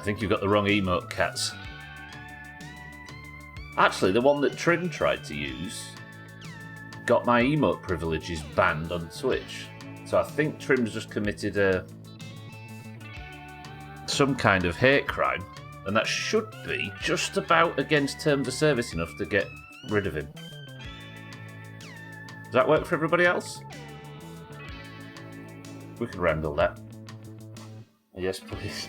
I think you've got the wrong emote, Cats. Actually, the one that Trim tried to use got my emote privileges banned on Twitch. So I think Trim's just committed some kind of hate crime, and that should be just about against terms of service enough to get rid of him. Does that work for everybody else? We can wrangle that. Yes, please.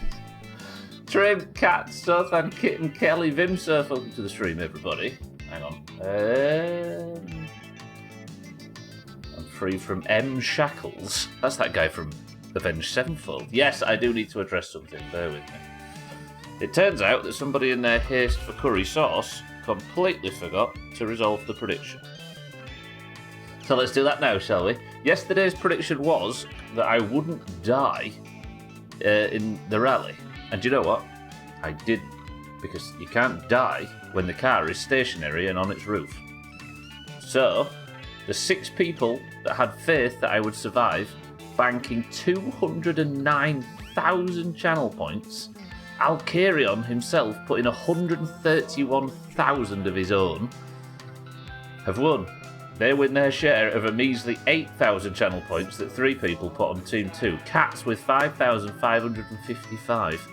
Trim, Cat, Sothan, Kitten, Kelly, Vimsurf, welcome to the stream, everybody. Hang on. I'm free from M. Shackles. That's that guy from Avenged Sevenfold. Yes, I do need to address something. Bear with me. It turns out that somebody in their haste for curry sauce completely forgot to resolve the prediction. So let's do that now, shall we? Yesterday's prediction was that I wouldn't die in the rally. And do you know what? I didn't. Because you can't die when the car is stationary and on its roof. So, the 6 people that had faith that I would survive, banking 209,000 channel points, Alcarion himself put in 131,000 of his own, have won. They win their share of a measly 8,000 channel points that 3 people put on Team 2. Cats with 5,555.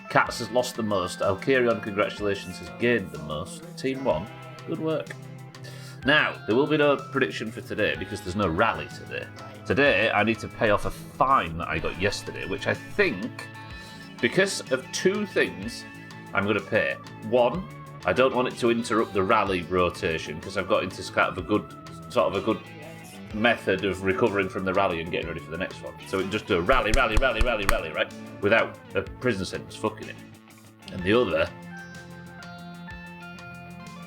Cats has lost the most. Alcarion, congratulations, has gained the most. Team 1, good work. Now, there will be no prediction for today because there's no rally today. Today, I need to pay off a fine that I got yesterday, which I think, because of 2 things, I'm going to pay. 1, I don't want it to interrupt the rally rotation because I've got into kind of a good method of recovering from the rally and getting ready for the next one. So we can just do a rally, right? Without a prison sentence fucking it. And the other,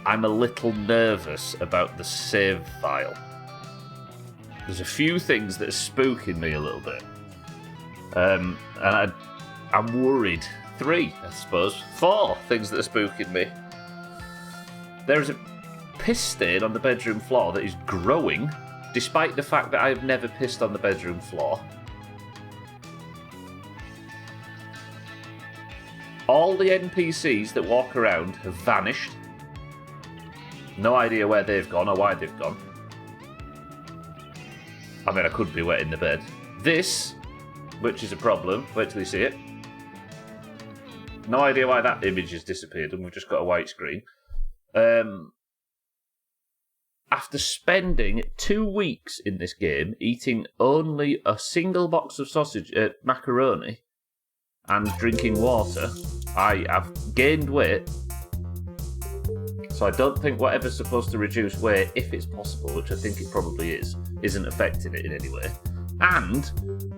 I'm a little nervous about the save file. There's a few things that are spooking me a little bit. And I'm worried. 3, I suppose. 4 things that are spooking me. There is a piss stain on the bedroom floor that is growing, despite the fact that I have never pissed on the bedroom floor. All the NPCs that walk around have vanished. No idea where they've gone or why they've gone. I mean, I could be wetting the bed. This, which is a problem, wait till you see it. No idea why that image has disappeared and we've just got a white screen. After spending 2 weeks in this game eating only a single box of macaroni and drinking water, I have gained weight. So I don't think whatever's supposed to reduce weight, if it's possible, which I think it probably is, isn't affecting it in any way. And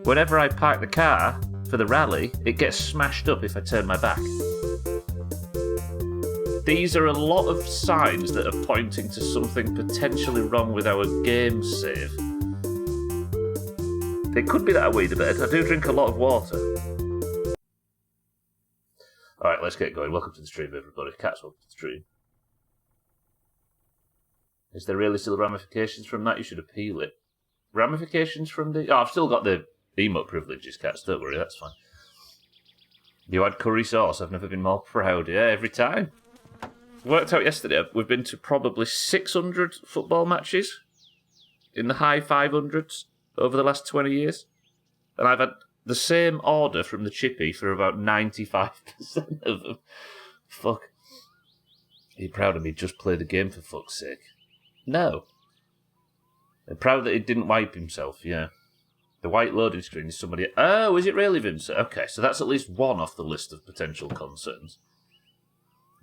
whenever I park the car for the rally, it gets smashed up if I turn my back. These are a lot of signs that are pointing to something potentially wrong with our game save. It could be that I weed a bit. I do drink a lot of water. Alright, let's get going. Welcome to the stream, everybody. Cats, welcome to the stream. Is there really still ramifications from that? You should appeal it. Ramifications from the... Oh, I've still got the emote privileges, Cats. Don't worry, that's fine. You had curry sauce. I've never been more proud. Yeah, every time. Worked out yesterday, we've been to probably 600 football matches in the high 500s over the last 20 years. And I've had the same order from the chippy for about 95% of them. Fuck. Are you proud of me? Just play the game for fuck's sake. No. I'm proud that he didn't wipe himself, yeah. The white loading screen is somebody... Oh, is it really Vincent? Okay, so that's at least 1 off the list of potential concerns.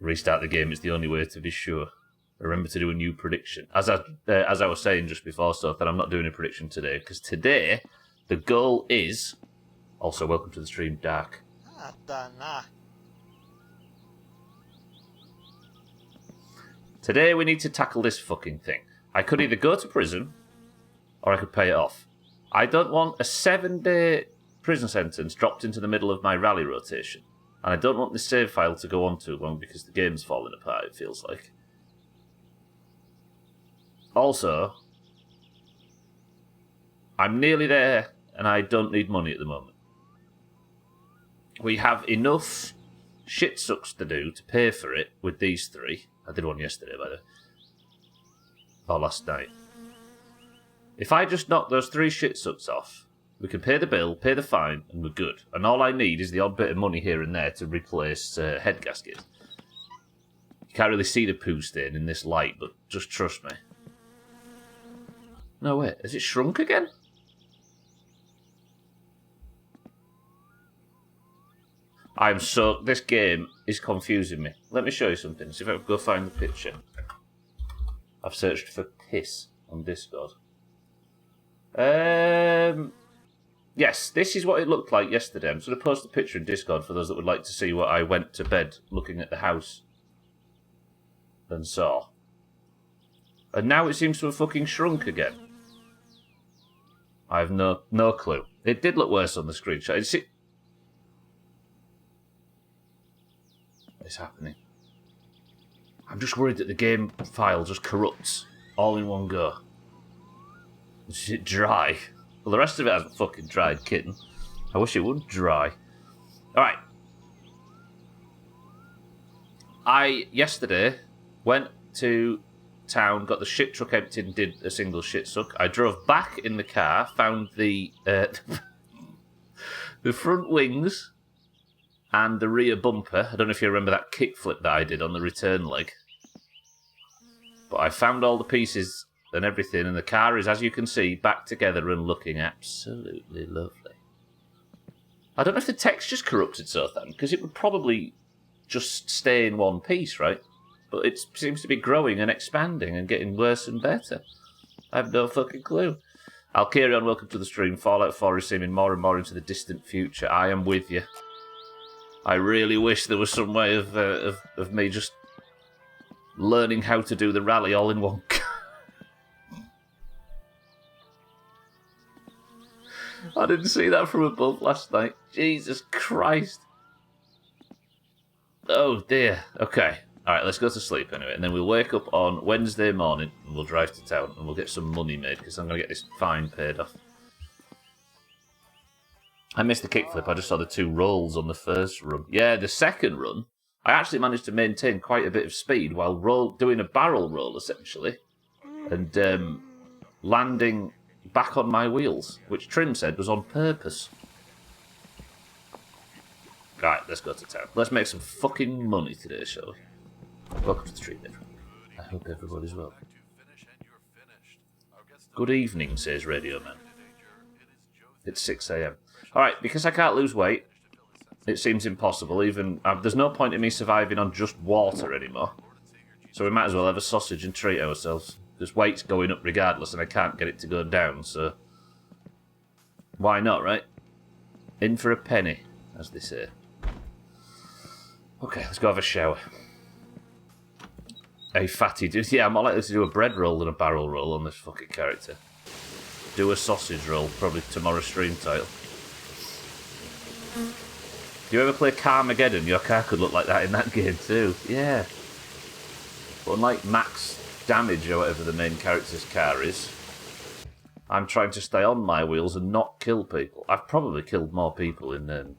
Restart the game is the only way to be sure. Remember to do a new prediction. As I was saying just before, so that I'm not doing a prediction today, because today the goal is... Also, welcome to the stream, Dark. Today we need to tackle this fucking thing. I could either go to prison, or I could pay it off. I don't want a 7-day prison sentence dropped into the middle of my rally rotation. And I don't want this save file to go on too long because the game's falling apart, it feels like. Also, I'm nearly there and I don't need money at the moment. We have enough shit sucks to do to pay for it with these 3. I did one yesterday, by the way. Or last night. If I just knock those 3 shit sucks off, we can pay the bill, pay the fine, and we're good. And all I need is the odd bit of money here and there to replace head gaskets. You can't really see the poo stain in this light, but just trust me. No, wait. Has it shrunk again? This game is confusing me. Let me show you something. See if I can go find the picture. I've searched for piss on Discord. Yes, this is what it looked like yesterday. I'm just going to post a picture in Discord for those that would like to see what I went to bed looking at the house and saw. And now it seems to have fucking shrunk again. I have no clue. It did look worse on the screenshot. What's happening? I'm just worried that the game file just corrupts all in one go. Is it dry? Well, the rest of it hasn't fucking dried, kitten. I wish it would dry. Alright. I, yesterday, went to town, got the shit truck emptied and did a single shit suck. I drove back in the car, found the the front wings and the rear bumper. I don't know if you remember that kickflip that I did on the return leg. But I found all the pieces and everything, and the car is, as you can see, back together and looking absolutely lovely. I don't know if the texture's corrupted so then, because it would probably just stay in one piece, right? But it seems to be growing and expanding and getting worse and better. I have no fucking clue. I'll carry on. Welcome to the stream. Fallout 4 is seeming more and more into the distant future. I am with you. I really wish there was some way of me just learning how to do the rally all in one. I didn't see that from above last night. Jesus Christ. Oh dear. Okay. Alright, let's go to sleep anyway. And then we'll wake up on Wednesday morning and we'll drive to town and we'll get some money made because I'm going to get this fine paid off. I missed the kickflip. I just saw the 2 rolls on the first run. Yeah, the second run, I actually managed to maintain quite a bit of speed while doing a barrel roll, essentially. And landing back on my wheels, which Trim said was on purpose. Right, let's go to town. Let's make some fucking money today, shall we? Welcome to the stream, everyone. I hope everybody's well. Good evening, says Radio Man. It's 6 a.m. Alright, because I can't lose weight, it seems impossible. Even there's no point in me surviving on just water anymore. So we might as well have a sausage and treat ourselves. Because weight's going up regardless and I can't get it to go down, so... Why not, right? In for a penny, as they say. Okay, let's go have a shower. A fatty dude. Yeah, I'm more likely to do a bread roll than a barrel roll on this fucking character. Do a sausage roll, probably tomorrow's stream title. Do you ever play Carmageddon? Your car could look like that in that game too. Yeah. But unlike Max Damage or whatever the main character's car is, I'm trying to stay on my wheels and not kill people. I've probably killed more people in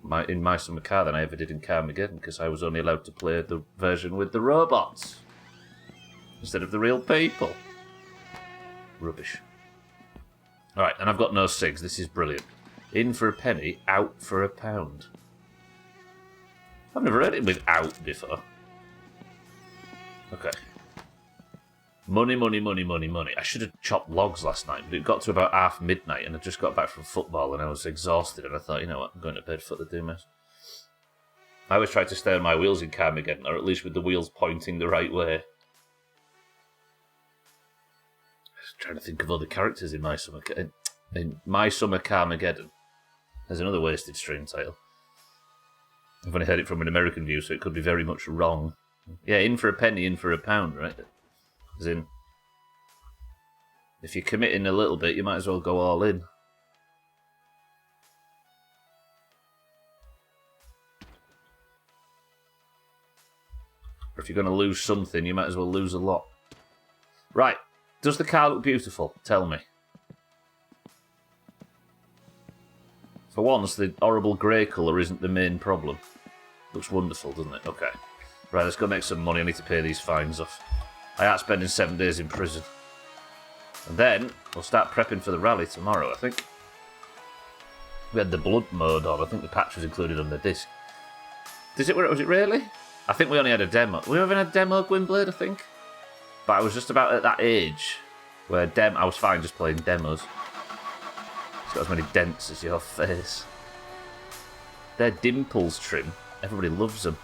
my summer car than I ever did in Carmageddon because I was only allowed to play the version with the robots instead of the real people. Rubbish. Alright, and I've got no cigs. This is brilliant. In for a penny, out for a pound. I've never heard it with out before. Okay. Money, money, money, money, money. I should have chopped logs last night, but it got to about half midnight and I just got back from football and I was exhausted and I thought, you know what, I'm going to bed for the Doomhaus. I always try to stay on my wheels in Carmageddon, or at least with the wheels pointing the right way. I was trying to think of other characters in My Summer Carmageddon. There's another wasted stream title. I've only heard it from an American view, so it could be very much wrong. Yeah, in for a penny, in for a pound, right? As in, if you're committing a little bit, you might as well go all in. Or if you're going to lose something, you might as well lose a lot. Right, does the car look beautiful? Tell me. For once, the horrible grey colour isn't the main problem. Looks wonderful, doesn't it? Okay. Right, let's go make some money. I need to pay these fines off. I am spending 7 days in prison. And then, we'll start prepping for the rally tomorrow, I think. We had the blood mode on. I think the patch was included on the disc. Was it really? I think we only had a demo. We haven't had a demo Gwynblade, I think. But I was just about at that age where I was fine just playing demos. It's got as many dents as your face. They're dimples trim. Everybody loves them.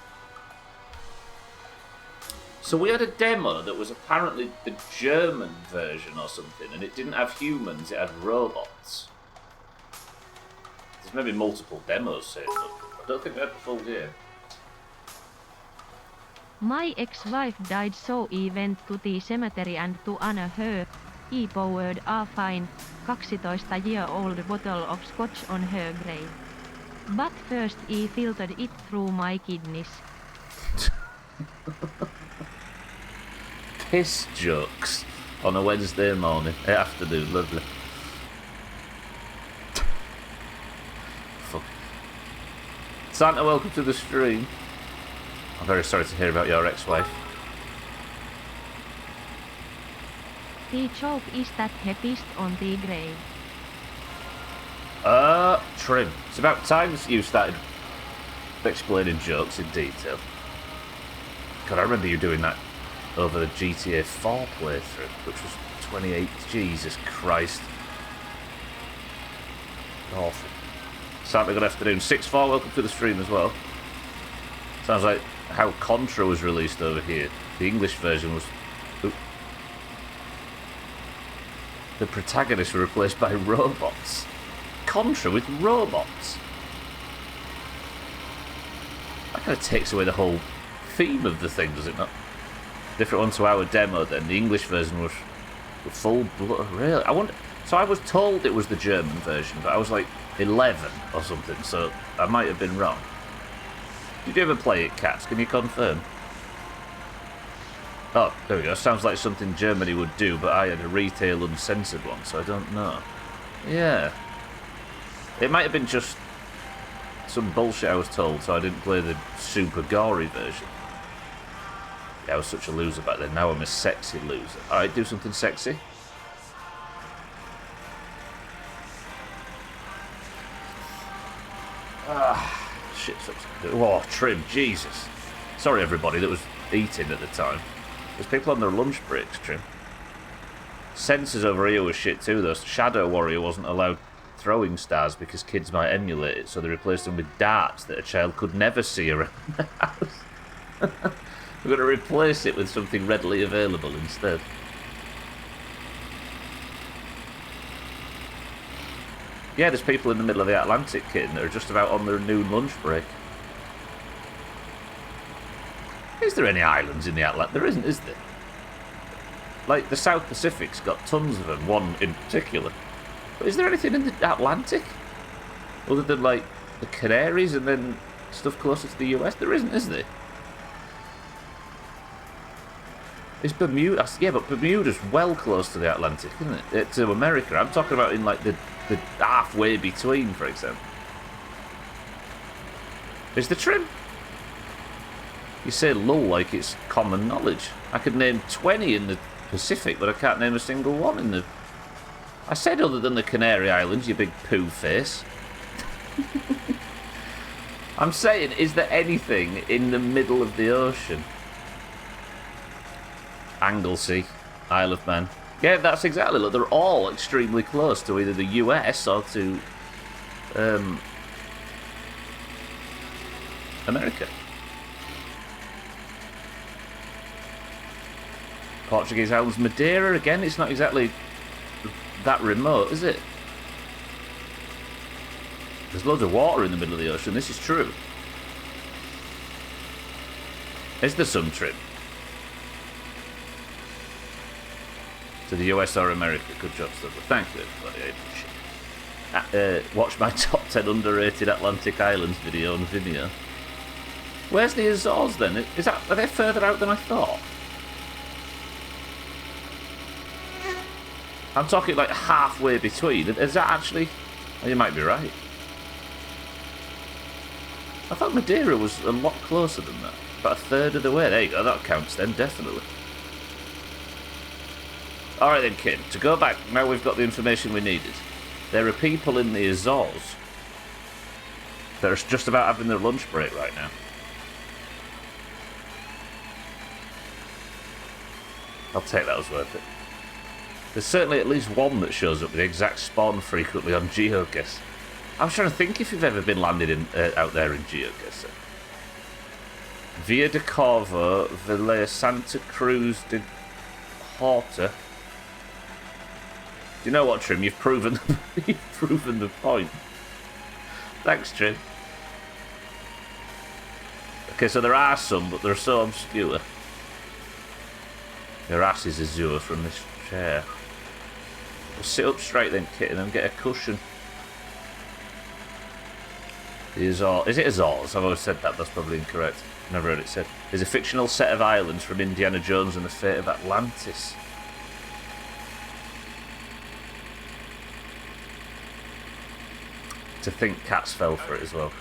So we had a demo that was apparently the German version or something, and it didn't have humans, it had robots. There's maybe multiple demos saved up. I don't think we had the full game. My ex-wife died, so he went to the cemetery and to honor her, he poured a fine 12-year-old bottle of scotch on her grave. But first he filtered it through my kidneys. Piss jokes on a Wednesday morning, afternoon, lovely. Fuck. Santa, welcome to the stream. I'm very sorry to hear about your ex-wife. The joke is that he pissed on the grave. Trim. It's about time you started explaining jokes in detail. God, I remember you doing that over the GTA 4 playthrough, which was 28. Jesus Christ. Awful. Santa, good afternoon. 6-4, welcome to the stream as well. Sounds like how Contra was released over here. The English version was... Oop. The protagonists were replaced by robots. Contra with robots. That kind of takes away the whole theme of the thing, does it not? Different one to our demo then. The English version was full blood. Really? So I was told it was the German version, but I was like 11 or something, so I might have been wrong. Did you ever play it, Cats? Can you confirm? Oh, there we go. Sounds like something Germany would do, but I had a retail uncensored one, so I don't know. Yeah. It might have been just some bullshit I was told, so I didn't play the super gory version. Yeah, I was such a loser back then. Now I'm a sexy loser. Alright, do something sexy. Shit. Oh, trim. Jesus. Sorry, everybody that was eating at the time. There's people on their lunch breaks, Trim. Sensors over here was shit too, though. Shadow Warrior wasn't allowed throwing stars because kids might emulate it, so they replaced them with darts that a child could never see around the house. We're going to replace it with something readily available instead. Yeah, there's people in the middle of the Atlantic, kid, that are just about on their noon lunch break. Is there any islands in the Atlantic? There isn't, is there? Like, the South Pacific's got tons of them, one in particular. But is there anything in the Atlantic? Other than, like, the Canaries and then stuff closer to the US? There isn't, is there? It's Bermuda. Yeah, but Bermuda's well close to the Atlantic, isn't it? To America. I'm talking about in, like, the halfway between, for example. Is the Trim? You say lull like it's common knowledge. I could name 20 in the Pacific, but I can't name a single one in the... I said other than the Canary Islands, you big poo face. I'm saying, is there anything in the middle of the ocean? Anglesey, Isle of Man. Yeah, that's exactly. Look, they're all extremely close to either the US or to America. Portuguese Islands, Madeira, again, it's not exactly that remote, is it? There's loads of water in the middle of the ocean, this is true. Is there some trip to the US or America? Good job, Stubber. Thank you, everybody. I appreciate it. Watch my top 10 underrated Atlantic Islands video on Vimeo. Where's the Azores then? Are they further out than I thought? I'm talking like halfway between. Is that actually... Oh, you might be right. I thought Madeira was a lot closer than that. About a third of the way. There you go, that counts then, definitely. Alright then, Kim, to go back, now we've got the information we needed. There are people in the Azores that are just about having their lunch break right now. I'll take that as worth it. There's certainly at least one that shows up with the exact spawn frequently on GeoGuess. I was trying to think if you've ever been landed in out there in GeoGuess. Villa de Corvo, Villa Santa Cruz de Horta. Do you know what, Trim? You've proven the point. Thanks, Trim. Okay, so there are some, but they're so obscure. Your ass is azure from this chair. Well, sit up straight then, kitten, and get a cushion. The Azores. Is it Azores? I've always said that. That's probably incorrect. Never heard it said. There's a fictional set of islands from Indiana Jones and the Fate of Atlantis. To think cats fell for it as well.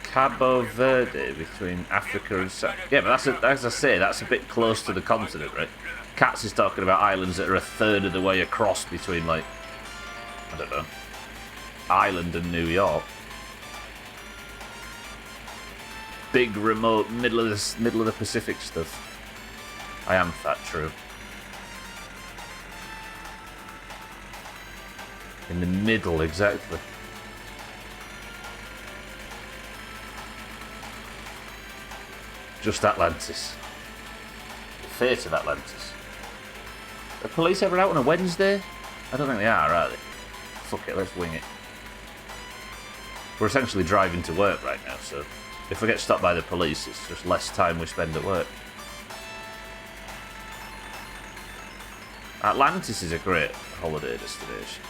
Cabo Verde between Africa and South. Yeah, but that's as I say, that's a bit close to the continent, right? Cats is talking about islands that are a third of the way across between, like, I don't know, Ireland and New York. Big remote middle of the Pacific stuff. I am that true. In the middle, exactly. Just Atlantis. The fate of Atlantis. Are police ever out on a Wednesday? I don't think they are they? Fuck it, let's wing it. We're essentially driving to work right now, so if we get stopped by the police, it's just less time we spend at work. Atlantis is a great holiday destination.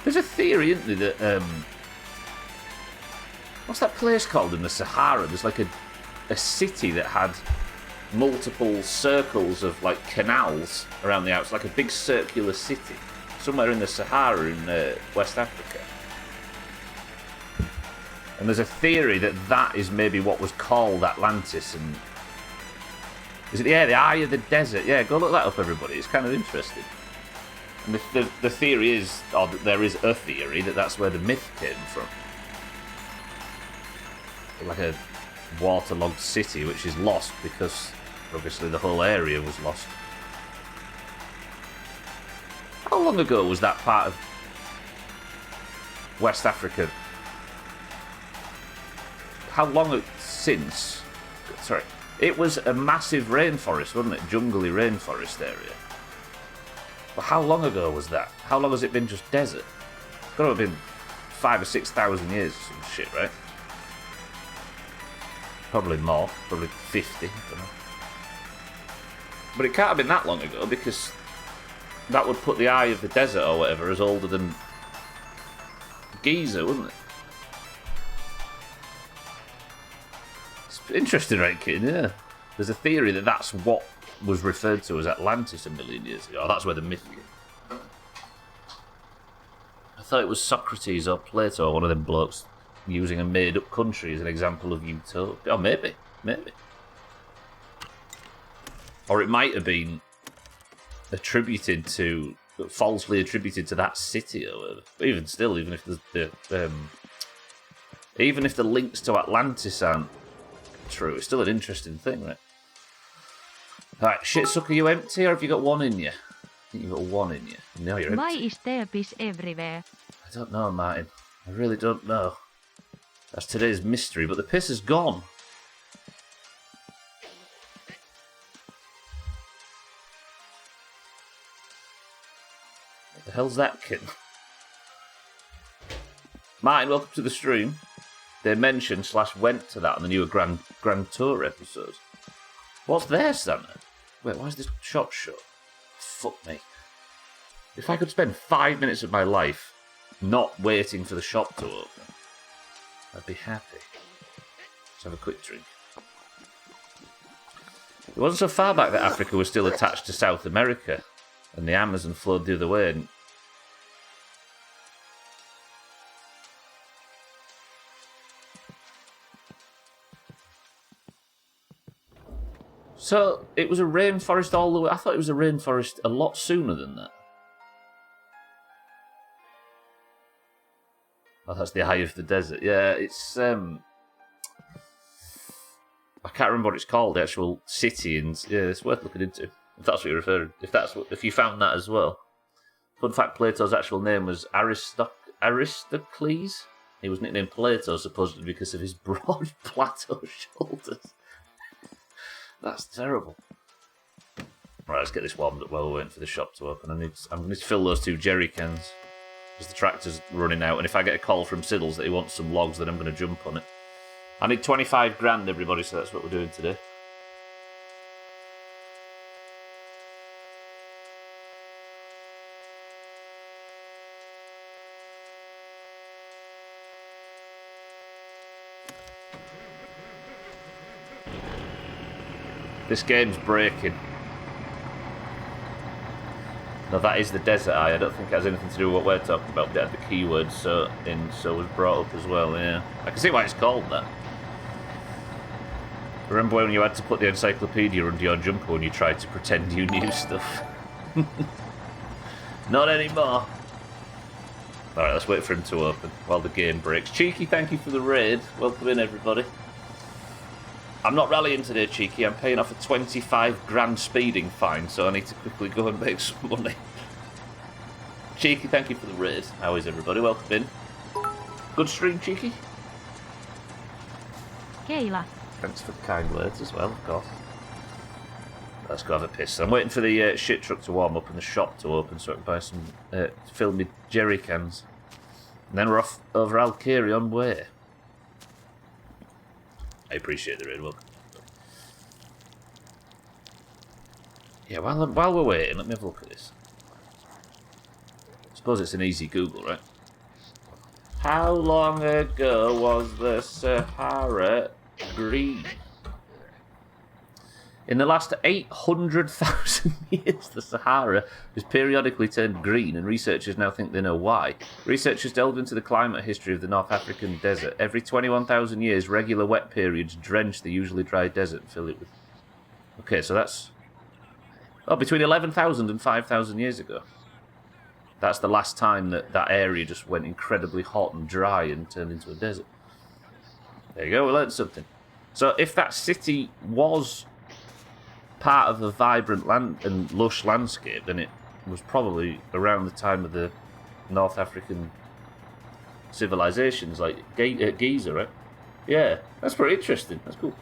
There's a theory, isn't there, that what's that place called in the Sahara? There's like a city that had multiple circles of like canals around the outside, like a big circular city somewhere in the Sahara in West Africa. And there's a theory that that is maybe what was called Atlantis. And is it the Eye of the Desert? Yeah, go look that up, everybody. It's kind of interesting. And the theory is, or there is a theory that that's where the myth came from. Like a waterlogged city which is lost because obviously the whole area was lost. How long ago was that part of West Africa? How long since? Sorry. It was a massive rainforest, wasn't it? Jungly rainforest area. But how long ago was that? How long has it been just desert? It's got to have been 5,000 or 6,000 years or some shit, right? Probably more. Probably 50. I don't know. But it can't have been that long ago because that would put the Eye of the Desert or whatever as older than Giza, wouldn't it? It's interesting, right, kid? Yeah. There's a theory that that's what was referred to as Atlantis a million years ago. That's where the myth came. I thought it was Socrates or Plato, one of them blokes, using a made-up country as an example of utopia. Oh, maybe. Or it might have been falsely attributed to that city or whatever. But even still, even if the links to Atlantis aren't true, it's still an interesting thing, right? Alright, shitsucker, are you empty or have you got one in you? I think you've got one in you. No, you're empty. Why is there piss everywhere? I don't know, Martin. I really don't know. That's today's mystery, but the piss is gone. What the hell's that, kid? Martin, welcome to the stream. They mentioned / went to that on the newer Grand Tour episodes. What's there, Santa? Wait, why is this shop shut? Fuck me. If I could spend 5 minutes of my life not waiting for the shop to open, I'd be happy. Let's have a quick drink. It wasn't so far back that Africa was still attached to South America, and the Amazon flowed the other way. And so it was a rainforest all the way. I thought it was a rainforest a lot sooner than that. Oh, that's the eye of the desert. Yeah, it's I can't remember what it's called. The actual city, and yeah, it's worth looking into. If that's what you're referring. If you found that as well. Fun fact: Plato's actual name was Aristocles. He was nicknamed Plato supposedly because of his broad plateau shoulders. That's terrible. Right, let's get this warmed up while we're waiting for the shop to open. I'm going to fill those 2 jerry cans because the tractor's running out. And if I get a call from Siddles that he wants some logs, then I'm going to jump on it. I need 25 grand, everybody, so that's what we're doing today. This game's breaking. No, that is the desert eye. I don't think it has anything to do with what we're talking about. But it had the keyword so was brought up as well, yeah. I can see why it's called that. Remember when you had to put the encyclopedia under your jumper when you tried to pretend you knew stuff? Not anymore. Alright, let's wait for him to open while the game breaks. Cheeky, thank you for the raid. Welcome in, everybody. I'm not rallying today, Cheeky. I'm paying off a 25 grand speeding fine, so I need to quickly go and make some money. Cheeky, thank you for the raid. How is everybody? Welcome in. Good stream, Cheeky. Keila. Thanks for the kind words as well, of course. Let's go have a piss. I'm waiting for the shit truck to warm up and the shop to open so I can buy some, fill me jerry cans. And then we're off over Alkiri way. I appreciate the raid, welcome. Yeah, while we're waiting, let me have a look at this. I suppose it's an easy Google, right? How long ago was the Sahara green? In the last 800,000 years, the Sahara has periodically turned green, and researchers now think they know why. Researchers delved into the climate history of the North African desert. Every 21,000 years, regular wet periods drench the usually dry desert and fill it with... Okay, so that's... Oh, between 11,000 and 5,000 years ago. That's the last time that that area just went incredibly hot and dry and turned into a desert. There you go, we learned something. So if that city was part of a vibrant land and lush landscape, then it was probably around the time of the North African civilizations, like Giza, right? Yeah, that's pretty interesting. That's cool.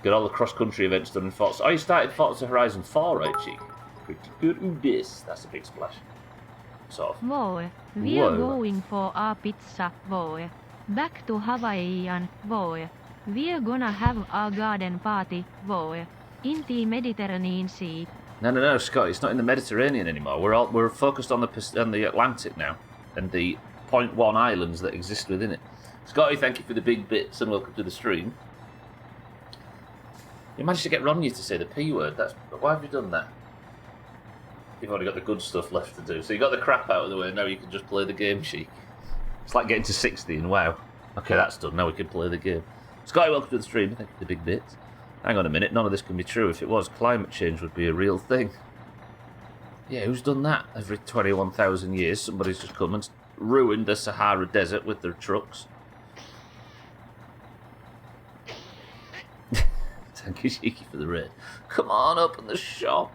Got all the cross-country events done in Forza. Oh, you started Forza Horizon 4, right, Cheek? Pretty good with this. That's a big splash. Sort of. Voi, we're going for a pizza, voi. Back to Hawaiian, voi. We're gonna have a garden party, voi. In the Mediterranean Sea. No, Scott. It's not in the Mediterranean anymore. We're focused on the Atlantic now, and the 0.1 islands that exist within it. Scotty, thank you for the big bits, and welcome to the stream. You managed to get Ronya to say the P word. Why have you done that? You've only got the good stuff left to do. So you got the crap out of the way. Now you can just play the game, Sheik. It's like getting to 60 and wow. Okay, that's done. Now we can play the game. Scotty, welcome to the stream. Thank you for the big bits. Hang on a minute, none of this can be true. If it was, climate change would be a real thing. Yeah, who's done that? Every 21,000 years, somebody's just come and ruined the Sahara Desert with their trucks. Thank you, Cheeky, for the raid. Come on, open the shop.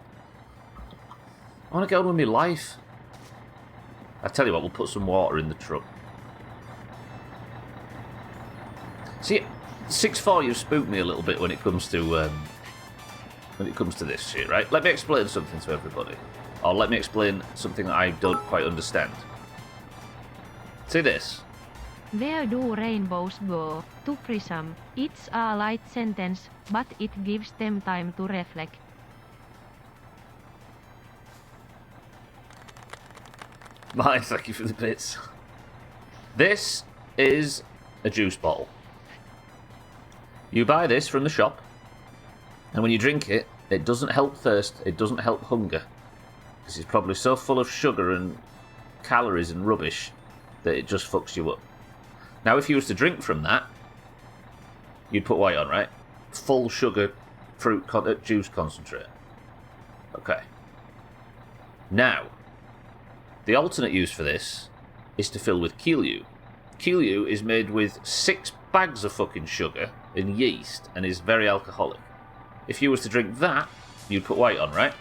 I want to get on with my life. I tell you what, we'll put some water in the truck. See, 6'4", you've spooked me a little bit when it comes to this shit, right? Let me explain something to everybody, or let me explain something that I don't quite understand. See this? Where do rainbows go? To prism. It's a light sentence, but it gives them time to reflect. Mine, thank you for the bits. This is a juice bottle. You buy this from the shop. And when you drink it, it doesn't help thirst, it doesn't help hunger. Because it's probably so full of sugar and calories and rubbish that it just fucks you up. Now, if you was to drink from that, you'd put weight on, right? Full sugar fruit juice concentrate. Okay. Now, the alternate use for this is to fill with Keelyu. Keelyu is made with 6 bags of fucking sugar and yeast and is very alcoholic. If you was to drink that, you'd put weight on, right?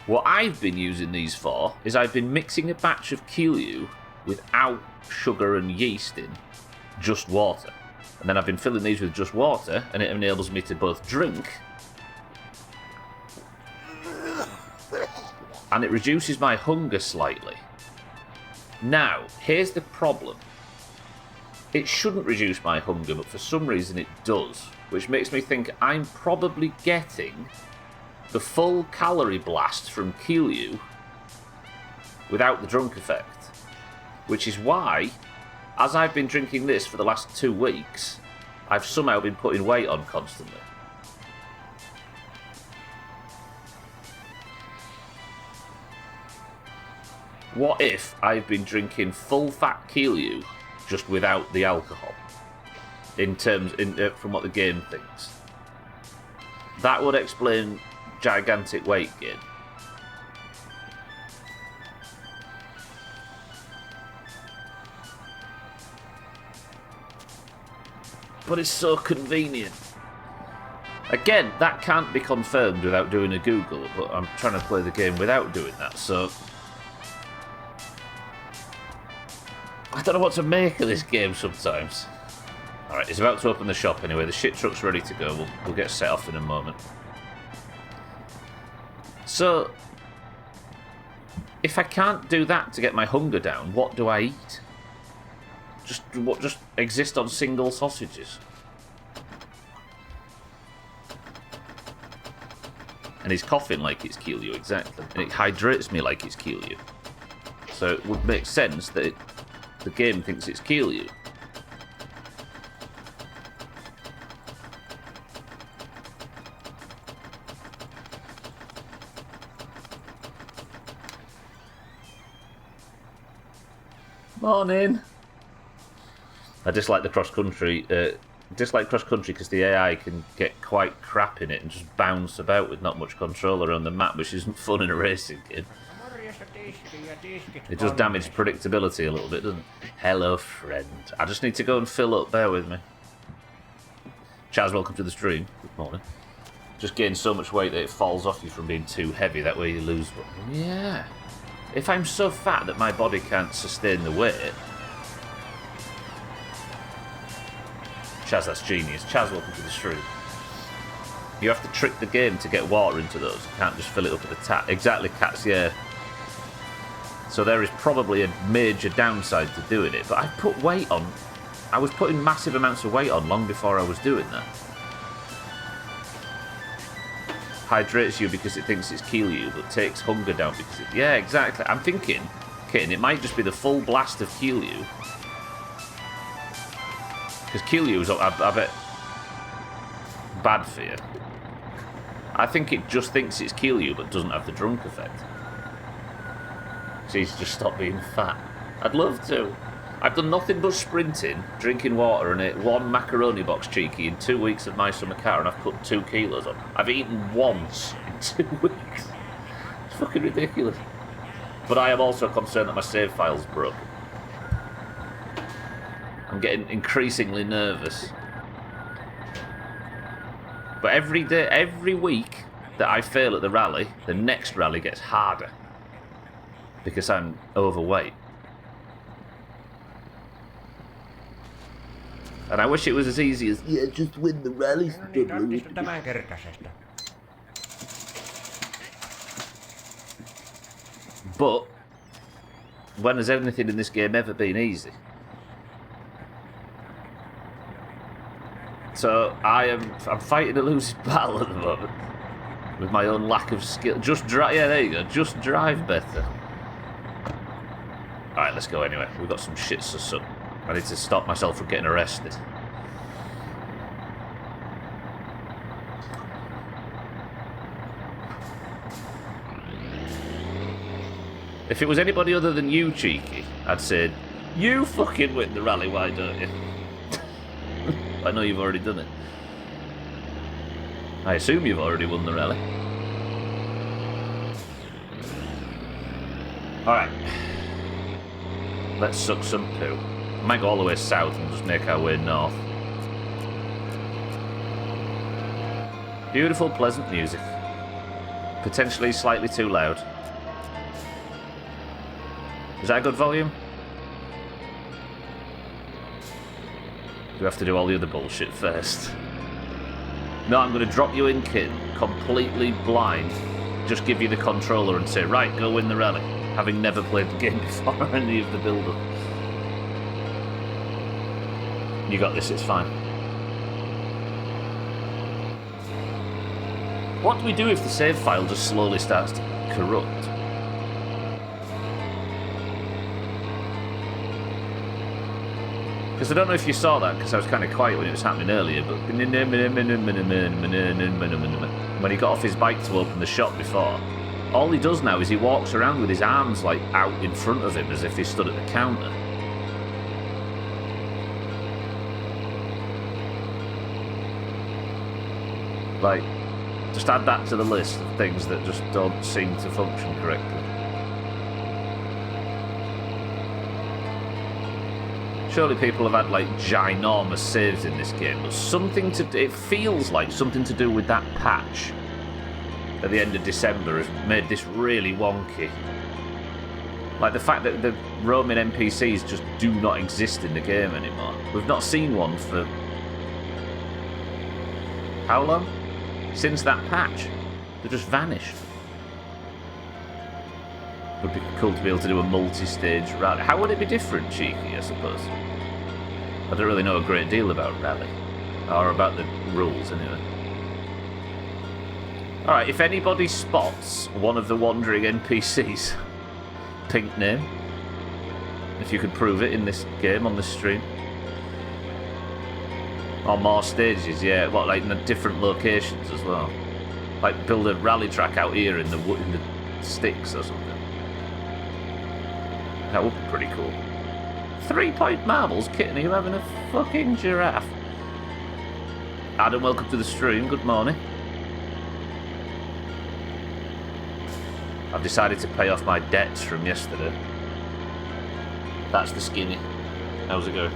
What I've been using these for is I've been mixing a batch of Keelyu without sugar and yeast in, just water. And then I've been filling these with just water, and it enables me to both drink, and it reduces my hunger slightly. Now, here's the problem. It shouldn't reduce my hunger, but for some reason it does, which makes me think I'm probably getting the full calorie blast from Keelyu without the drunk effect. Which is why, as I've been drinking this for the last 2 weeks, I've somehow been putting weight on constantly. What if I've been drinking full fat Keelyu just without the alcohol? From what the game thinks. That would explain gigantic weight gain. But it's so convenient. Again, that can't be confirmed without doing a Google, but I'm trying to play the game without doing that, so I don't know what to make of this game sometimes. Alright, he's about to open the shop anyway. The shit truck's ready to go. We'll get set off in a moment. So, if I can't do that to get my hunger down, what do I eat? Just exist on single sausages? And he's coughing like it's Keelyu, exactly. And it hydrates me like it's Keelyu. So it would make sense that the game thinks it's Keelyu. Morning. I dislike the cross country. Dislike cross country because the AI can get quite crap in it and just bounce about with not much control around the map, which isn't fun in a racing game. It does damage predictability a little bit, doesn't it? Hello, friend. I just need to go and fill up. Bear with me. Chaz, welcome to the stream. Good morning. Just gain so much weight that it falls off you from being too heavy. That way you lose one. Yeah. If I'm so fat that my body can't sustain the weight... Chaz, that's genius. Chaz, welcome to the stream. You have to trick the game to get water into those. You can't just fill it up at the tap. Exactly, Cats, yeah. So there is probably a major downside to doing it. But I put weight on. I was putting massive amounts of weight on long before I was doing that. Hydrates you because it thinks it's Keelyu, but takes hunger down because it... Yeah, exactly. I'm thinking, Kitten, it might just be the full blast of Keelyu. Because Keelyu is, I bet, bad for you. I think it just thinks it's Keelyu, but doesn't have the drunk effect. So he's just stopped being fat. I'd love to. I've done nothing but sprinting, drinking water, and ate 1 macaroni box cheeky in 2 weeks of my summer car, and I've put 2 kilos on. I've eaten once in 2 weeks. It's fucking ridiculous. But I am also concerned that my save file's broken. I'm getting increasingly nervous. But every week that I fail at the rally, the next rally gets harder. Because I'm overweight. And I wish it was as easy as, yeah, just win the rally. But when has anything in this game ever been easy? So I'm fighting a losing battle at the moment with my own lack of skill. Just drive, yeah, there you go. Just drive better. All right, let's go anyway. We've got some shit to suck. I need to stop myself from getting arrested. If it was anybody other than you, Cheeky, I'd say, you fucking win the rally, why don't you? I know you've already done it. I assume you've already won the rally. Alright. Let's suck some poo. Might go all the way south and just make our way north. Beautiful, pleasant music. Potentially slightly too loud. Is that a good volume? Do we have to do all the other bullshit first? No, I'm going to drop you in, kit, completely blind. Just give you the controller and say, right, go win the rally. Having never played the game before any of the build-up. You got this, it's fine. What do we do if the save file just slowly starts to corrupt? Because I don't know if you saw that, because I was kind of quiet when it was happening earlier, but when he got off his bike to open the shop before, all he does now is he walks around with his arms like out in front of him as if he stood at the counter. Like, just add that to the list of things that just don't seem to function correctly. Surely people have had like ginormous saves in this game, but it feels like something to do with that patch at the end of December has made this really wonky. Like the fact that the roaming NPCs just do not exist in the game anymore. We've not seen one for how long? Since that patch. They just vanished. Would be cool to be able to do a multi-stage rally. How would it be different, Cheeky, I suppose? I don't really know a great deal about rally. Or about the rules, anyway. Alright, if anybody spots one of the wandering NPCs, pink name. If you could prove it in this game, on this stream. Or more stages, yeah. What, like in the different locations as well? Like build a rally track out here in the sticks or something. That would be pretty cool. 3-point marbles, kitten, are you having a fucking giraffe? Adam, welcome to the stream, good morning. I've decided to pay off my debts from yesterday. That's the skinny. How's it going?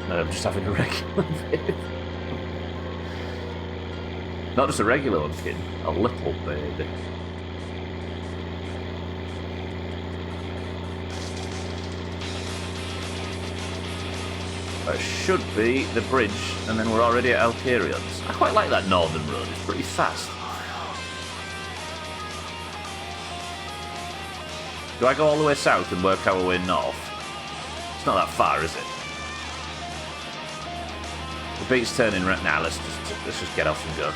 No, I'm just having a regular baby. Not just a regular one, kid. A little baby. That should be the bridge, and then we're already at Alcarions. I quite like that northern road, it's pretty fast. Do I go all the way south and work our way north? It's not that far, is it? The beat's turning right now. Let's just get off and go.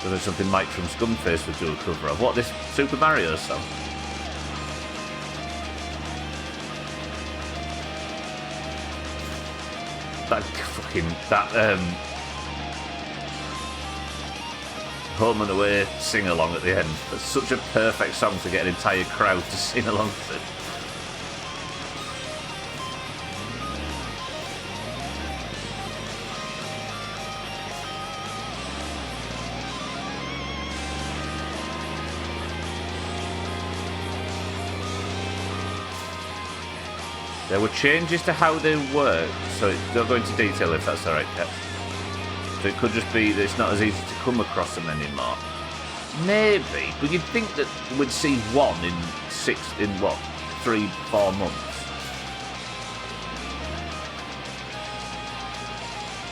So there's something Mike from Scumface would do a cover of. What, this Super Mario song? That Home and Away sing-along at the end. That's such a perfect song to get an entire crowd to sing along to. There were changes to how they work, so don't go into detail if that's alright, Kat. So it could just be that it's not as easy to come across them anymore. Maybe, but you'd think that we'd see one in 3-4 months.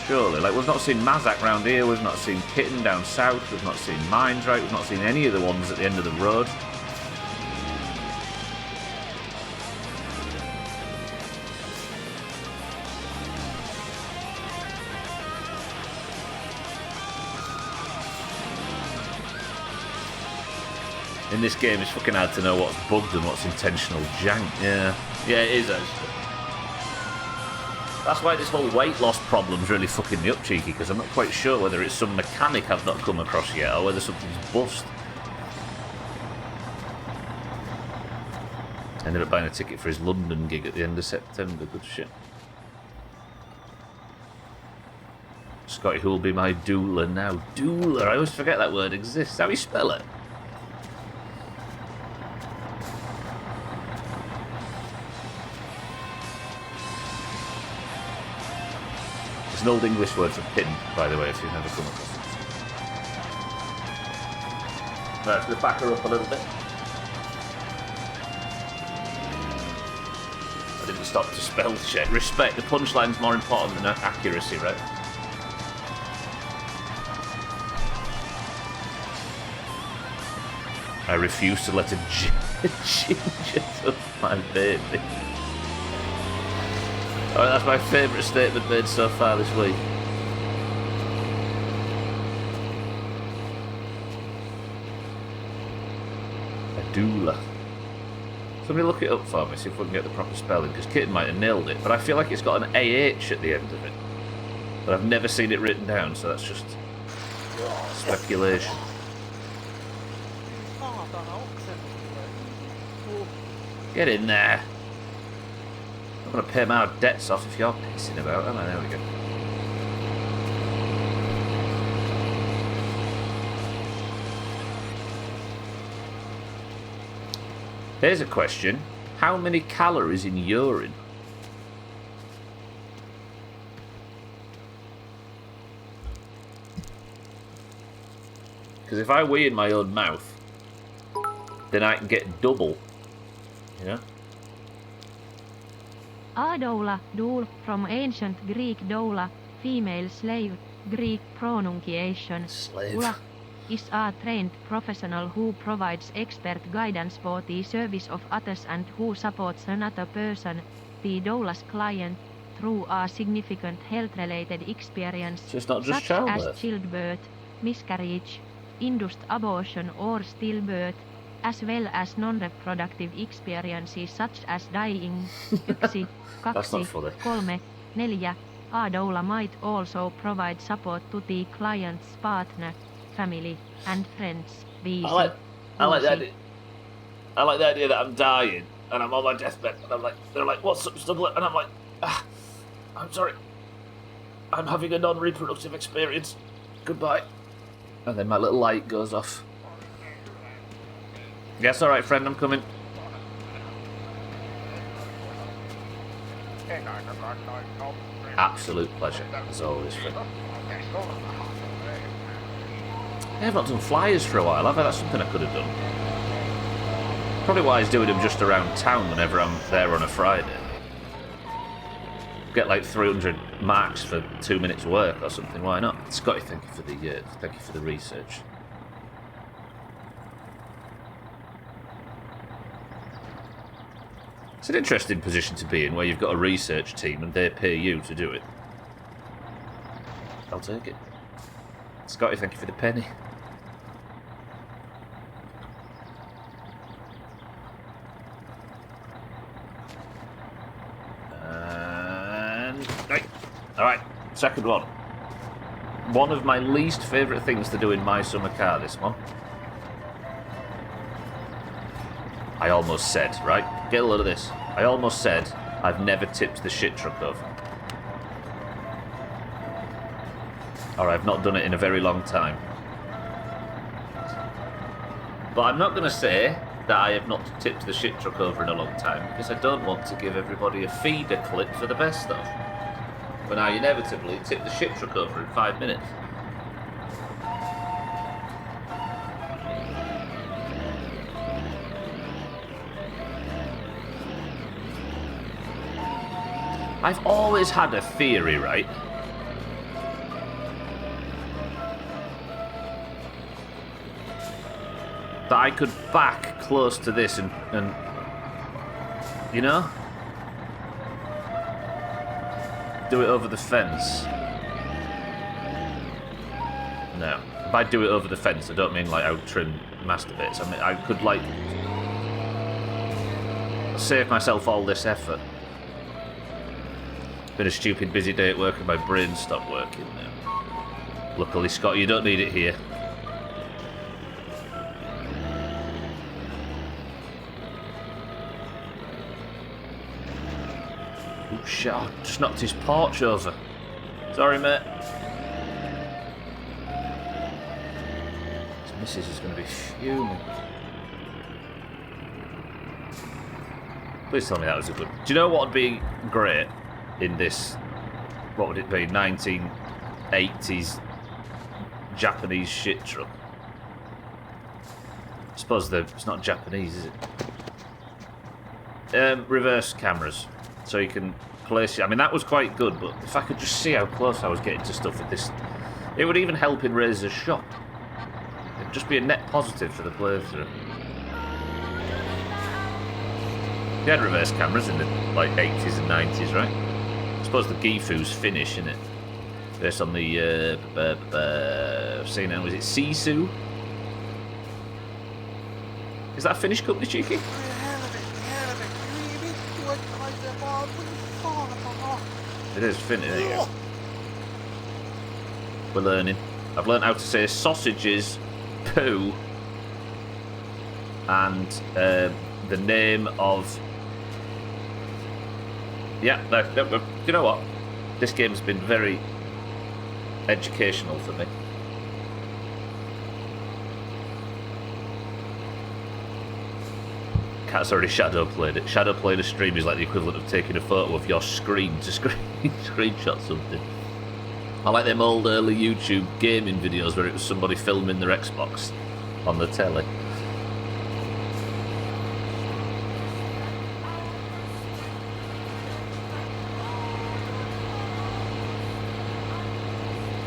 Surely, like we've not seen Mazak round here, we've not seen Kitten down south, we've not seen Mines right, we've not seen any of the ones at the end of the road. In this game, it's fucking hard to know what's bugged and what's intentional jank. Yeah, it is actually. That's why this whole weight loss problem's really fucking me up, Cheeky, because I'm not quite sure whether it's some mechanic I've not come across yet or whether something's bust. Ended up buying a ticket for his London gig at the end of September. Good shit. Scotty, who'll be my doula now? Doula, I always forget that word exists. How do you spell it? It's an old English word for pin, by the way, if you've never come across it. Right, let's back her up a little bit. I didn't stop to spell check. Respect, the punchline's more important than accuracy, right? I refuse to let a ginger touch my baby. Alright, that's my favourite statement made so far this week. A doula. Somebody look it up for me, see if we can get the proper spelling, because Kitten might have nailed it, but I feel like it's got an AH at the end of it. But I've never seen it written down, so that's just speculation. Get in there. I'm going to pay my debts off if you're pissing about, am I? There we go. Here's a question. How many calories in urine? Because if I wee in my own mouth, then I can get double. You know? Adoula, doul, from ancient Greek doula, female slave, Greek pronunciation. Slave. Ula is a trained professional who provides expert guidance for the service of others and who supports another person, the doula's client, through a significant health-related experience, So it's not just such as childbirth. childbirth, miscarriage, induced abortion or stillbirth, as well as non-reproductive experiences such as dying. 1, That's 2, not funny. 3, 4. A doula might also provide support to the client's partner, family, and friends. I like the idea. I like the idea that I'm dying and I'm on my deathbed and they're like, what's up, Stubblet? And I'm like, I'm sorry. I'm having a non-reproductive experience. Goodbye. And then my little light goes off. Yes, alright, friend, I'm coming. Absolute pleasure, as always, friend. I have not done flyers for a while, have I? That's something I could have done. Probably wise doing them just around town whenever I'm there on a Friday. Get like 300 marks for 2 minutes work or something, why not? Scotty, thank you for the research. It's an interesting position to be in, where you've got a research team and they pay you to do it. I'll take it. Scotty, thank you for the penny. And... right. Alright, second one. One of my least favourite things to do in my summer car, this one. I almost said, right? Get a load of this. I almost said I've never tipped the shit truck over. Or I've not done it in a very long time. But I'm not going to say that I have not tipped the shit truck over in a long time, because I don't want to give everybody a feeder clip for the best of. When I inevitably tip the shit truck over in 5 minutes. I've always had a theory, right? That I could back close to this and you know? Do it over the fence. No. If I do it over the fence, I don't mean like out trim masturbates. I mean, I could like save myself all this effort. Been a stupid busy day at work and my brain stopped working now. Luckily, Scott, you don't need it here. Oh shit, I just knocked his porch over. Sorry, mate. His missus is going to be fuming. Please tell me that was a good... Do you know what would be great in this... What would it be? 1980s Japanese shit truck. I suppose it's not Japanese, is it? Reverse cameras. So you can place it. I mean, that was quite good, but if I could just see how close I was getting to stuff with this... It would even help in Razor's shot. It'd just be a net positive for the playthrough. They had reverse cameras in the like 80s and 90s, right? I suppose the Gifu's Finnish, innit? Based on the saying now, was it Sisu? Is that a Finnish company, Cheeky? It is Finnish, there you go. We're learning. I've learned how to say sausages, poo, and the name of... Yeah, no, you know what? This game's been very educational for me. Cat's already shadow played it. Shadow playing a stream is like the equivalent of taking a photo of your screen to screenshot something. I like them old early YouTube gaming videos where it was somebody filming their Xbox on the telly.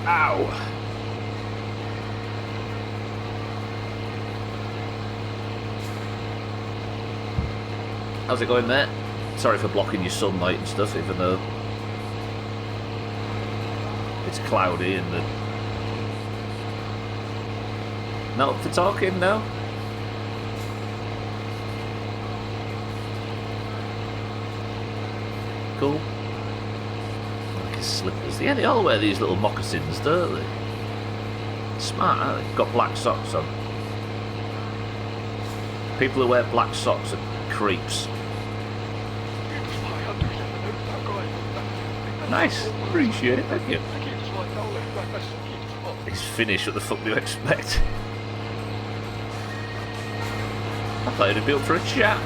Ow! How's it going, mate? Sorry for blocking your sunlight and stuff, even though it's cloudy and the... Not up for talking, no? Cool. Like his slippers. Yeah, they all wear these little moccasins, don't they? Smart, aren't they? Got black socks on. People who wear black socks are creeps. Nice, appreciate it, thank you. He's finished, what the fuck do you expect? I thought he'd be up for a chat.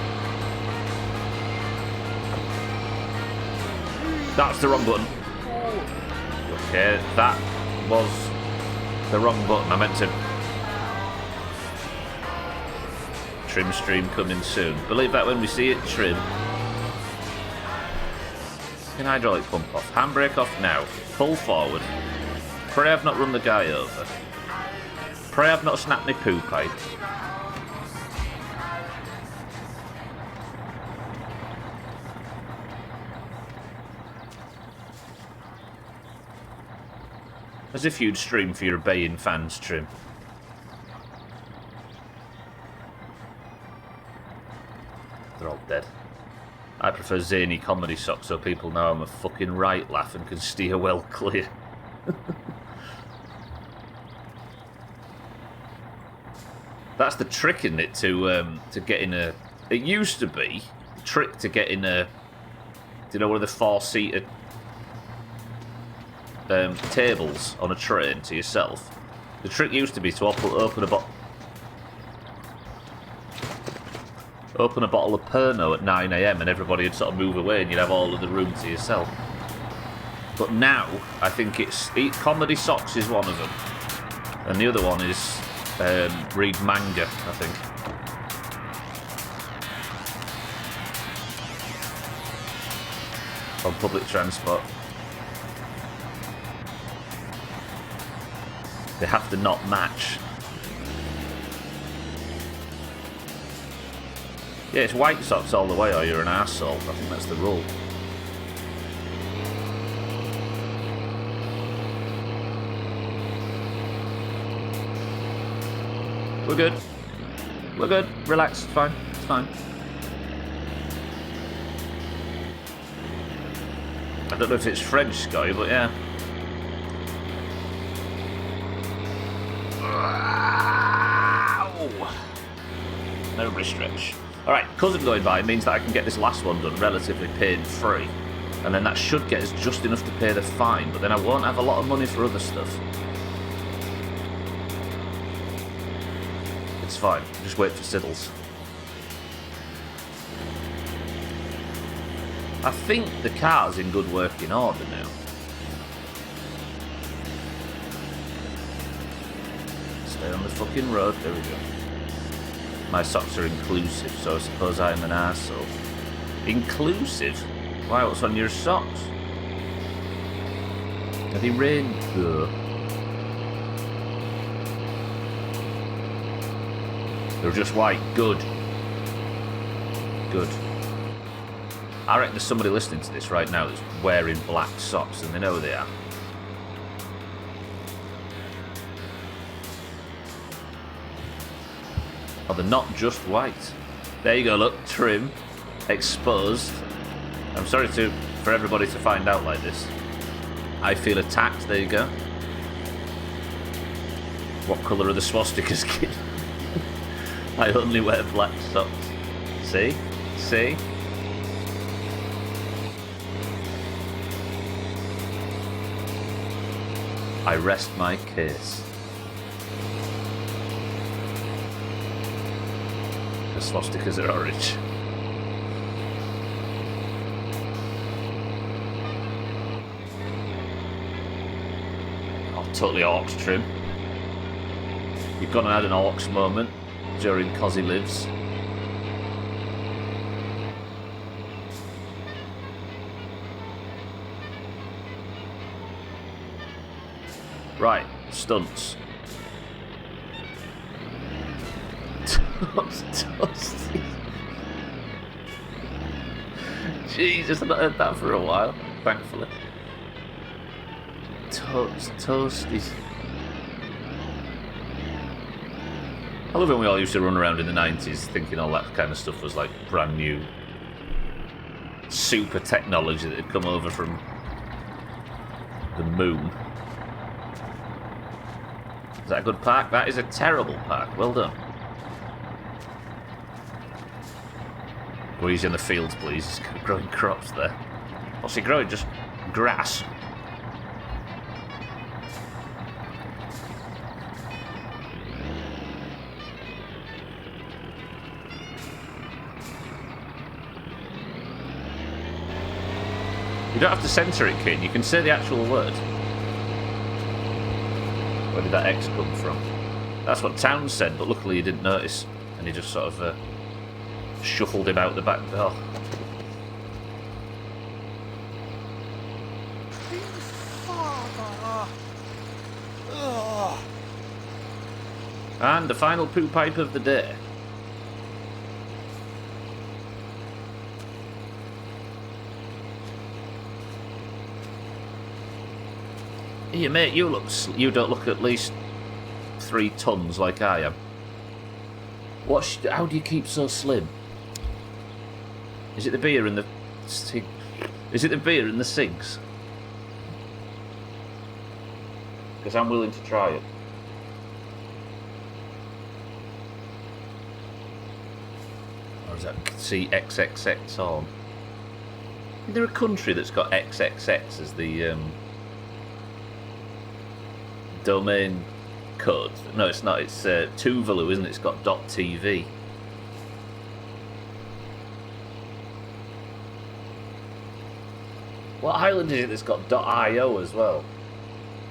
That's the wrong button. Okay, that was the wrong button. I meant to... Trim stream coming soon. Believe that when we see it, trim. Hydraulic pump off. Handbrake off now. Pull forward. Pray I've not run the guy over. Pray I've not snapped my poo pipe. As if you'd stream for your baying fans, Trim. They're all dead. I prefer zany comedy socks so people know I'm a fucking right laugh and can steer well clear. That's the trick, isn't it, to getting a... It used to be the trick to getting a... Do you know, one of the four-seater tables on a train to yourself? The trick used to be to open a bottle of Pernod at 9 AM and everybody would sort of move away and you'd have all of the room to yourself. But now, I think it's... Comedy socks is one of them. And the other one is read manga, I think. On public transport. They have to not match. Yeah, it's white socks all the way or you're an arsehole. I think that's the rule. We're good. We're good. Relax. It's fine. It's fine. I don't know if it's French, Scotty, but yeah. Nobody stretch. Alright, cousin going by means that I can get this last one done relatively pain-free. And then that should get us just enough to pay the fine, but then I won't have a lot of money for other stuff. It's fine, just wait for Siddles. I think the car's in good working order now. Stay on the fucking road, there we go. My socks are inclusive, so I suppose I'm an arsehole. Inclusive? Why, what's on your socks? Are they rainbow? They're just white. Good. Good. I reckon there's somebody listening to this right now that's wearing black socks, and they know they are. Oh, they're not just white. There you go, look. Trim. Exposed. I'm sorry for everybody to find out like this. I feel attacked. There you go. What colour are the swastikas, kid? I only wear black socks. See? See? I rest my case. The swastikas are orange. Oh, totally orcs trim. You've gone and had an orcs moment during Cosy Lives. Right, stunts. Toasty. Jesus, I've not heard that for a while, thankfully. Toasties. I love when we all used to run around in the 90s thinking all that kind of stuff was like brand new super technology that had come over from the moon. Is that a good park? That is a terrible park. Well done. Go easy on the fields, please. It's growing crops there. What's he growing? Just grass. You don't have to censor it, kid. You can say the actual word. Where did that X come from? That's what Towns said, but luckily he didn't notice. And he just sort of shuffled him out the back door. And the final poo pipe of the day. Here, mate, you don't look at least 3 tons like I am. How do you keep so slim? Is it the beer and the Is it the beer and the cigs? Because I'm willing to try it. Or is that CXXX on? Is there a country that's got XXX as the domain code? No, it's not. It's Tuvalu, isn't it? It's got .tv. What island is it that's got .io as well?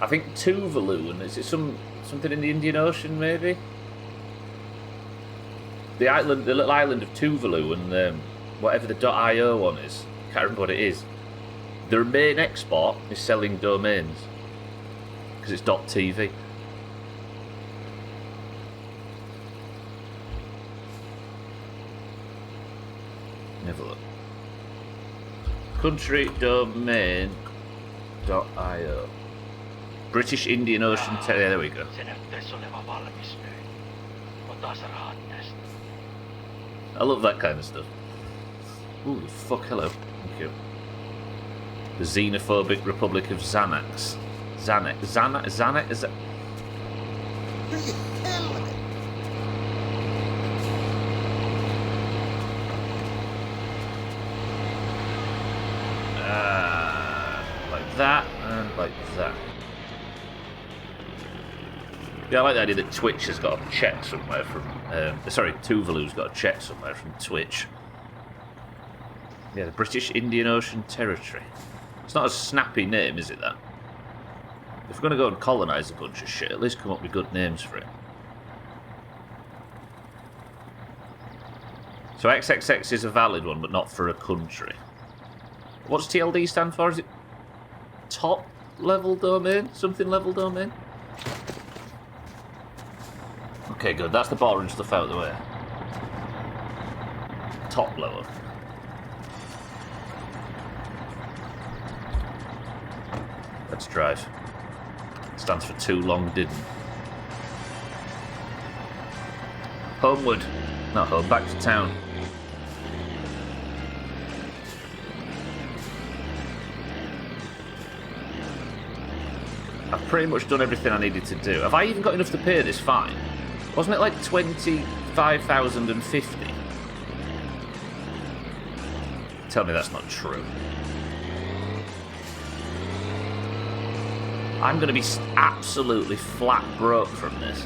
I think Tuvalu, and is it something in the Indian Ocean maybe? The little island of Tuvalu, and whatever the .io one is, can't remember what it is. Their main export is selling domains because it's .tv. Never look. Country domain .io. British Indian Ocean. There we go. I love that kind of stuff. Ooh, fuck, hello. Thank you. The xenophobic Republic of Xanax. Xanax is that? Like that and like that. Yeah, I like the idea that Twitch has got a check somewhere from... Tuvalu's got a check somewhere from Twitch. Yeah, the British Indian Ocean Territory. It's not a snappy name, is it, that? If we're going to go and colonise a bunch of shit, at least come up with good names for it. So XXX is a valid one, but not for a country. What's TLD stand for? Is it top level domain? Something level domain? Okay, good. That's the boring stuff out of the way. Top level. Let's drive. Stands for too long didn't. Homeward. Not home, back to town. I've pretty much done everything I needed to do. Have I even got enough to pay this fine? Wasn't it like 25,050? Tell me that's not true. I'm going to be absolutely flat broke from this.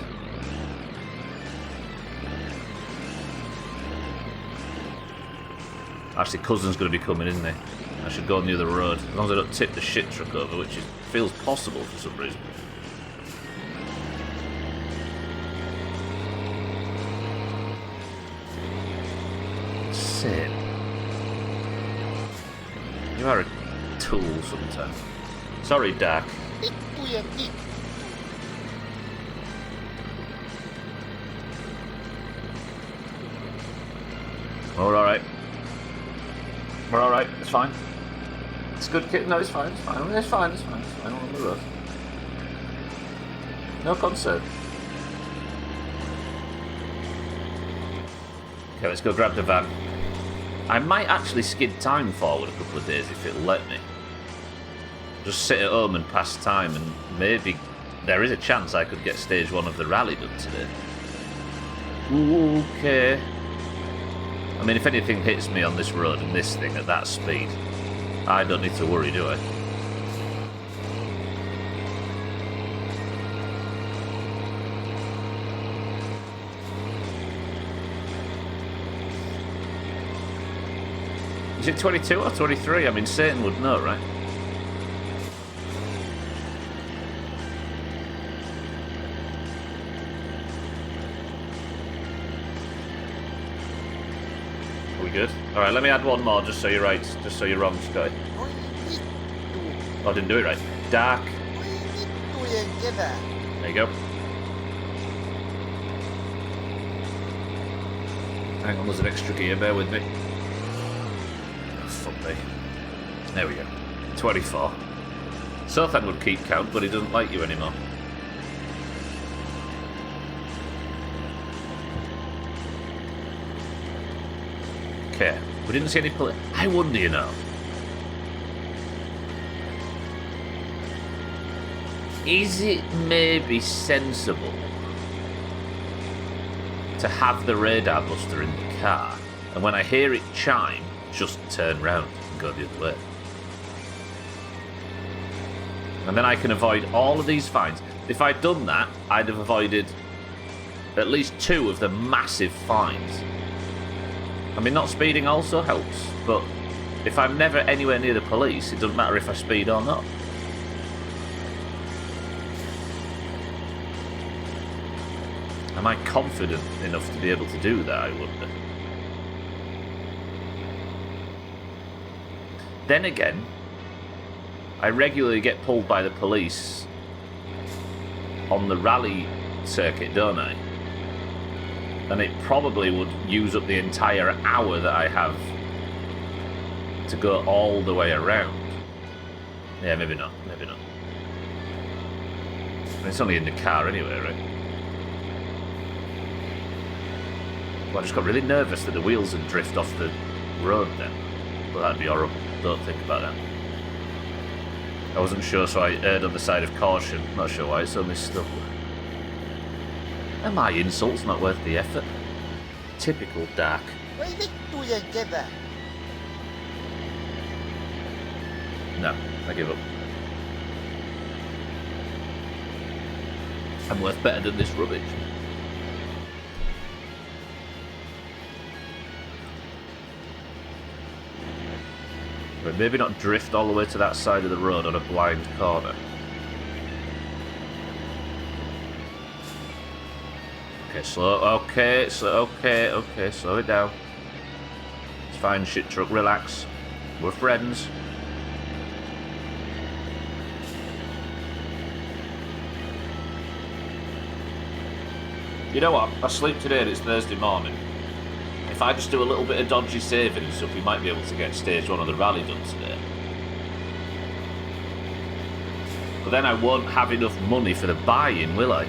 Actually, Cousin's going to be coming, isn't he? I should go on the other road. As long as I don't tip the shit truck over, which feels possible for some reason. Sim. You are a tool sometimes. Sorry, Dak. We're alright. We're alright, it's fine. It's good, kid. No, it's fine, it's fine. It's fine, it's fine, it's fine. On the road. No concern. Okay, let's go grab the van. I might actually skid time forward a couple of days if it'll let me. Just sit at home and pass time, and maybe there is a chance I could get stage 1 of the rally done today. Okay. I mean, if anything hits me on this road and this thing at that speed, I don't need to worry, do I? Is it 22 or 23? I mean, Satan would know, right? Are we good? Alright, let me add one more just so you're right. Just so you're wrong, Scotty. Oh, I didn't do it right. Dark. There you go. Hang on, there's an extra gear, bear with me. Oh, fuck me. There we go. 24. Sothan would keep count, but he doesn't like you anymore. Okay, we didn't see any police. I wonder, you know. Is it maybe sensible to have the radar buster in the car, and when I hear it chime, just turn round and go the other way? And then I can avoid all of these fines. If I'd done that, I'd have avoided at least 2 of the massive fines. I mean, not speeding also helps, but if I'm never anywhere near the police, it doesn't matter if I speed or not. Am I confident enough to be able to do that, I wonder? Then again, I regularly get pulled by the police on the rally circuit, don't I? And it probably would use up the entire hour that I have to go all the way around. Yeah, maybe not, maybe not. I mean, it's only in the car anyway, right? Well, I just got really nervous that the wheels would drift off the road then. Well, that'd be horrible. Don't think about that. I wasn't sure, so I erred on the side of caution. Not sure why it's only stubborn. Are my insults not worth the effort? Typical Dark. No, I give up. I'm worth better than this rubbish. But maybe not drift all the way to that side of the road on a blind corner. Okay, slow. Okay, slow it down. It's fine, shit truck. Relax. We're friends. You know what? I sleep today and it's Thursday morning. If I just do a little bit of dodgy saving and stuff, we might be able to get stage 1 of the rally done today. But then I won't have enough money for the buy-in, will I?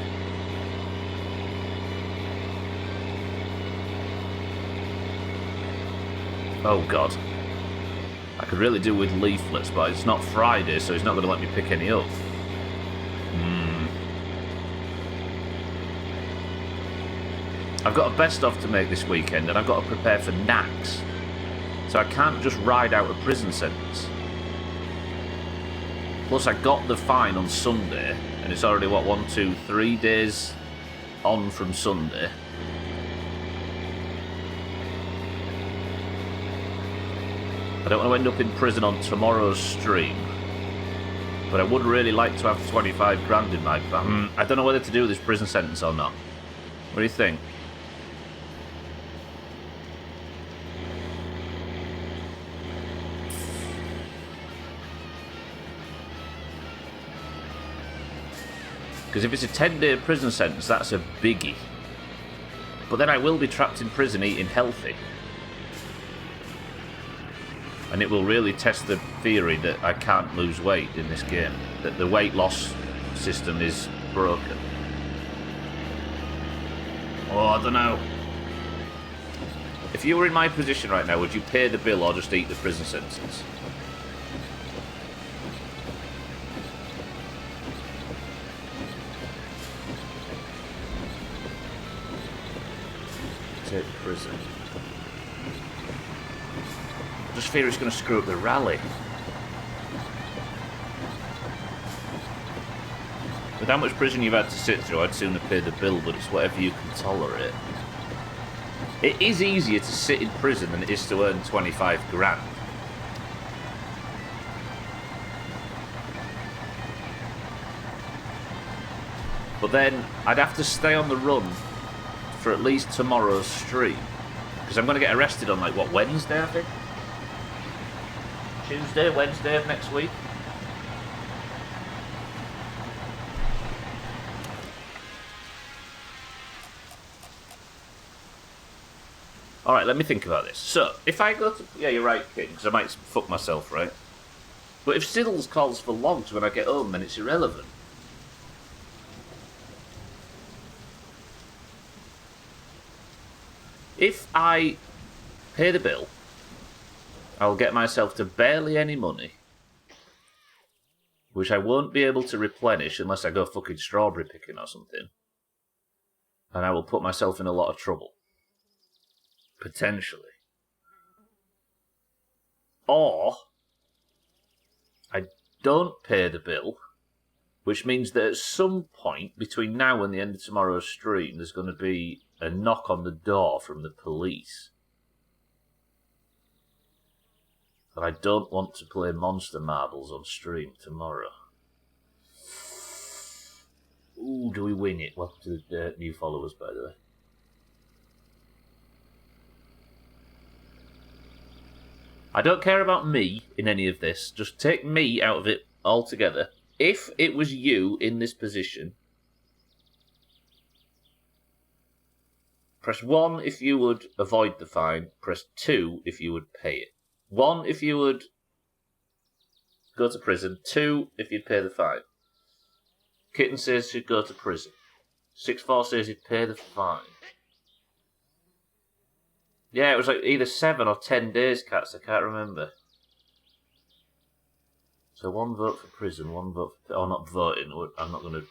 Oh god. I could really do with leaflets, but it's not Friday, so he's not going to let me pick any up. I've got a best-of to make this weekend, and I've got to prepare for knacks. So I can't just ride out a prison sentence. Plus, I got the fine on Sunday, and it's already, what, 1, 2, 3 days on from Sunday. I don't want to end up in prison on tomorrow's stream. But I would really like to have 25 grand in my bank. I don't know whether to do this prison sentence or not. What do you think? Because if it's a 10-day prison sentence, that's a biggie. But then I will be trapped in prison eating healthy. And it will really test the theory that I can't lose weight in this game. That the weight loss system is broken. Oh, I don't know. If you were in my position right now, would you pay the bill or just eat the prison sentence? Take prison. I just fear it's going to screw up the rally. With how much prison you've had to sit through, I'd sooner pay the bill, but it's whatever you can tolerate. It is easier to sit in prison than it is to earn 25 grand. But then, I'd have to stay on the run for at least tomorrow's stream. Because I'm going to get arrested on, like, what, Wednesday, I think? Tuesday, Wednesday of next week. Alright, let me think about this. So, if I go to... Yeah, you're right, King, because I might fuck myself, right? But if Siddles calls for logs when I get home, then it's irrelevant. If I pay the bill, I'll get myself to barely any money, which I won't be able to replenish unless I go fucking strawberry picking or something. And I will put myself in a lot of trouble. Potentially. Or I don't pay the bill, which means that at some point between now and the end of tomorrow's stream, there's going to be a knock on the door from the police. And I don't want to play Monster Marbles on stream tomorrow. Ooh, do we wing it? Welcome to the new followers, by the way. I don't care about me in any of this. Just take me out of it altogether. If it was you in this position, press 1 if you would avoid the fine. Press 2 if you would pay it. 1 if you would go to prison. 2 if you'd pay the fine. Kitten says she'd go to prison. 6-4 says he'd pay the fine. Yeah, it was like either 7 or 10 days, Cats. I can't remember. So 1 vote for prison, 1 vote for... Oh, not voting. I'm not going to...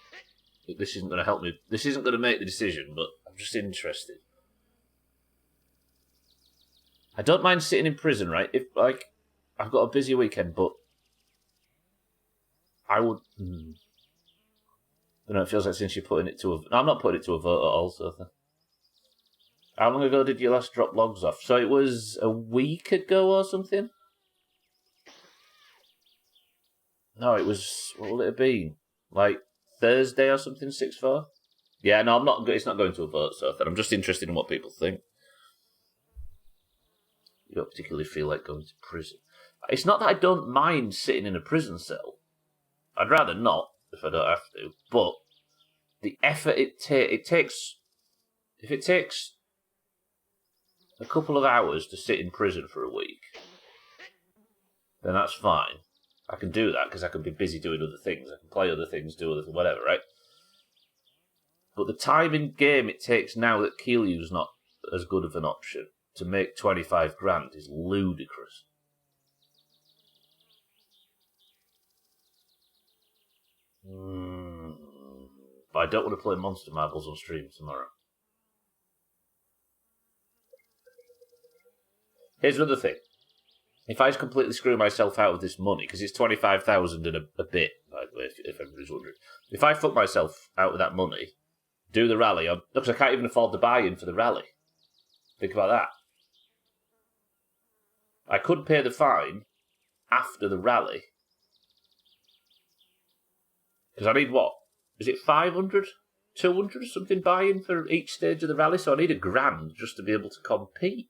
This isn't going to help me. This isn't going to make the decision, but I'm just interested. I don't mind sitting in prison, right? If, like, I've got a busy weekend, but I would... I don't know, it feels like since you're putting it to a... No, I'm not putting it to a vote at all, so... How long ago did you last drop logs off? So it was a week ago or something? No, it was... What would it have been? Like, Thursday or something, 6/4? Yeah, no, I'm not. It's not going to a vote, so I'm just interested in what people think. You don't particularly feel like going to prison. It's not that I don't mind sitting in a prison cell. I'd rather not, if I don't have to. But the effort it takes... If it takes a couple of hours to sit in prison for a week, then that's fine. I can do that because I can be busy doing other things. I can play other things, do other things, whatever, right? But the time in game it takes now that Keelyu's not as good of an option to make 25 grand is ludicrous. But I don't want to play Monster Marbles on stream tomorrow. Here's another thing. If I completely screw myself out of this money, because it's 25,000 and a bit, by the way, if everybody's wondering. If I fuck myself out of that money, do the rally, because I can't even afford the buy-in for the rally. Think about that. I could pay the fine after the rally. Because I need what? Is it 500? 200 or something buy-in for each stage of the rally? So I need £1,000 just to be able to compete.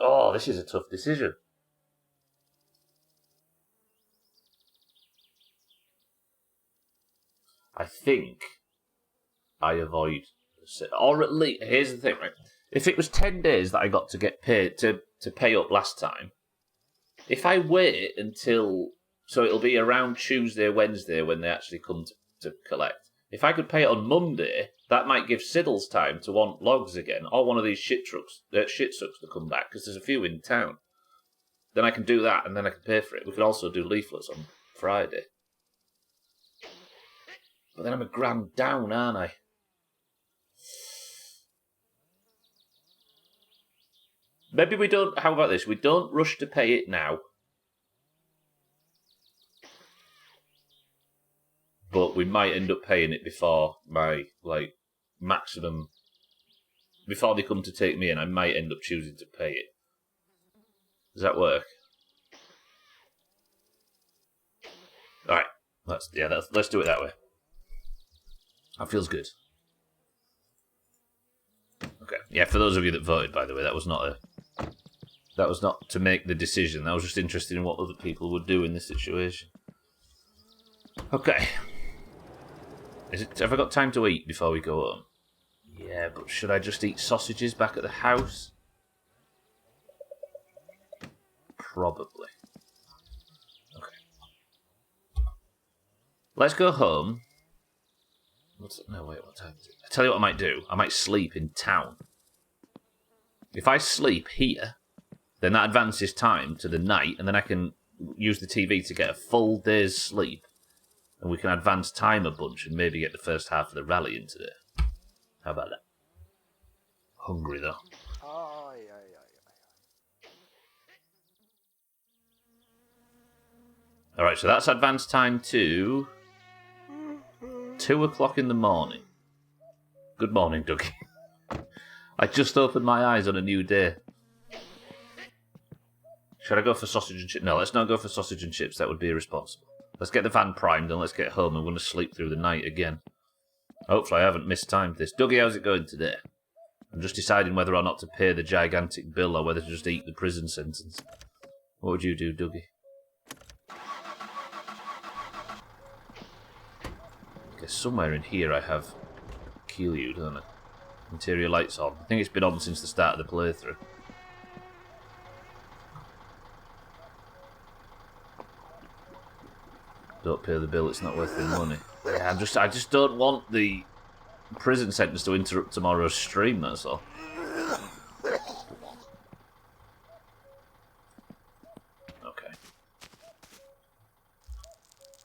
Oh, this is a tough decision. I think I avoid... Or at least... Here's the thing, right? If it was 10 days that I got to get paid to pay up last time, if I wait until... So it'll be around Tuesday, Wednesday when they actually come to collect. If I could pay it on Monday, that might give Siddles time to want logs again, or one of these shit sucks to come back, because there's a few in town. Then I can do that, and then I can pay for it. We could also do leaflets on Friday. But then I'm £1,000 down, aren't I? Maybe we don't... How about this? We don't rush to pay it now. But we might end up paying it before my, maximum... Before they come to take me in, I might end up choosing to pay it. Does that work? Alright. Let's do it that way. That feels good. Okay. Yeah, for those of you that voted, by the way, that was not to make the decision. I was just interested in what other people would do in this situation. Okay. Have I got time to eat before we go home? Yeah, but should I just eat sausages back at the house? Probably. Okay. Let's go home. No, wait, what time is it? I tell you what I might do. I might sleep in town. If I sleep here, then that advances time to the night, and then I can use the TV to get a full day's sleep. And we can advance time a bunch and maybe get the first half of the rally in today. How about that? Hungry, though. Alright, so that's advance time to 2 o'clock in the morning. Good morning, Dougie. I just opened my eyes on a new day. Should I go for sausage and chips? No, let's not go for sausage and chips. That would be irresponsible. Let's get the van primed and let's get home. I'm going to sleep through the night again. Hopefully I haven't mistimed this. Dougie, how's it going today? I'm just deciding whether or not to pay the gigantic bill or whether to just eat the prison sentence. What would you do, Dougie? Okay, somewhere in here I have Keelyu, don't I? Interior lights on. I think it's been on since the start of the playthrough. Don't pay the bill, it's not worth the money. Yeah, I just don't want the prison sentence to interrupt tomorrow's stream, that's all.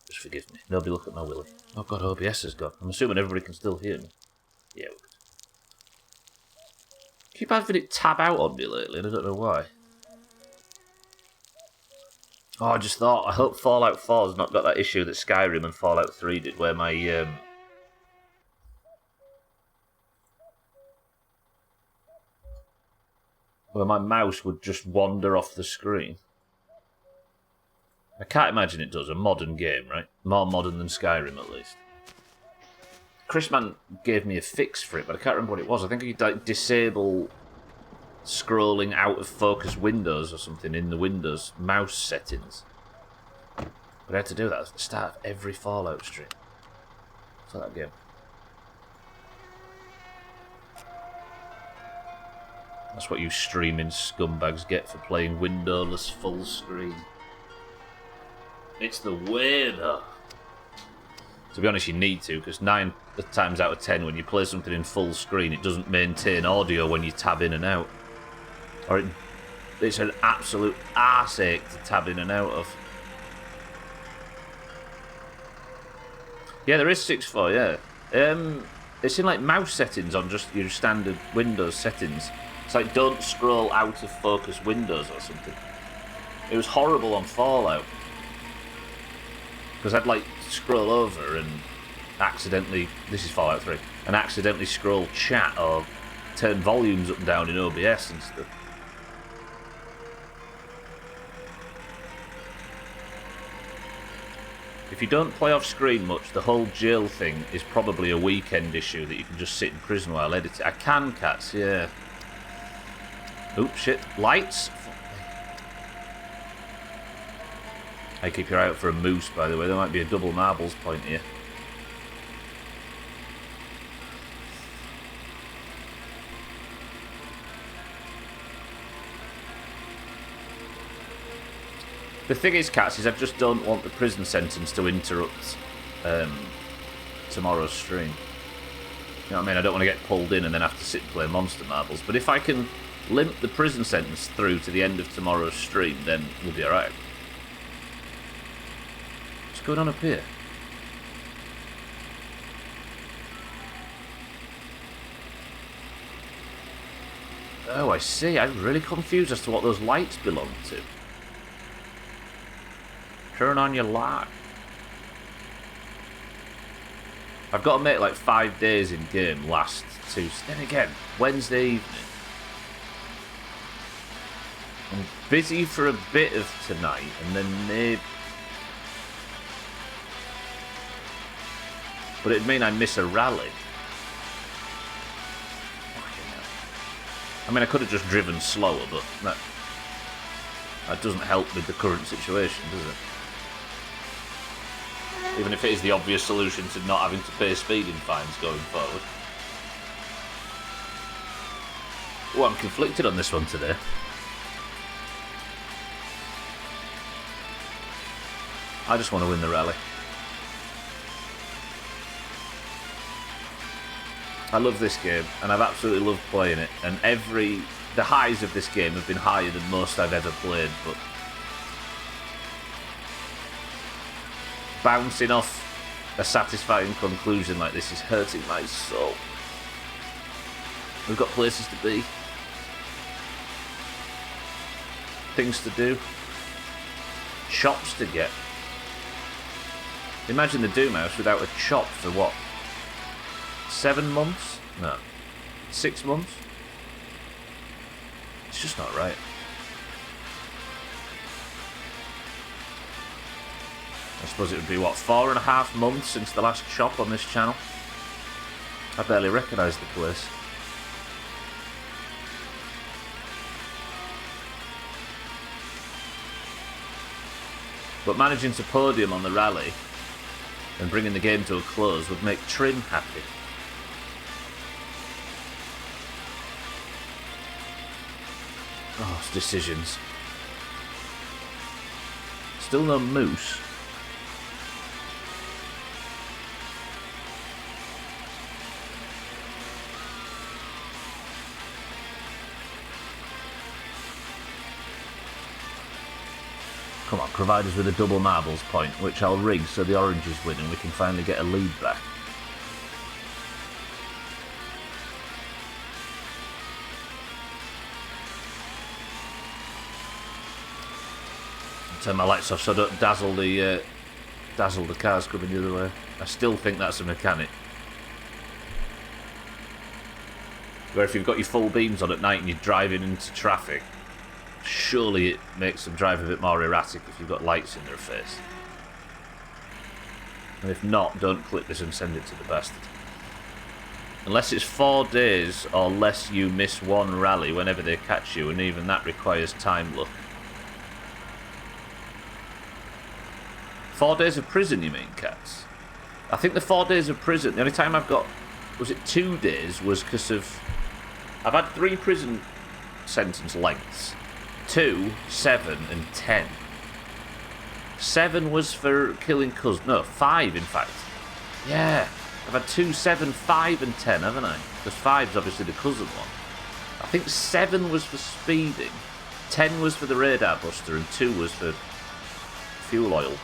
Just forgive me. Nobody look at my willy. Oh god, OBS has gone. I'm assuming everybody can still hear me. Yeah, we could. Keep having it tab out on me lately, and I don't know why. Oh, I just thought, I hope Fallout 4's not got that issue that Skyrim and Fallout 3 did, where my mouse would just wander off the screen. I can't imagine it does. A modern game, right? More modern than Skyrim, at least. Chrisman gave me a fix for it, but I can't remember what it was. I think he'd like disable scrolling out of focus windows or something in the Windows mouse settings. But I had to do that at the start of every Fallout stream. For that game. That's what you streaming scumbags get for playing windowless full screen. It's the way, though. To be honest, you need to, because 9 times out of 10, when you play something in full screen, it doesn't maintain audio when you tab in and out. Or it's an absolute arseache to tab in and out of. Yeah, there is 6.4, yeah. It's in like mouse settings on just your standard Windows settings. It's like don't scroll out of focus windows or something. It was horrible on Fallout. Because I'd like scroll over and accidentally, this is Fallout 3, and accidentally scroll chat or turn volumes up and down in OBS and stuff. If you don't play off screen much, the whole jail thing is probably a weekend issue that you can just sit in prison while editing. I can, cats, yeah. Oops, shit. Lights? Hey, keep your eye out for a moose, by the way. There might be a double marbles point here. The thing is, cats, is I just don't want the prison sentence to interrupt tomorrow's stream. You know what I mean? I don't want to get pulled in and then have to sit and play Monster Marbles. But if I can limp the prison sentence through to the end of tomorrow's stream, then we'll be alright. What's going on up here? Oh, I see. I'm really confused as to what those lights belong to. Turn on your light. I've got to make like 5 days in game last Tuesday. Then again, Wednesday evening. I'm busy for a bit of tonight, and then maybe. But it'd mean I miss a rally. I mean, I could have just driven slower, but that doesn't help with the current situation, does it? Even if it is the obvious solution to not having to pay speeding fines going forward. Oh, I'm conflicted on this one today. I just want to win the rally. I love this game, and I've absolutely loved playing it. And the highs of this game have been higher than most I've ever played, but bouncing off a satisfying conclusion like this is hurting my soul. We've got places to be, things to do, shops to get. Imagine the Doomhaus without a shop for what? 7 months? No. 6 months? It's just not right. I suppose it would be, what, 4.5 months since the last shop on this channel? I barely recognise the place. But managing to podium on the rally and bringing the game to a close would make Trim happy. Oh, it's decisions. Still no moose. Come on, provide us with a double marbles point, which I'll rig so the oranges win and we can finally get a lead back. Turn my lights off so I don't dazzle the cars coming the other way. I still think that's a mechanic. Where if you've got your full beams on at night and you're driving into traffic, surely it makes them drive a bit more erratic if you've got lights in their face. And if not, don't clip this and send it to the bastard. Unless it's 4 days or less you miss one rally whenever they catch you, and even that requires time luck. 4 days of prison, you mean, Cats? I think the 4 days of prison, the only time I've got, was it 2 days, was because of... I've had 3 prison sentence lengths. 2, 7, and 10. 7 was for killing cousins. No, 5, in fact. Yeah, I've had 2, 7, 5, and 10, haven't I? Because 5's obviously the cousin one. I think 7 was for speeding, 10 was for the radar buster, and 2 was for fuel oil.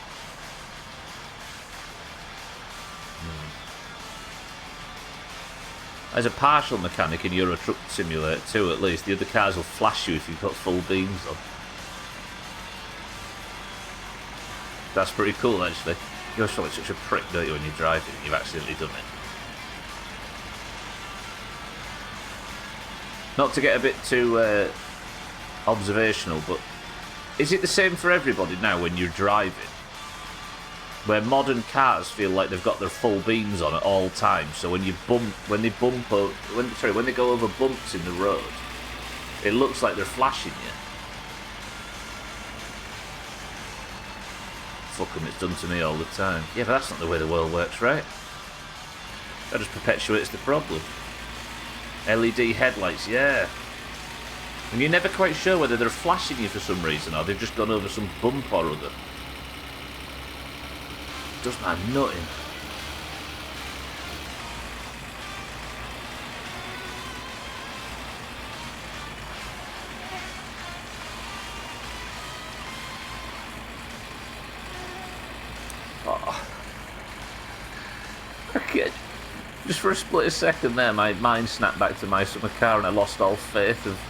As a partial mechanic in Euro Truck Simulator 2 at least, the other cars will flash you if you've got full beams on. That's pretty cool actually. You always feel like such a prick, don't you, when you're driving and you've accidentally done it. Not to get a bit too observational, but is it the same for everybody now when you're driving? Where modern cars feel like they've got their full beams on at all times, so when they go over bumps in the road, it looks like they're flashing you. Fuck 'em, it's done to me all the time. Yeah, but that's not the way the world works, right? That just perpetuates the problem. LED headlights, yeah. And you're never quite sure whether they're flashing you for some reason or they've just gone over some bump or other. Does my nutting. Oh. Okay. Just for a split second there, my mind snapped back to my summer car and I lost all faith of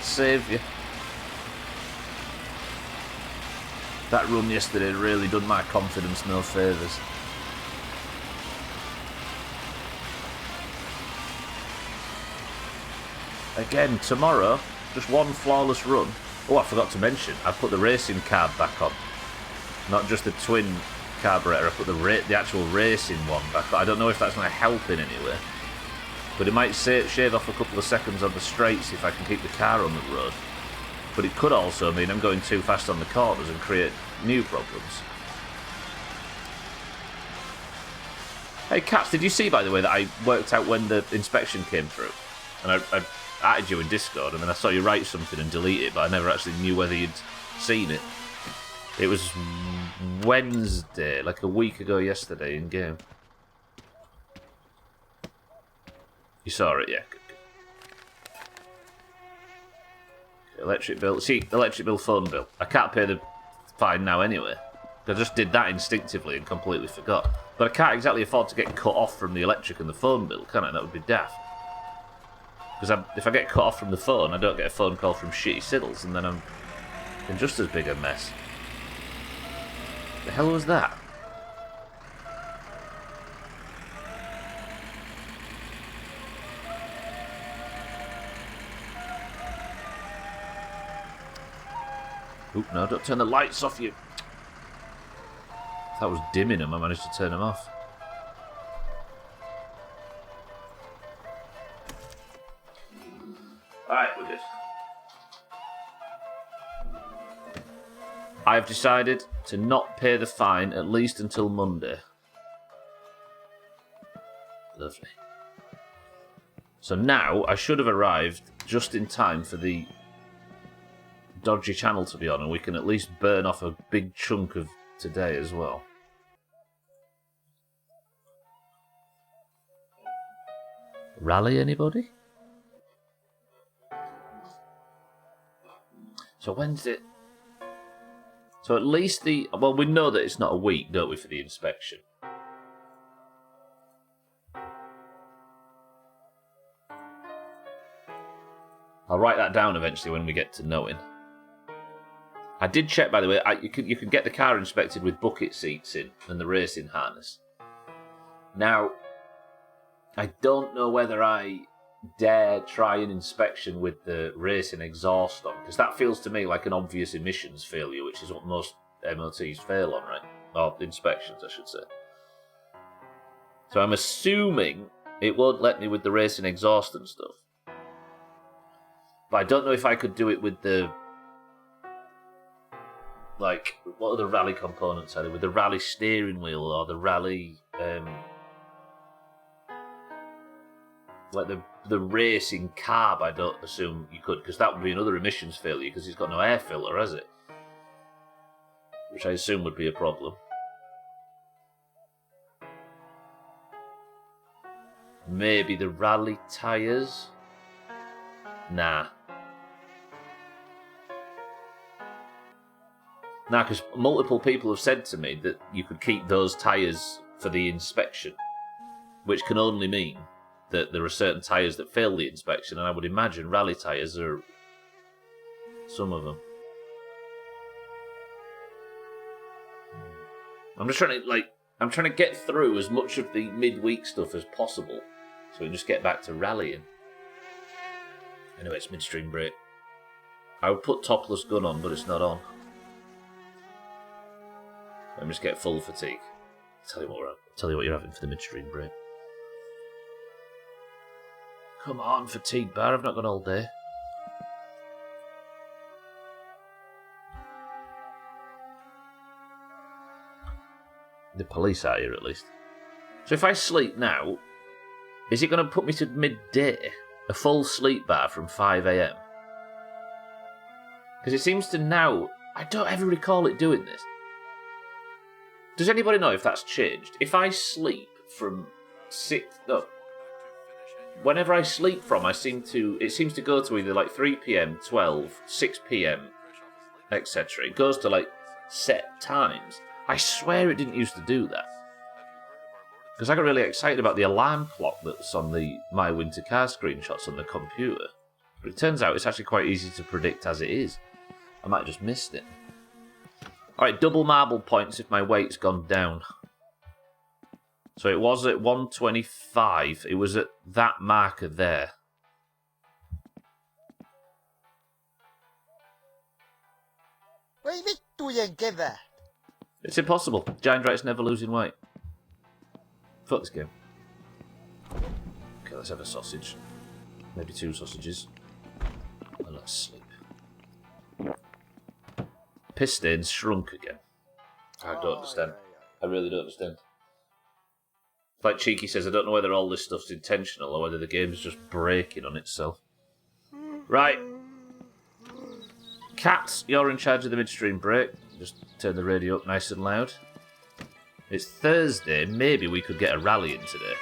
saviour. That run yesterday really done my confidence no favours. Again, tomorrow, just one flawless run. Oh, I forgot to mention, I put the racing carb back on. Not just the twin carburetor, I put the actual racing one back on. I don't know if that's going to help in any way. But it might shave off a couple of seconds on the straights if I can keep the car on the road. But it could also mean I'm going too fast on the corners and create new problems. Hey Cats, did you see by the way that I worked out when the inspection came through? And I added you in Discord and then I saw you write something and delete it, but I never actually knew whether you'd seen it. It was Wednesday, like a week ago yesterday in game. You saw it, yeah. Good. Electric bill. See, electric bill, phone bill. I can't pay the fine now anyway. I just did that instinctively and completely forgot. But I can't exactly afford to get cut off from the electric and the phone bill, can I? That would be daft. Because if I get cut off from the phone, I don't get a phone call from shitty Siddles, and then I'm in just as big a mess. The hell was that? Oop, no, don't turn the lights off, you... That was dimming them, I managed to turn them off. Alright, we're good. I've decided to not pay the fine at least until Monday. Lovely. So now, I should have arrived just in time for the dodgy channel to be on, and we can at least burn off a big chunk of today as well. Rally, anybody? So when's it? So at least we know that it's not a week, don't we, for the inspection? I'll write that down eventually when we get to knowing. I did check, by the way, you can get the car inspected with bucket seats in and the racing harness. Now, I don't know whether I dare try an inspection with the racing exhaust on, because that feels to me like an obvious emissions failure, which is what most MOTs fail on, right? Or inspections, I should say. So I'm assuming it won't let me with the racing exhaust and stuff. But I don't know if I could do it with the... Like, what are the rally components? With the rally steering wheel or the rally... like the racing carb, I don't assume you could, because that would be another emissions failure, because it's got no air filler, has it? Which I assume would be a problem. Maybe the rally tyres? Nah. Nah, because multiple people have said to me that you could keep those tyres for the inspection, which can only mean that there are certain tyres that fail the inspection, and I would imagine rally tyres are some of them. I'm just trying to get through as much of the midweek stuff as possible, so we can just get back to rallying. Anyway, it's midstream break. I would put topless gun on, but it's not on. Let me just get full fatigue. Tell you what you're having for the midstream break. Come on, fatigue bar. I've not got all day. The police are here, at least. So if I sleep now, is it going to put me to midday? A full sleep bar from 5 a.m? Because it seems to now... I don't ever recall it doing this. Does anybody know if that's changed? If I sleep from 6... No. Whenever I sleep from, it seems to go to either like 3 p.m, 12, 6 p.m, etc. It goes to like set times. I swear it didn't used to do that. Because I got really excited about the alarm clock that's on the My Winter Car screenshots on the computer. But it turns out it's actually quite easy to predict as it is. I might have just missed it. Alright, double marble points if my weight's gone down. So it was at 125. It was at that marker there. It's impossible. Giant Rat's never losing weight. Fuck this game. Okay, let's have a sausage. Maybe 2 sausages. And let's sleep. Piss stains shrunk again. I don't understand. I really don't understand. Like Cheeky says, I don't know whether all this stuff's intentional or whether the game's just breaking on itself. Right. Kat, you're in charge of the midstream break. Just turn the radio up nice and loud. It's Thursday. Maybe we could get a rally in today.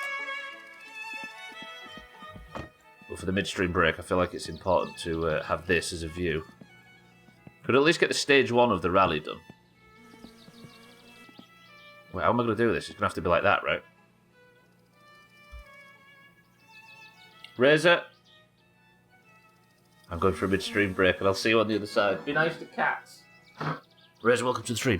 But for the midstream break, I feel like it's important to have this as a view. Could at least get the stage 1 of the rally done. Wait, how am I going to do this? It's going to have to be like that, right? Razor. I'm going for a midstream break and I'll see you on the other side. Be nice to cats. Razor, welcome to the stream.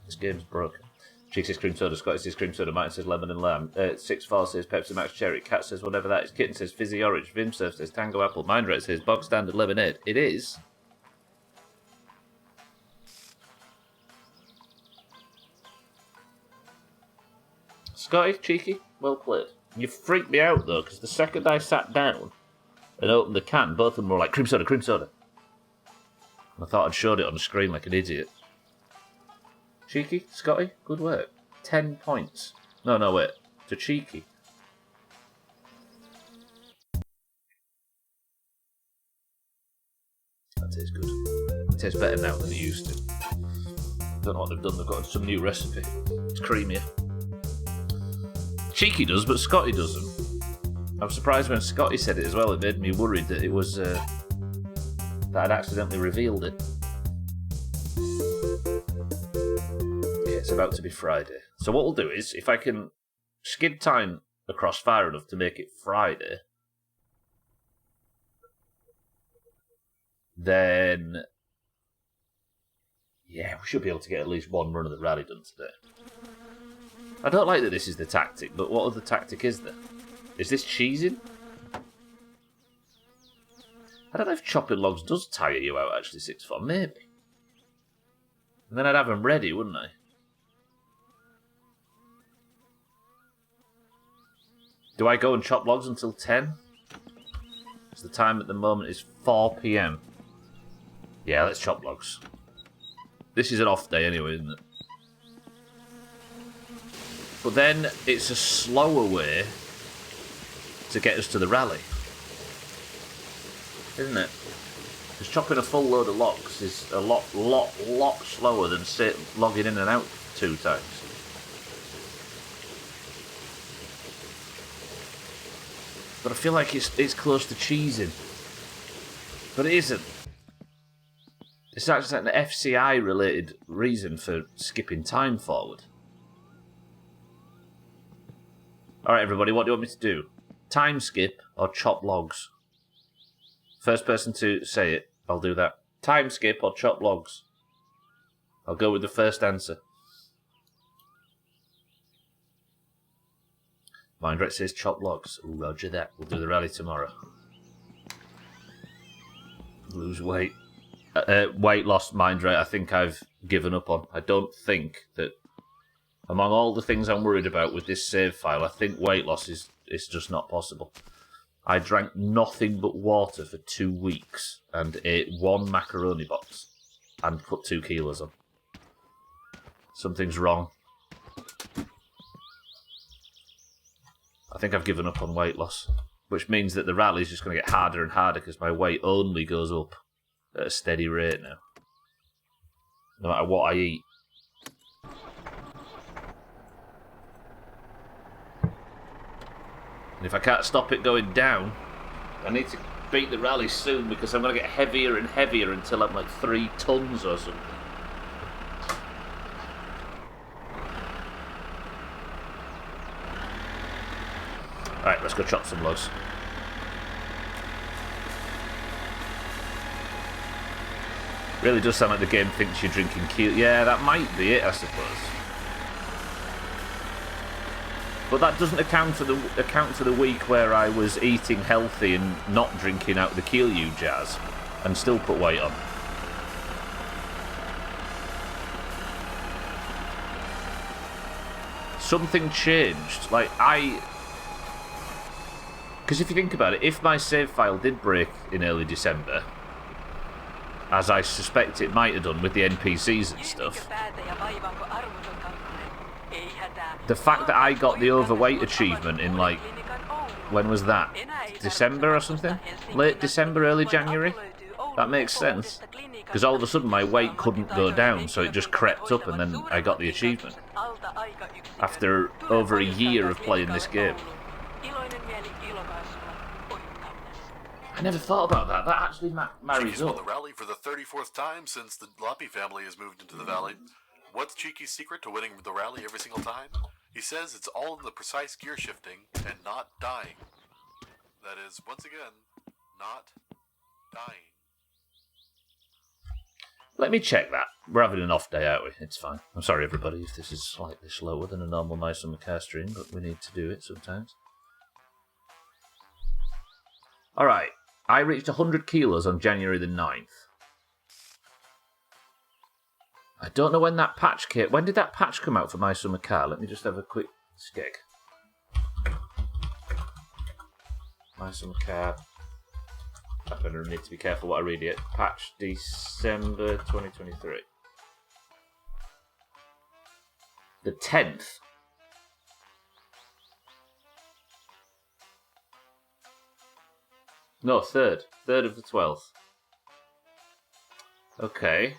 This game's broken. Cheek says cream soda, Scotty says cream soda, Martin says lemon and lamb, 6-4 says Pepsi Max Cherry, Cat says whatever that is, Kitten says fizzy orange, Vimsurf says Tango Apple, Mindrat says bog standard lemonade. It is. Scotty, cheeky, well played. You freaked me out though, because the second I sat down and opened the can, both of them were like, cream soda, cream soda. And I thought I'd showed it on the screen like an idiot. Cheeky, Scotty, good work. 10 points. No, wait. To Cheeky. That tastes good. It tastes better now than it used to. Don't know what they've done. They've got some new recipe. It's creamier. Cheeky does, but Scotty doesn't. I was surprised when Scotty said it as well. It made me worried that it was... that I'd accidentally revealed it. It's about to be Friday. So what we'll do is, if I can skid time across far enough to make it Friday, then yeah, we should be able to get at least one run of the rally done today. I don't like that this is the tactic, but what other tactic is there? Is this cheesing? I don't know if chopping logs does tire you out, actually, 6-4. Maybe. And then I'd have them ready, wouldn't I? Do I go and chop logs until 10? Because the time at the moment is 4 PM. Yeah, let's chop logs. This is an off day anyway, isn't it? But then it's a slower way to get us to the rally. Isn't it? Because chopping a full load of logs is a lot slower than, say, logging in and out 2 times. But I feel like it's close to cheesing. But it isn't. It's actually like an FCI related reason for skipping time forward. Alright everybody, what do you want me to do? Time skip or chop logs? First person to say it, I'll do that. Time skip or chop logs? I'll go with the first answer. Mindrat says chop logs. Ooh, roger that. We'll do the rally tomorrow. Lose weight. Weight loss, Mindrat, I think I've given up on. I don't think that, among all the things I'm worried about with this save file, I think weight loss is just not possible. I drank nothing but water for 2 weeks and ate 1 macaroni box and put 2 kilos on. Something's wrong. I think I've given up on weight loss, which means that the rally is just going to get harder and harder because my weight only goes up at a steady rate now, no matter what I eat. And if I can't stop it going down, I need to beat the rally soon because I'm going to get heavier and heavier until I'm like 3 tons or something. Alright, let's go chop some logs. Really does sound like the game thinks you're drinking Keel. Yeah, that might be it, I suppose. But that doesn't account for the week where I was eating healthy and not drinking out the Keel jars and still put weight on. Something changed. Because if you think about it, if my save file did break in early December, as I suspect it might have done with the NPCs and stuff, the fact that I got the overweight achievement in, like, when was that? December or something? Late December, early January? That makes sense. Because all of a sudden my weight couldn't go down, so it just crept up and then I got the achievement. After over a year of playing this game. I never thought about that. That actually marries up. The rally for the 34th time since the Loppy family has moved into the valley. What's Cheeky's secret to winning the rally every single time? He says it's all in the precise gear shifting and not dying. That is, once again, not dying. Let me check that. We're having an off day, aren't we? It's fine. I'm sorry, everybody, if this is slightly slower than a normal My Summer Car stream, but we need to do it sometimes. Alright, I reached 100 kilos on January the 9th. I don't know when that patch came. When did that patch come out for My Summer Car? Let me just have a quick skeg. My Summer Car. I'm going to need to be careful what I read here. Patch December 2023. The 10th. No, 3rd. 3rd of the 12th. Okay.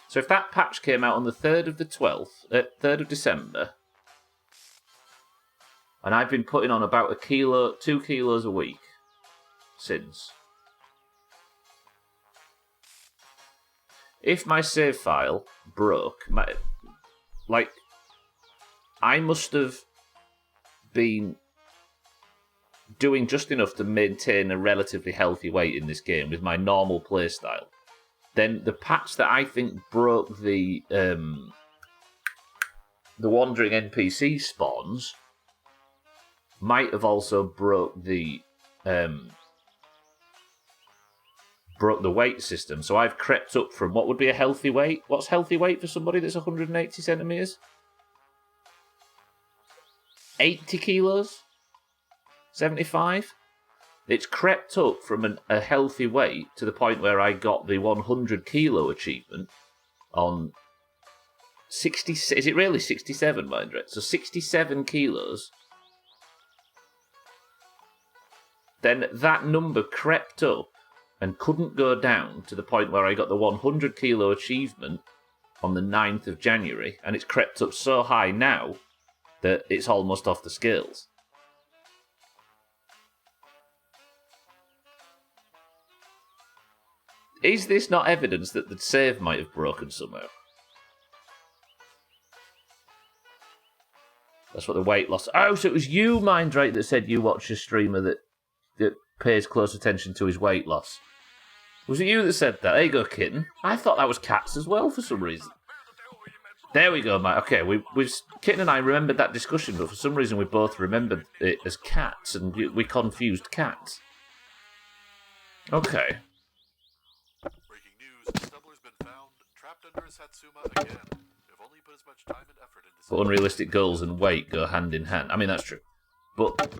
So if that patch came out on the 3rd of the 12th, 3rd of December, and I've been putting on about 2 kilos a week since. If my save file broke, I must have been doing just enough to maintain a relatively healthy weight in this game with my normal playstyle. Then the patch that I think broke the wandering NPC spawns might have also broke the weight system. So I've crept up from what would be a healthy weight. What's healthy weight for somebody that's 180 centimeters? 80 kilos? 75? It's crept up from a healthy weight to the point where I got the 100 kilo achievement on 60. Is it really 67, mind you? So 67 kilos. Then that number crept up and couldn't go down to the point where I got the 100 kilo achievement on the 9th of January, and it's crept up so high now that it's almost off the scales. Is this not evidence that the save might have broken somehow? That's what the weight loss... Oh, so it was you, Mindrake, that said you watch a streamer that pays close attention to his weight loss. Was it you that said that? There you go, Kitten. I thought that was Cats as well for some reason. There we go, mate. Okay, Kitten and I remembered that discussion, but for some reason we both remembered it as Cats, and we confused Cats. Okay. Breaking news, Stubbler's been found trapped under a Satsuma again. If only he put as much time and effort into... But unrealistic goals and weight go hand in hand. I mean, that's true. But...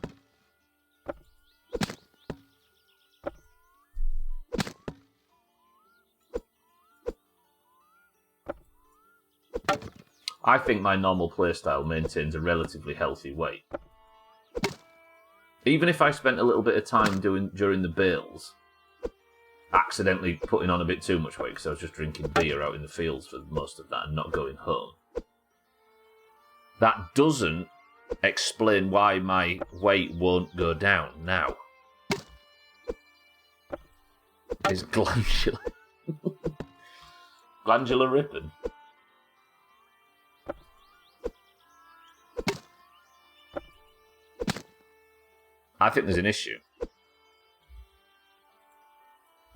I think my normal playstyle maintains a relatively healthy weight. Even if I spent a little bit of time during the bales, accidentally putting on a bit too much weight because I was just drinking beer out in the fields for most of that and not going home. That doesn't explain why my weight won't go down now. Is glandular... glandular ripping. I think there's an issue.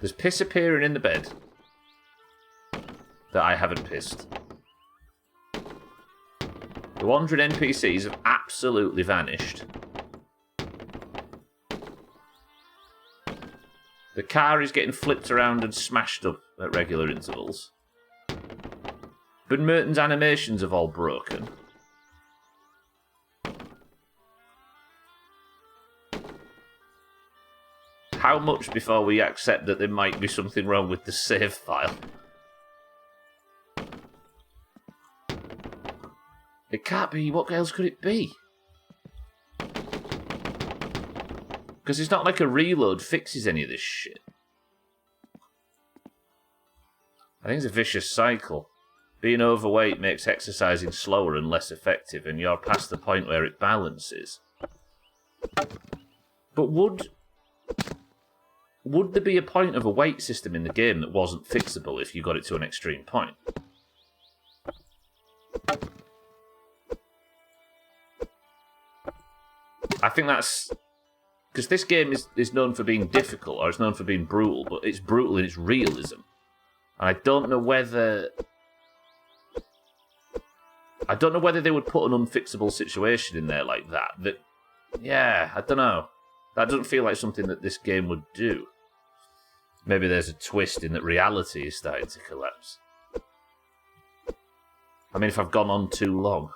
There's piss appearing in the bed that I haven't pissed. The wandering NPCs have absolutely vanished. The car is getting flipped around and smashed up at regular intervals. But Merton's animations have all broken. How much before we accept that there might be something wrong with the save file? It can't be. What else could it be? Because it's not like a reload fixes any of this shit. I think it's a vicious cycle. Being overweight makes exercising slower and less effective, and you're past the point where it balances. But would there be a point of a weight system in the game that wasn't fixable if you got it to an extreme point? I think that's... Because this game is known for being difficult, or it's known for being brutal, but it's brutal in its realism. And I don't know whether they would put an unfixable situation in there like that. Yeah, I don't know. That doesn't feel like something that this game would do. Maybe there's a twist in that reality is starting to collapse. I mean, if I've gone on too long.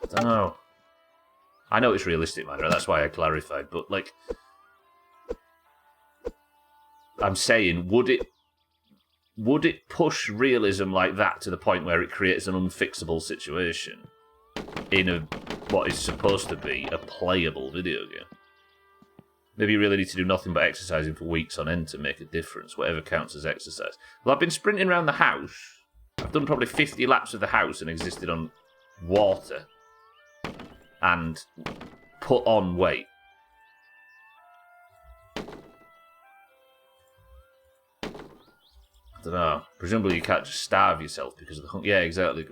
I don't know. I know it's realistic, man, right? That's why I clarified. But, like, I'm saying, would it push realism like that to the point where it creates an unfixable situation in what is supposed to be a playable video game? Maybe you really need to do nothing but exercising for weeks on end to make a difference, whatever counts as exercise. Well, I've been sprinting around the house. I've done probably 50 laps of the house and existed on water and put on weight. I don't know. Presumably you can't just starve yourself because of the hunger. Yeah, exactly.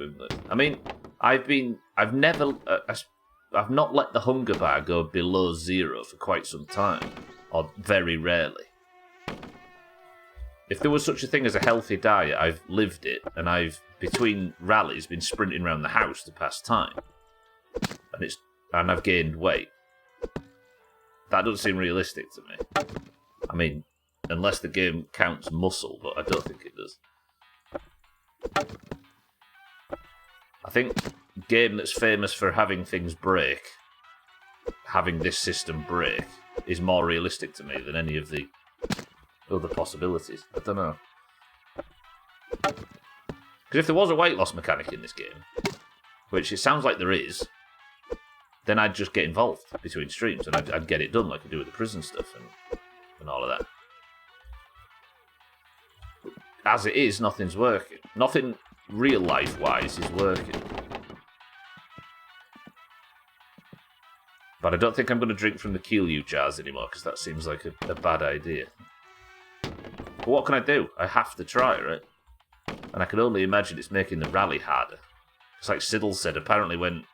I mean, I've not let the hunger bar go below 0 for quite some time, or very rarely. If there was such a thing as a healthy diet, I've lived it, and I've, between rallies, been sprinting around the house to pass time. And I've gained weight. That doesn't seem realistic to me. I mean, unless the game counts muscle, but I don't think it does. I think a game that's famous for having things break, having this system break, is more realistic to me than any of the other possibilities. I don't know. Because if there was a weight loss mechanic in this game, which it sounds like there is, then I'd just get involved between streams and I'd get it done like I do with the prison stuff and all of that. But as it is, nothing's working. Nothing real life-wise is working. But I don't think I'm going to drink from the Kiryu jars anymore, because that seems like a bad idea. But what can I do? I have to try, right? And I can only imagine it's making the rally harder. It's like Siddle said, apparently when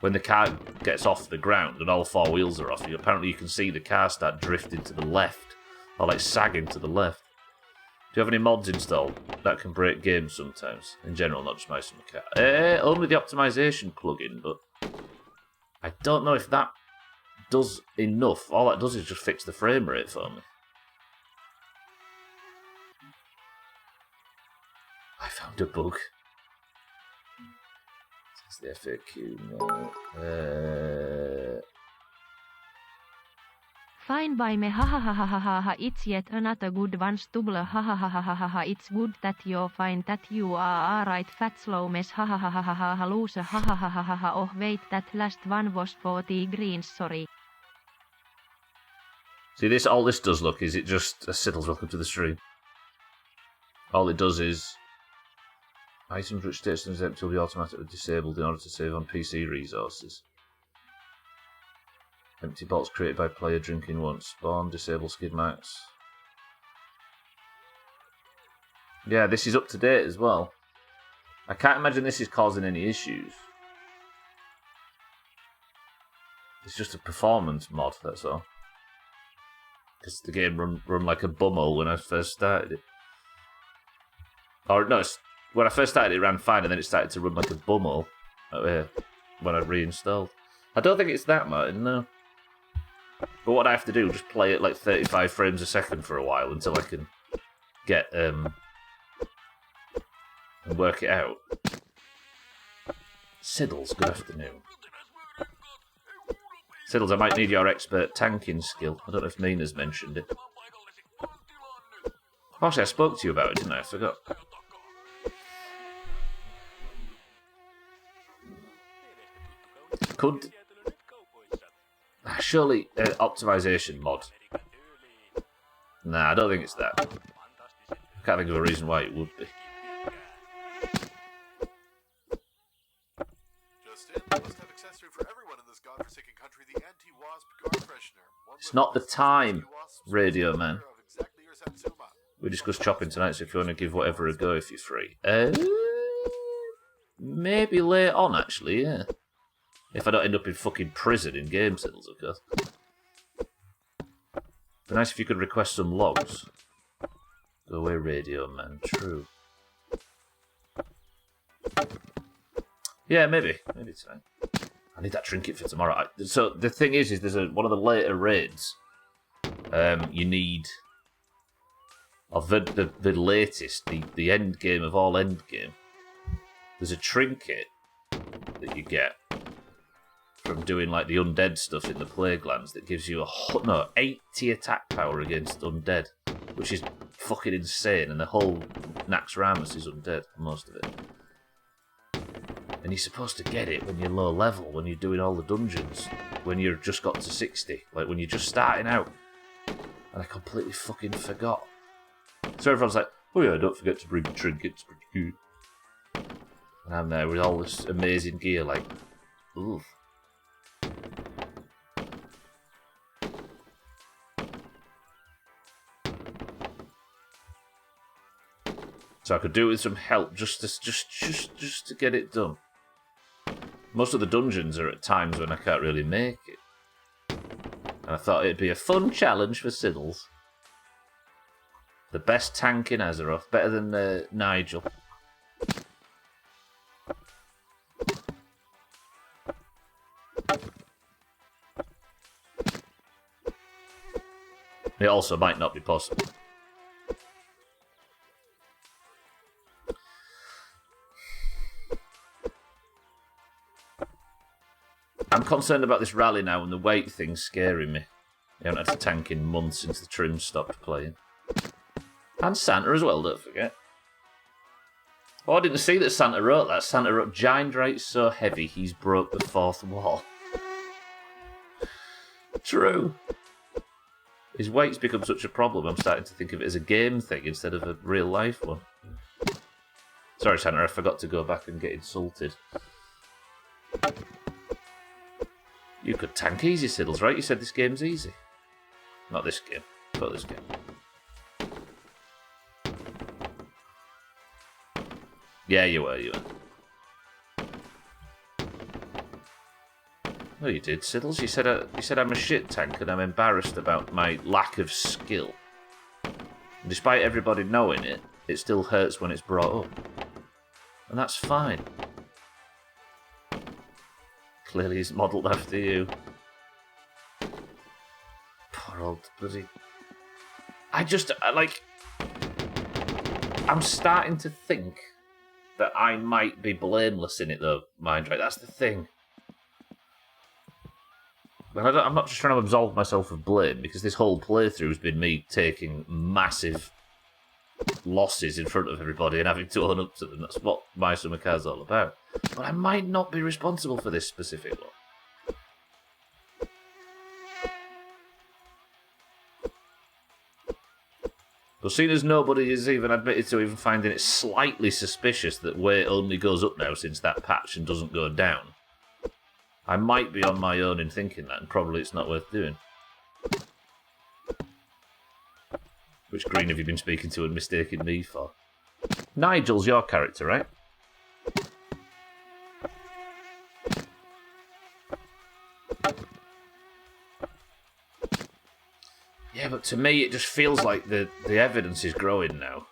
the car gets off the ground and all 4 wheels are off, apparently you can see the car start drifting to the left, or like sagging to the left. Do you have any mods installed that can break games sometimes? In general, not just Mice and the Cat. Only the optimization plugin, but I don't know if that does enough. All that does is just fix the frame rate for me. I found a bug. It's the FAQ. No. Fine by me ha ha ha ha ha ha ha, it's yet another good one stubble ha ha ha ha ha ha ha, it's good that you find that you are alright fat slow mess ha ha ha ha ha ha ha loser ha ha ha ha ha ha, oh wait, that last one was 40 greens, sorry. See, all this does look is it just a Siddle's welcome to the stream. All it does is items which state systems empty will be automatically disabled in order to save on PC resources. Empty bots created by player drinking once. Spawn, disable skid marks. Yeah, this is up to date as well. I can't imagine this is causing any issues. It's just a performance mod, that's all. Because the game run like a bumhole when I first started it. Or no, when I first started it ran fine and then it started to run like a bumhole when I reinstalled. I don't think it's that, Martin, no. But what I have to do, just play it like 35 frames a second for a while until I can get and work it out. Siddles, good afternoon. Siddles, I might need your expert tanking skill. I don't know if Mina's mentioned it. Actually, I spoke to you about it, didn't I? I forgot. Could... Surely, optimization mod. Nah, I don't think it's that. I can't think of a reason why it would be. Just in, must have accessory for everyone in this godforsaken country, the anti-wasp guard freshener. It's not the time, Radio Man. We discussed chopping tonight, so if you want to give whatever a go if you're free. Maybe later on, actually, yeah. If I don't end up in fucking prison in game Siddles, of course. Be nice if you could request some logs. Go away, Radio Man. True. Yeah, maybe. Maybe tonight. I need that trinket for tomorrow. So the thing is there's one of the later raids. You need... Of the latest, the end game of all end game. There's a trinket that you get from doing like the undead stuff in the plague lands that gives you 80 attack power against undead, which is fucking insane. And the whole Naxxramas is undead, most of it. And you're supposed to get it when you're low level, when you're doing all the dungeons, when you've just got to 60, like when you're just starting out. And I completely fucking forgot. So everyone's like, oh yeah, don't forget to bring the trinkets. And I'm there with all this amazing gear, like, oof. So I could do it with some help, just to get it done. Most of the dungeons are at times when I can't really make it. And I thought it'd be a fun challenge for Siddles. The best tank in Azeroth, better than Nigel. It also might not be possible. I'm concerned about this rally now, and the weight thing's scaring me. I haven't had to tank in months since the trim stopped playing. And Santa as well, don't forget. Oh, I didn't see that Santa wrote that. Santa wrote, Giant Drake's so heavy he's broke the fourth wall. True. His weight's become such a problem, I'm starting to think of it as a game thing instead of a real life one. Sorry, Santa, I forgot to go back and get insulted. You could tank easy, Siddles, right? You said this game's easy. Not this game, but this game. Yeah, you were. No, you did, Siddles. You said I'm a shit tank and I'm embarrassed about my lack of skill. And despite everybody knowing it, it still hurts when it's brought up. And that's fine. Clearly he's modelled after you. Poor old bloody... I'm starting to think that I might be blameless in it though, Mindray. That's the thing. But I'm not just trying to absolve myself of blame, because this whole playthrough has been me taking massive losses in front of everybody and having to own up to them. That's what My Summer Car's all about. But I might not be responsible for this specific one. But seeing as nobody has even admitted to even finding it slightly suspicious that weight only goes up now since that patch and doesn't go down, I might be on my own in thinking that, and probably it's not worth doing. Which green have you been speaking to and mistaken me for? Nigel's your character, right? Yeah, but to me it just feels like the evidence is growing now.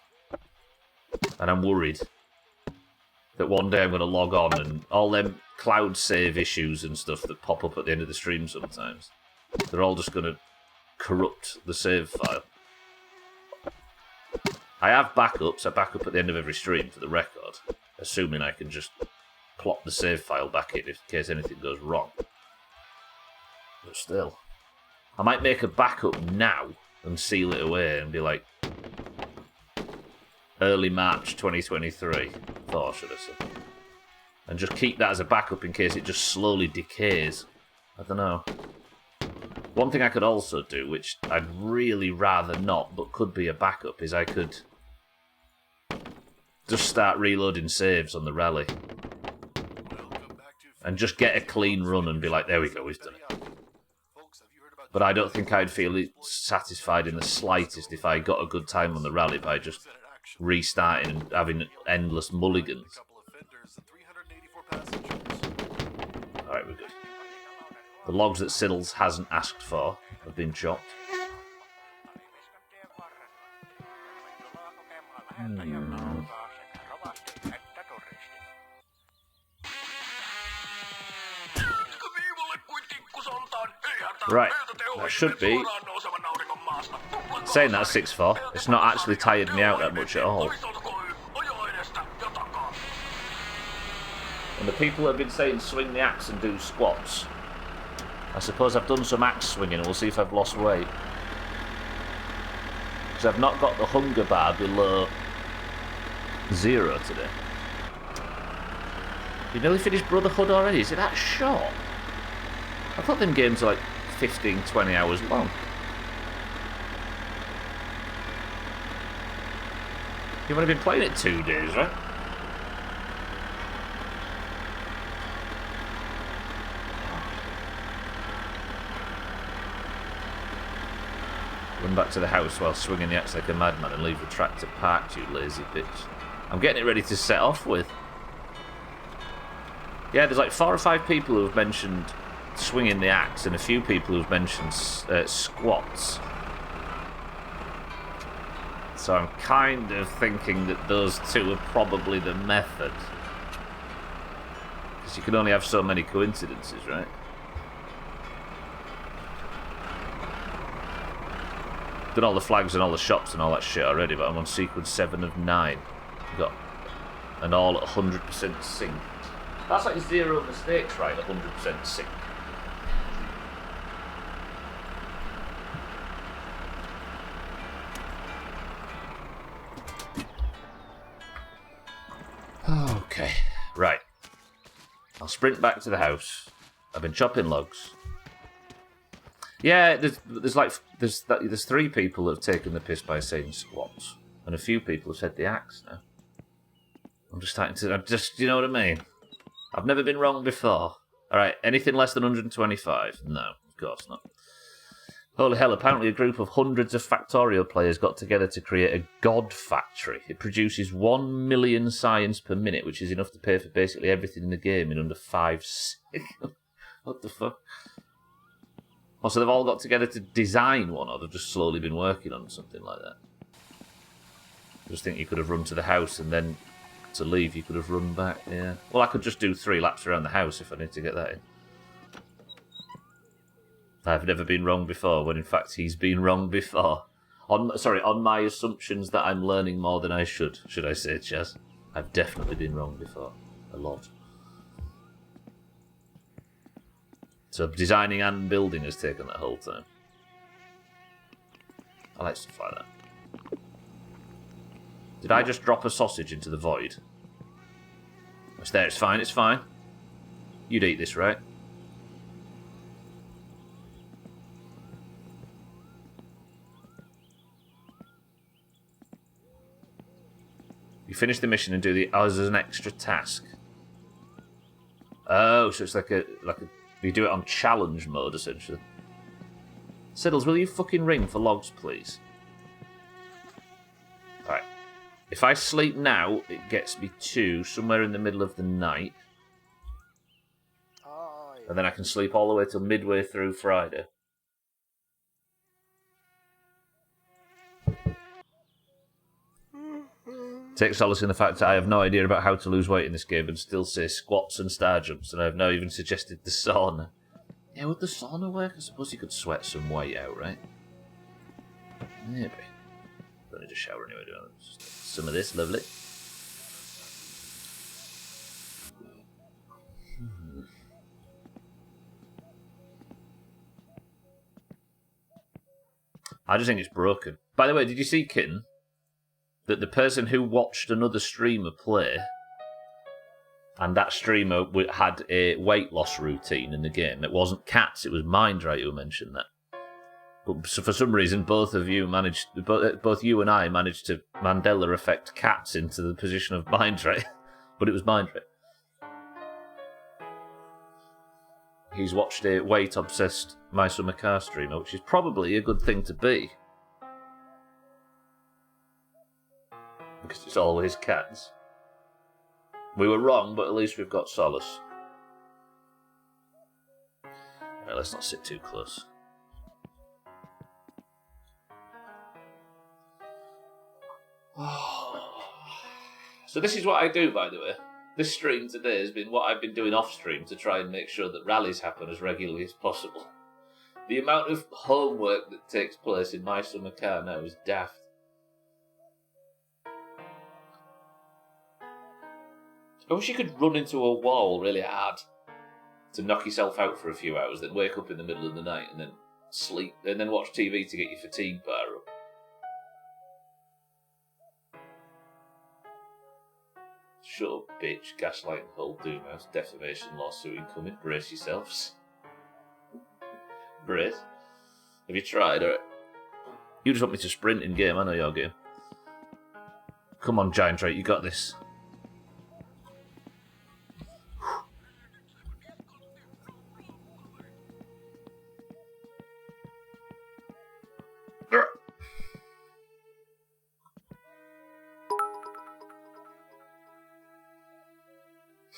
And I'm worried that one day I'm going to log on and all them cloud save issues and stuff that pop up at the end of the stream sometimes, they're all just going to corrupt the save file. I have backups. I back up at the end of every stream for the record, assuming I can just plop the save file back in case anything goes wrong. But still, I might make a backup now and seal it away and be like, early March 2023, thought, should I say. And just keep that as a backup in case it just slowly decays. I don't know. One thing I could also do, which I'd really rather not, but could be a backup, is I could just start reloading saves on the rally. And just get a clean run and be like, there we go, we've done it. But I don't think I'd feel satisfied in the slightest if I got a good time on the rally by just restarting and having endless mulligans. Alright, we're good. The logs that Siddles hasn't asked for have been chopped. Right, that should be. Saying that's 6-4, it's not actually tired me out that much at all. And the people have been saying swing the axe and do squats. I suppose I've done some axe swinging and we'll see if I've lost weight. Because I've not got the hunger bar below 0 today. You nearly finished Brotherhood already? Is it that short? I thought them games are like 15, 20 hours long. You've only been playing it 2 days, right? Run back to the house while swinging the axe like a madman and leave the tractor parked, you lazy bitch. I'm getting it ready to set off with. Yeah, there's like 4 or 5 people who have mentioned swinging the axe and a few people who have mentioned squats. So I'm kind of thinking that those 2 are probably the method. Because you can only have so many coincidences, right? Done all the flags and all the shops and all that shit already, but I'm on sequence 7 of 9. Got an all at 100% sync. That's like 0 mistakes, right? 100% sync. Okay, right. I'll sprint back to the house. I've been chopping logs. Yeah, there's 3 people that have taken the piss by saying squats, and a few people have said the axe now. I'm just, you know what I mean? I've never been wrong before. Alright, anything less than 125? No, of course not. Holy hell, apparently a group of hundreds of Factorio players got together to create a god factory. It produces 1 million science per minute, which is enough to pay for basically everything in the game in under 5 seconds. What the fuck? Oh, so they've all got together to design one, or they've just slowly been working on something like that. I just think you could have run to the house and then to leave you could have run back, yeah. Well, I could just do 3 laps around the house if I need to get that in. I've never been wrong before, when in fact he's been wrong before. On my assumptions that I'm learning more than I should I say, Chaz? I've definitely been wrong before. A lot. So designing and building has taken that whole time. I like stuff like that. Did I just drop a sausage into the void? It's there, it's fine, it's fine. You'd eat this, right? You finish the mission and do the as an extra task. Oh, so it's like a you do it on challenge mode essentially. Siddles, will you fucking ring for logs, please? Alright. If I sleep now, it gets me to somewhere in the middle of the night. And then I can sleep all the way till midway through Friday. Take solace in the fact that I have no idea about how to lose weight in this game and still say squats and star jumps, and I have not even suggested the sauna. Yeah, would the sauna work? I suppose you could sweat some weight out, right? Maybe. Don't need a shower anyway, do I? Just some of this, lovely. I just think it's broken. By the way, did you see, Kitten, that the person who watched another streamer play, and that streamer had a weight loss routine in the game? It wasn't Cats, it was Mindray who mentioned that. But so for some reason, both you and I managed to Mandela effect Cats into the position of Mindray, but it was Mindray. He's watched a weight-obsessed My Summer Car streamer, which is probably a good thing to be. Because it's always Cats. We were wrong, but at least we've got solace. Right, let's not sit too close. So this is what I do, by the way. This stream today has been what I've been doing off-stream to try and make sure that rallies happen as regularly as possible. The amount of homework that takes place in my summer car now is daft. I wish you could run into a wall really hard to knock yourself out for a few hours, then wake up in the middle of the night and then sleep, and then watch TV to get your fatigue bar up. Shut up, bitch. Gaslighting whole Doomhaus. Defamation lawsuit incoming. Brace yourselves. Brace. Have you tried? Alright. You just want me to sprint in game. I know your game. Come on, Giant Drake. You got this.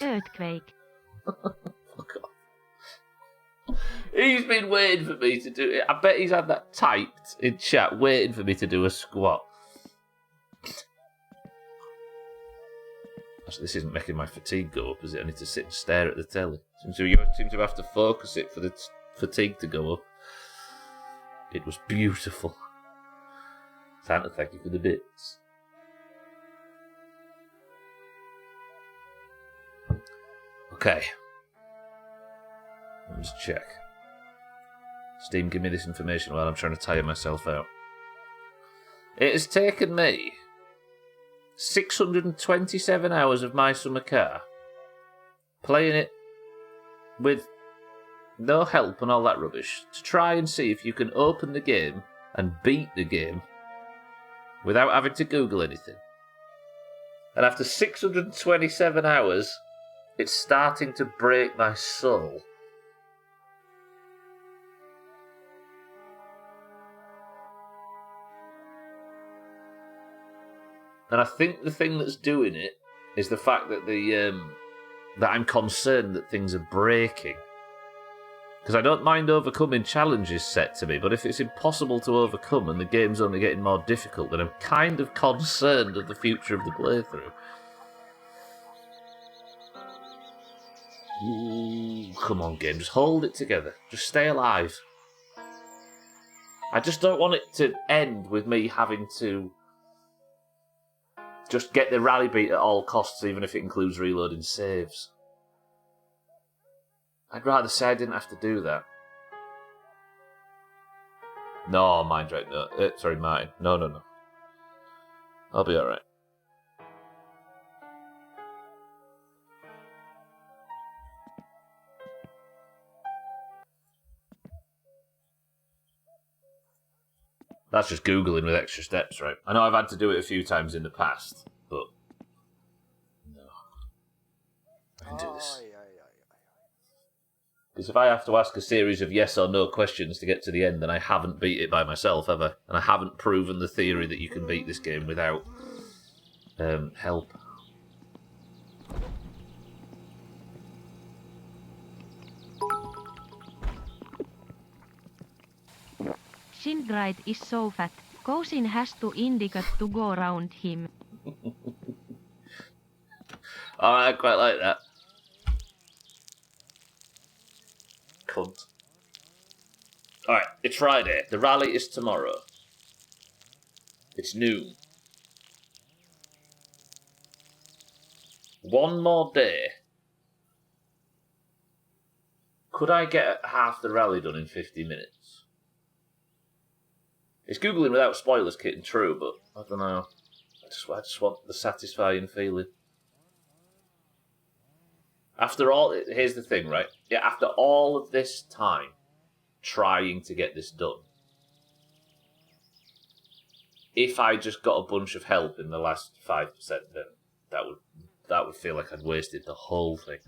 Earthquake. Fuck off. He's been waiting for me to do it. I bet he's had that typed in chat, waiting for me to do a squat. Actually, this isn't making my fatigue go up, is it? I need to sit and stare at the telly. You seem to have to focus it for the fatigue to go up. It was beautiful. Santa, thank you for the bits. Okay. Let me just check. Steam, give me this information while I'm trying to tire myself out. It has taken me 627 hours of my summer car, playing it with no help and all that rubbish, to try and see if you can open the game and beat the game without having to Google anything. And after 627 hours, it's starting to break my soul. And I think the thing that's doing it is the fact that that I'm concerned that things are breaking. Because I don't mind overcoming challenges set to me, but if it's impossible to overcome and the game's only getting more difficult, then I'm kind of concerned of the future of the playthrough. Ooh, come on, game, just hold it together. Just stay alive. I just don't want it to end with me having to just get the rally beat at all costs, even if it includes reloading saves. I'd rather say I didn't have to do that. No, mind right, no. Sorry, mine. No. I'll be alright. That's just Googling with extra steps, right? I know I've had to do it a few times in the past, but no. I can do this. Because if I have to ask a series of yes or no questions to get to the end, then I haven't beat it by myself, have I? And I haven't proven the theory that you can beat this game without help. Shingrite is so fat. Cousin has to indicate to go around him. Alright, I quite like that. Cunt. Alright, it's Friday. The rally is tomorrow. It's noon. One more day. Could I get half the rally done in 50 minutes? It's Googling without spoilers, Kitten, true, but I don't know. I just want the satisfying feeling. After all, here's the thing, right? Yeah, after all of this time trying to get this done, if I just got a bunch of help in the last 5%, then that would feel like I'd wasted the whole thing.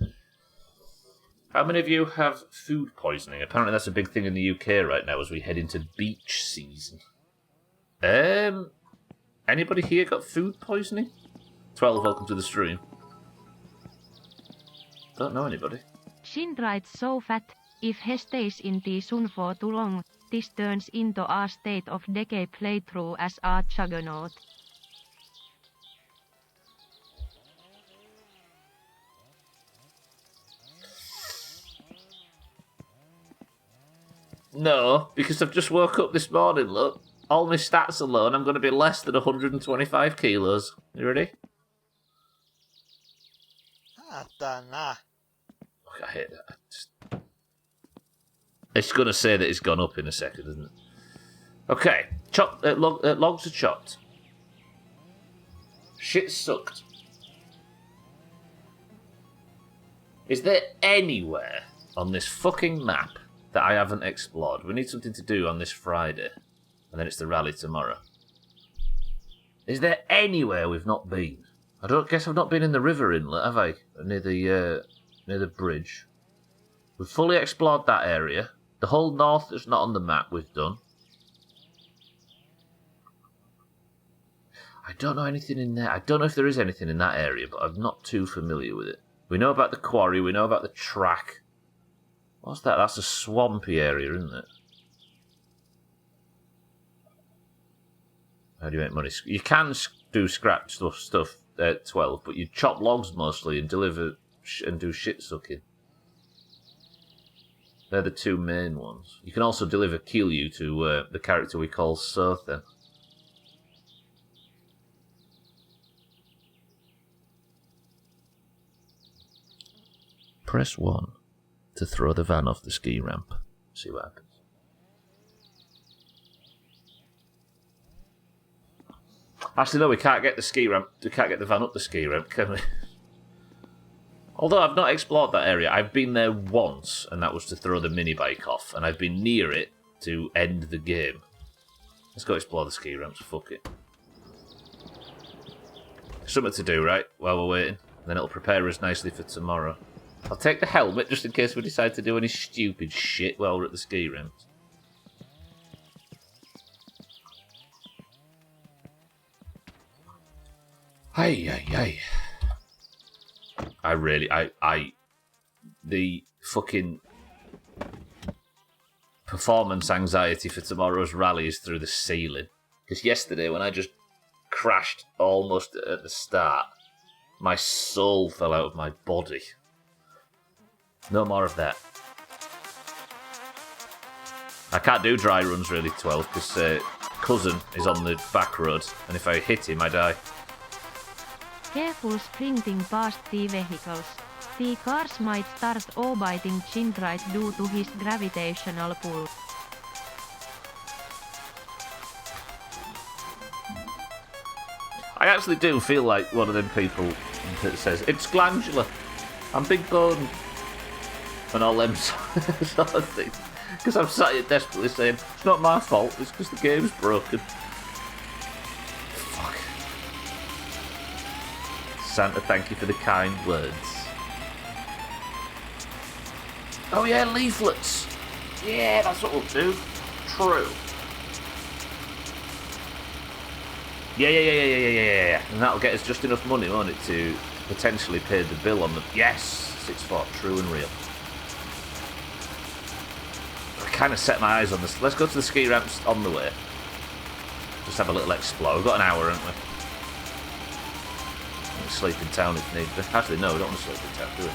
How many of you have food poisoning? Apparently that's a big thing in the UK right now as we head into beach season. Anybody here got food poisoning? 12, welcome to the stream. Don't know anybody. Shingrite so fat. If he stays in the sun for too long, this turns into a state of decay playthrough as a juggernaut. No, because I've just woke up this morning, look. All my stats alone, I'm going to be less than 125 kilos. You ready? Satana. I hate that. It's going to say that it's gone up in a second, isn't it? Okay, logs are chopped. Shit sucked. Is there anywhere on this fucking map that I haven't explored? We need something to do on this Friday, and then it's the rally tomorrow. Is there anywhere we've not been? I don't guess I've not been in the river inlet, have I? Near the bridge. We've fully explored that area. The whole north that's not on the map we've done. I don't know anything in there. I don't know if there is anything in that area, but I'm not too familiar with it. We know about the quarry. We know about the track. What's that? That's a swampy area, isn't it? How do you make money? You can do scrap stuff at 12, but you chop logs mostly and deliver and do shit sucking. They're the two main ones. You can also deliver Kiryu to the character we call Sothen. Press 1 to throw the van off the ski ramp. See what happens. Actually, no, we can't get the ski ramp. We can't get the van up the ski ramp, can we? Although I've not explored that area. I've been there once, and that was to throw the mini bike off, and I've been near it to end the game. Let's go explore the ski ramps. Fuck it. Something to do, right? While we're waiting. Then it'll prepare us nicely for tomorrow. I'll take the helmet just in case we decide to do any stupid shit while we're at the ski ramps. Hey. The fucking performance anxiety for tomorrow's rally is through the ceiling. Because yesterday, when I just crashed almost at the start, my soul fell out of my body. No more of that. I can't do dry runs really 12 because cousin is on the back road, and if I hit him, I die. Careful sprinting past the vehicles. The cars might start orbiting Chindraite due to his gravitational pull. I actually do feel like one of them people that says, it's glandular, I'm big bone, and all them sort of things. Because I'm sat here desperately saying, it's not my fault, it's because the game's broken. Fuck. Santa, thank you for the kind words. Oh yeah, leaflets. Yeah, that's what we'll do. True. Yeah. And that'll get us just enough money, won't it, to potentially pay the bill on the... Yes! 6-4, true and real. I kind of set my eyes on this. Let's go to the ski ramps on the way. Just have a little explore. We've got an hour, haven't we? We can sleep in town if need be. Actually, no, we don't want to sleep in town, do we?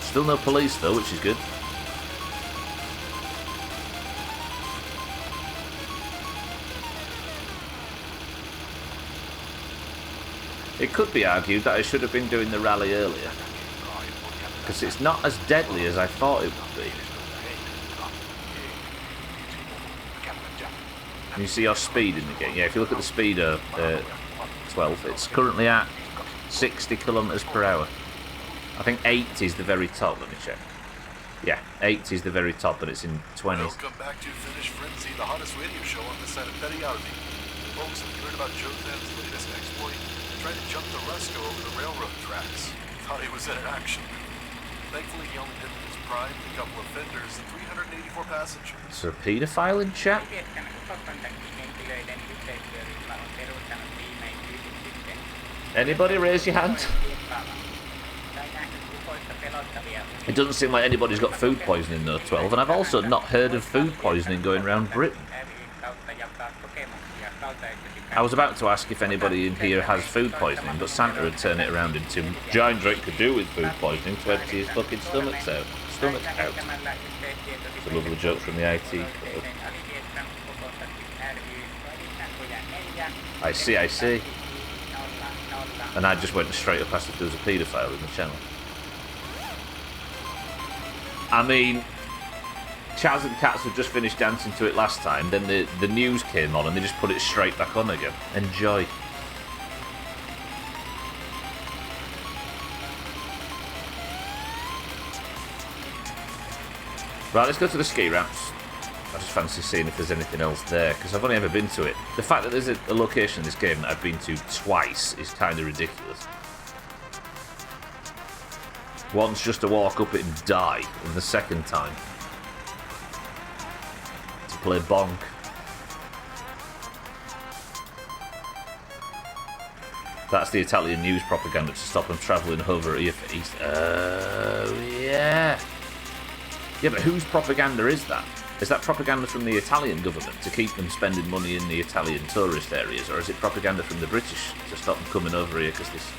Still no police, though, which is good. It could be argued that I should have been doing the rally earlier, because it's not as deadly as I thought it would be. Can you see your speed in the game? Yeah, if you look at the speed of 12, it's currently at 60 kilometers per hour. I think 80 is the very top, let me check. Yeah, 80 is the very top, but it's in 20s. Welcome back to Finish Frenzy, the hottest radio show on this side of Perialdi. Folks, have you heard about Jothan's latest exploit? Tried to jump the Rusko over the railroad tracks. Thought he was in action. Thankfully, he only did in his pride, a couple of fenders, and 384 passengers. Is there a paedophile in chat? Anybody raise your hand? It doesn't seem like anybody's got food poisoning though, 12, and I've also not heard of food poisoning going around Britain. I was about to ask if anybody in here has food poisoning, but Santa had turned it around into giant drink could do with food poisoning to empty his fucking stomachs out. stomach out. It's a lovely joke from the IT club. I see. And I just went straight up as if there was a paedophile in the channel. I mean, Chaz and Cats had just finished dancing to it last time, then the news came on and they just put it straight back on again. Enjoy. Right, let's go to the ski ramps. I just fancy seeing if there's anything else there, because I've only ever been to it. The fact that there's a location in this game that I've been to twice is kind of ridiculous. Once just to walk up it and die, and the second time to play bonk. That's the Italian news propaganda to stop them travelling over here for East. Oh, yeah. Yeah, but whose propaganda is that? Is that propaganda from the Italian government to keep them spending money in the Italian tourist areas, or is it propaganda from the British to stop them coming over here because this...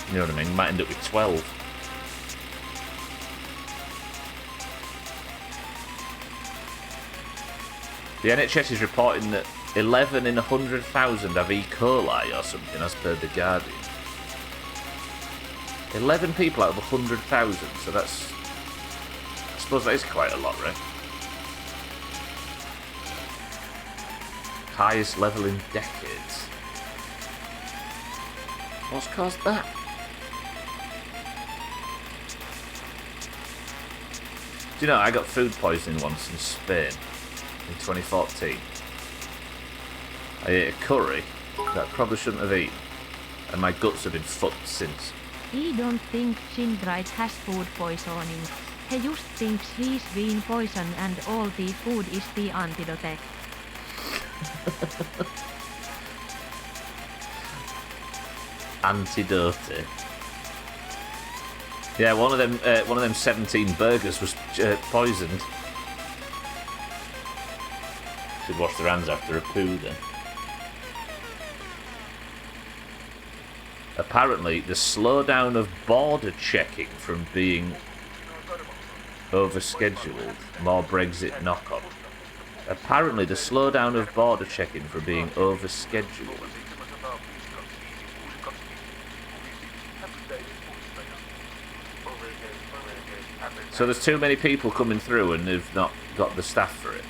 You know what I mean? Might end up with 12. The NHS is reporting that 11 in 100,000 have E. coli or something, as per The Guardian. 11 people out of 100,000, so that's... I suppose that is quite a lot, right? Highest level in decades. What's caused that? Do you know, I got food poisoning once in Spain in 2014. I ate a curry that I probably shouldn't have eaten, and my guts have been fucked since. He don't think Shinbright has food poisoning. He just thinks he's been poisoned and all the food is the antidote. Antidote. Yeah, one of them 17 burgers was poisoned. Should wash their hands after a poo then. Apparently, the slowdown of border checking from being overscheduled. More Brexit knock-on. Apparently, the slowdown of border checking from being overscheduled. So there's too many people coming through and they've not got the staff for it.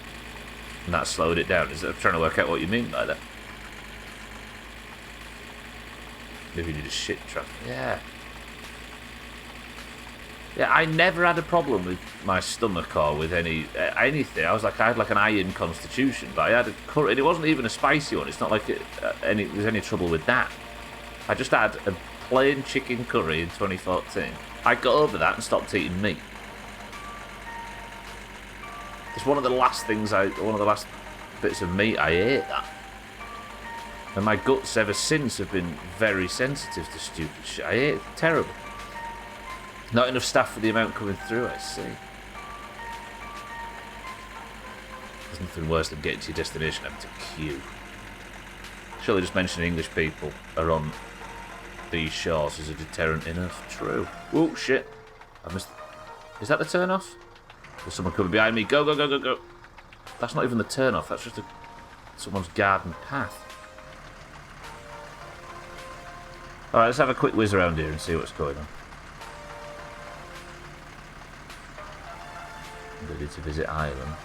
And that slowed it down. I'm trying to work out what you mean by that. Maybe you need a shit truck. Yeah. Yeah, I never had a problem with my stomach or with anything. I had like an iron constitution, but I had a curry, and it wasn't even a spicy one. It's not like there's any trouble with that. I just had a plain chicken curry in 2014. I got over that and stopped eating meat. It's one of the last bits of meat I ate that. And my guts ever since have been very sensitive to stupid shit. I ate terrible. Not enough staff for the amount coming through, I see. There's nothing worse than getting to your destination and having to queue. Surely just mentioning English people are on these shores is a deterrent enough. True. Oh, shit. I missed... Is that the turn off? There's someone coming behind me. Go, go, go, go, go. That's not even the turn off. That's just someone's garden path. Alright, let's have a quick whiz around here and see what's going on. I'm ready to visit Ireland.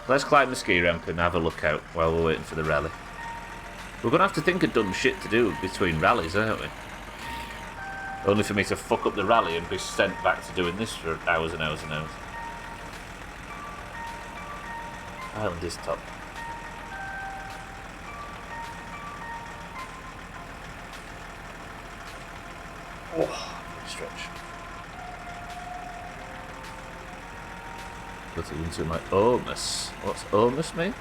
Let's climb the ski ramp and have a look out while we're waiting for the rally. We're going to have to think of dumb shit to do between rallies, aren't we? Only for me to fuck up the rally and be sent back to doing this for hours and hours and hours. Ireland is top. Oh, stretch. Put it into my omus. What's omus mean?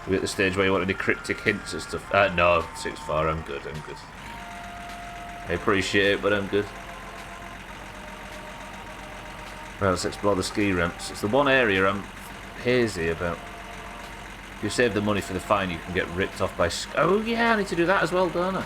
Are we at the stage where you want any cryptic hints and stuff? No, 6-4, I'm good, I'm good. I appreciate it, but I'm good. Right, let's explore the ski ramps. It's the one area I'm hazy about. If you save the money for the fine, you can get ripped off by... Oh yeah, I need to do that as well, don't I?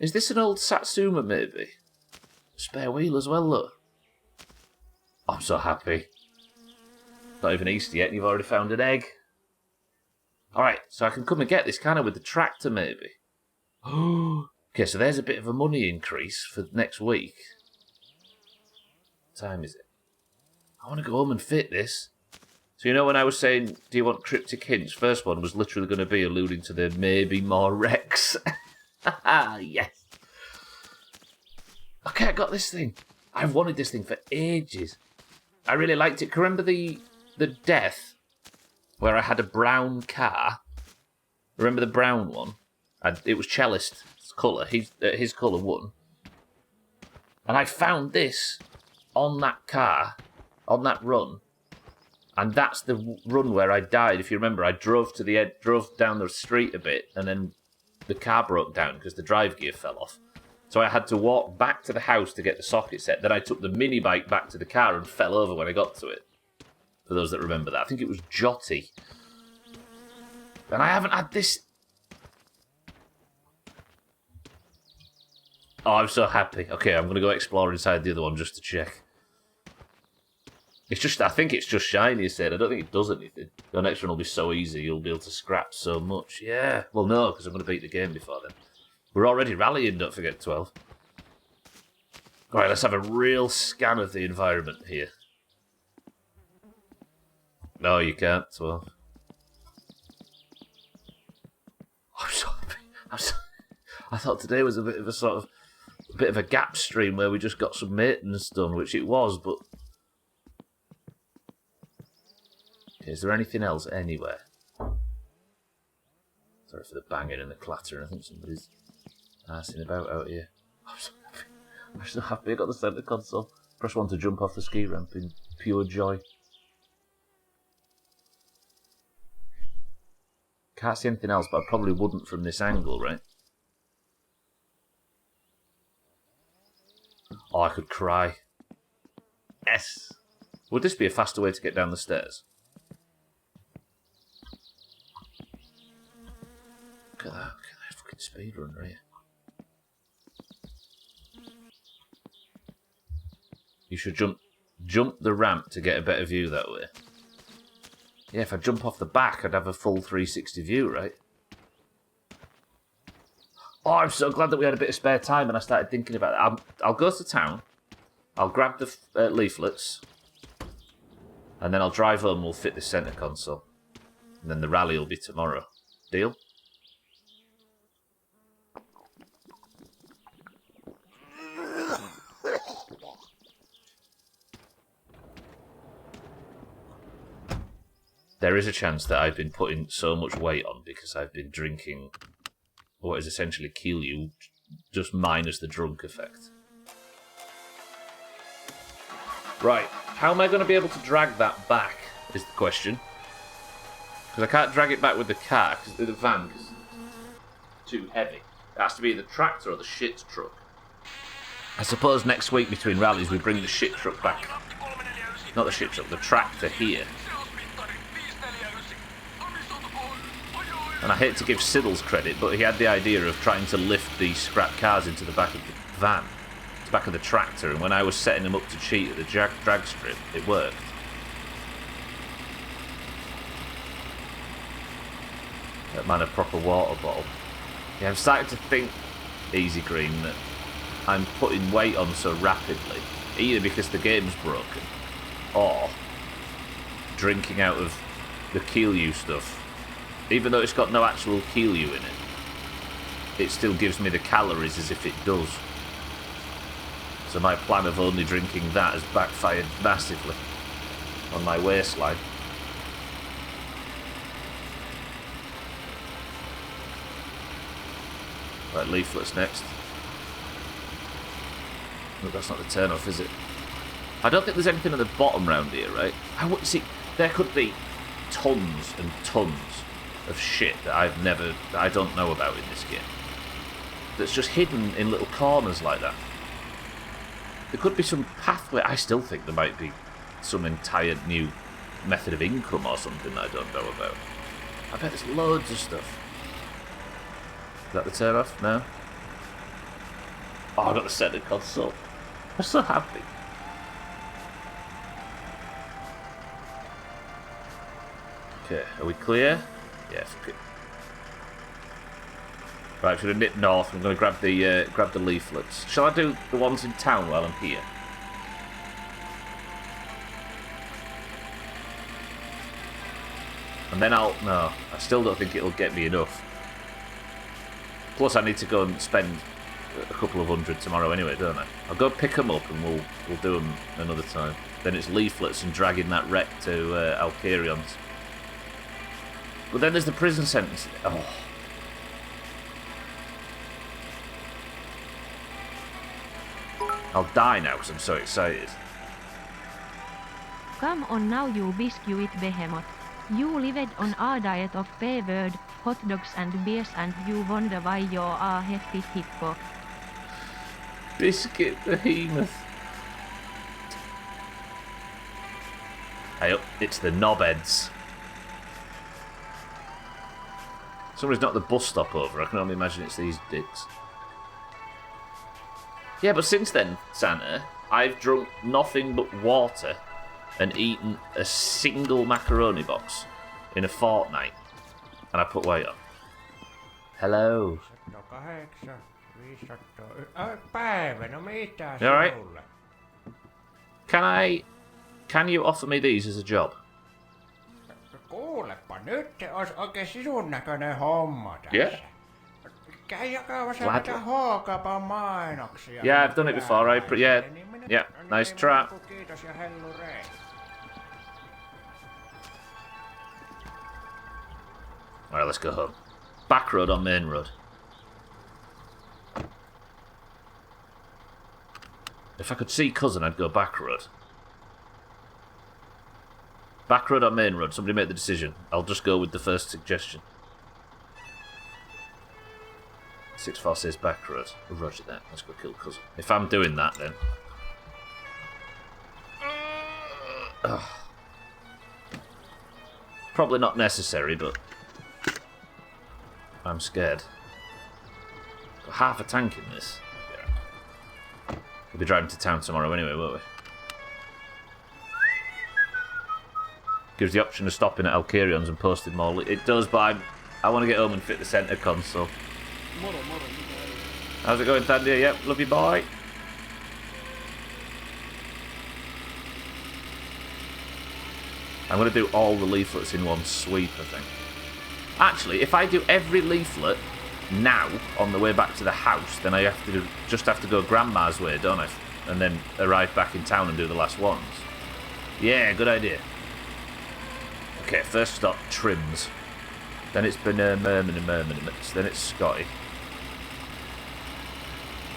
Is this an old Satsuma, maybe? Spare wheel as well, look. I'm so happy. Not even Easter yet, and you've already found an egg. Alright, so I can come and get this, can I, with the tractor, maybe? Okay, so there's a bit of a money increase for next week. What time is it? I want to go home and fit this. So you know when I was saying, do you want cryptic hints? First one was literally going to be alluding to the maybe more Rex. Yes. Okay, I got this thing. I've wanted this thing for ages. I really liked it. Can you remember the death where I had a brown car? Remember the brown one? It was Cellist's colour. His colour won. And I found this on that car, on that run. And that's the run where I died. If you remember, I drove down the street a bit, and then the car broke down because the drive gear fell off. So I had to walk back to the house to get the socket set. Then I took the mini bike back to the car and fell over when I got to it. For those that remember that. I think it was Jotty. And I haven't had this. Oh, I'm so happy. Okay, I'm going to go explore inside the other one just to check. It's just, I think it's just shiny, said. I don't think it does anything. The next one will be so easy, you'll be able to scrap so much. Yeah. Well, no, because I'm going to beat the game before then. We're already rallying, don't forget 12. Alright, let's have a real scan of the environment here. No, you can't, 12. I'm so happy. I thought today was a bit of a gap stream where we just got some maintenance done, which it was, but... Okay, is there anything else anywhere? Sorry for the banging and the clattering. I think somebody's arsing about out here. I'm so happy I got the centre console. Press 1 to jump off the ski ramp in pure joy. Can't see anything else, but I probably wouldn't from this angle, right? Oh, I could cry. Yes! Would this be a faster way to get down the stairs? Look at that fucking speedrunner here. You should jump the ramp to get a better view that way. Yeah, if I jump off the back, I'd have a full 360 view, right? Oh, I'm so glad that we had a bit of spare time and I started thinking about it. I'll go to town, I'll grab the leaflets, and then I'll drive home and we'll fit the centre console. And then the rally will be tomorrow. Deal? There is a chance that I've been putting so much weight on because I've been drinking what is essentially Keelyu, just minus the drunk effect. Right, how am I going to be able to drag that back, is the question. Because I can't drag it back with the car, because the van is too heavy. It has to be the tractor or the shit truck. I suppose next week between rallies we bring the shit truck back. Not the shit truck, the tractor here. And I hate to give Siddles credit, but he had the idea of trying to lift these scrap cars into the back of the van, the back of the tractor, and when I was setting them up to cheat at the drag strip, it worked. That man, a proper water bottle. Yeah, I'm starting to think, Easy Green, that I'm putting weight on so rapidly, either because the game's broken, or drinking out of the Keelyu stuff. Even though it's got no actual Keelyu in it, it still gives me the calories as if it does. So my plan of only drinking that has backfired massively on my waistline. Right, leaflets next. No, that's not the turn off, is it? I don't think there's anything at the bottom round here, right? See, there could be tons and tons of shit that I don't know about in this game. That's just hidden in little corners like that. There could be some pathway. I still think there might be some entire new method of income or something that I don't know about. I bet there's loads of stuff. Is that the turn off? No? Oh, I got the center console. I'm so happy. Okay, are we clear? Yeah, fuck it. Right, I'm gonna nip north. I'm gonna grab the leaflets. Shall I do the ones in town while I'm here? And then no, I still don't think it'll get me enough. Plus, I need to go and spend a couple of hundred tomorrow anyway, don't I? I'll go pick them up and we'll do them another time. Then it's leaflets and dragging that wreck to Alcarion's. But then there's the prison sentence. Oh. I'll die now because I'm so excited. Come on now, you biscuit behemoth. You lived on a diet of P-word, hot dogs and beers, and you wonder why you're a hefty hippo. Biscuit behemoth. Hey up, it's the knobheads. Somebody's not the bus stop over. I can only imagine it's these dicks. Yeah, but since then, Santa, I've drunk nothing but water and eaten a single macaroni box in a fortnight. And I put weight on. Hello. You alright? Can you offer me these as a job? Kuulepa, nyt olisi oikein sinun näköinen homma tässä. Yeah. Käy jakamassa Gladly. mitä H-kaupan mainoksia. Yeah, I've done it before. Yeah, nice try. Kiitos ja hellurei. Alright, let's go home. Back road on main road. If I could see cousin, I'd go back road. Back road on main road. Somebody make the decision. I'll just go with the first suggestion. 6-4 says back road. Roger that. Let's go kill cousin. If I'm doing that, then. Probably not necessary, but I'm scared. Got half a tank in this. Yeah. We'll be driving to town tomorrow anyway, won't we? Gives the option of stopping at Alcarion's and posting more. It does, but I want to get home and fit the centre console. How's it going, Thandi? Yep, love you, boy. I'm going to do all the leaflets in one sweep, I think. Actually, if I do every leaflet now on the way back to the house, then I just have to go Grandma's way, don't I? And then arrive back in town and do the last ones. Yeah, good idea. Okay, first stop, Trims. Then it's Murmur, then it's Scotty.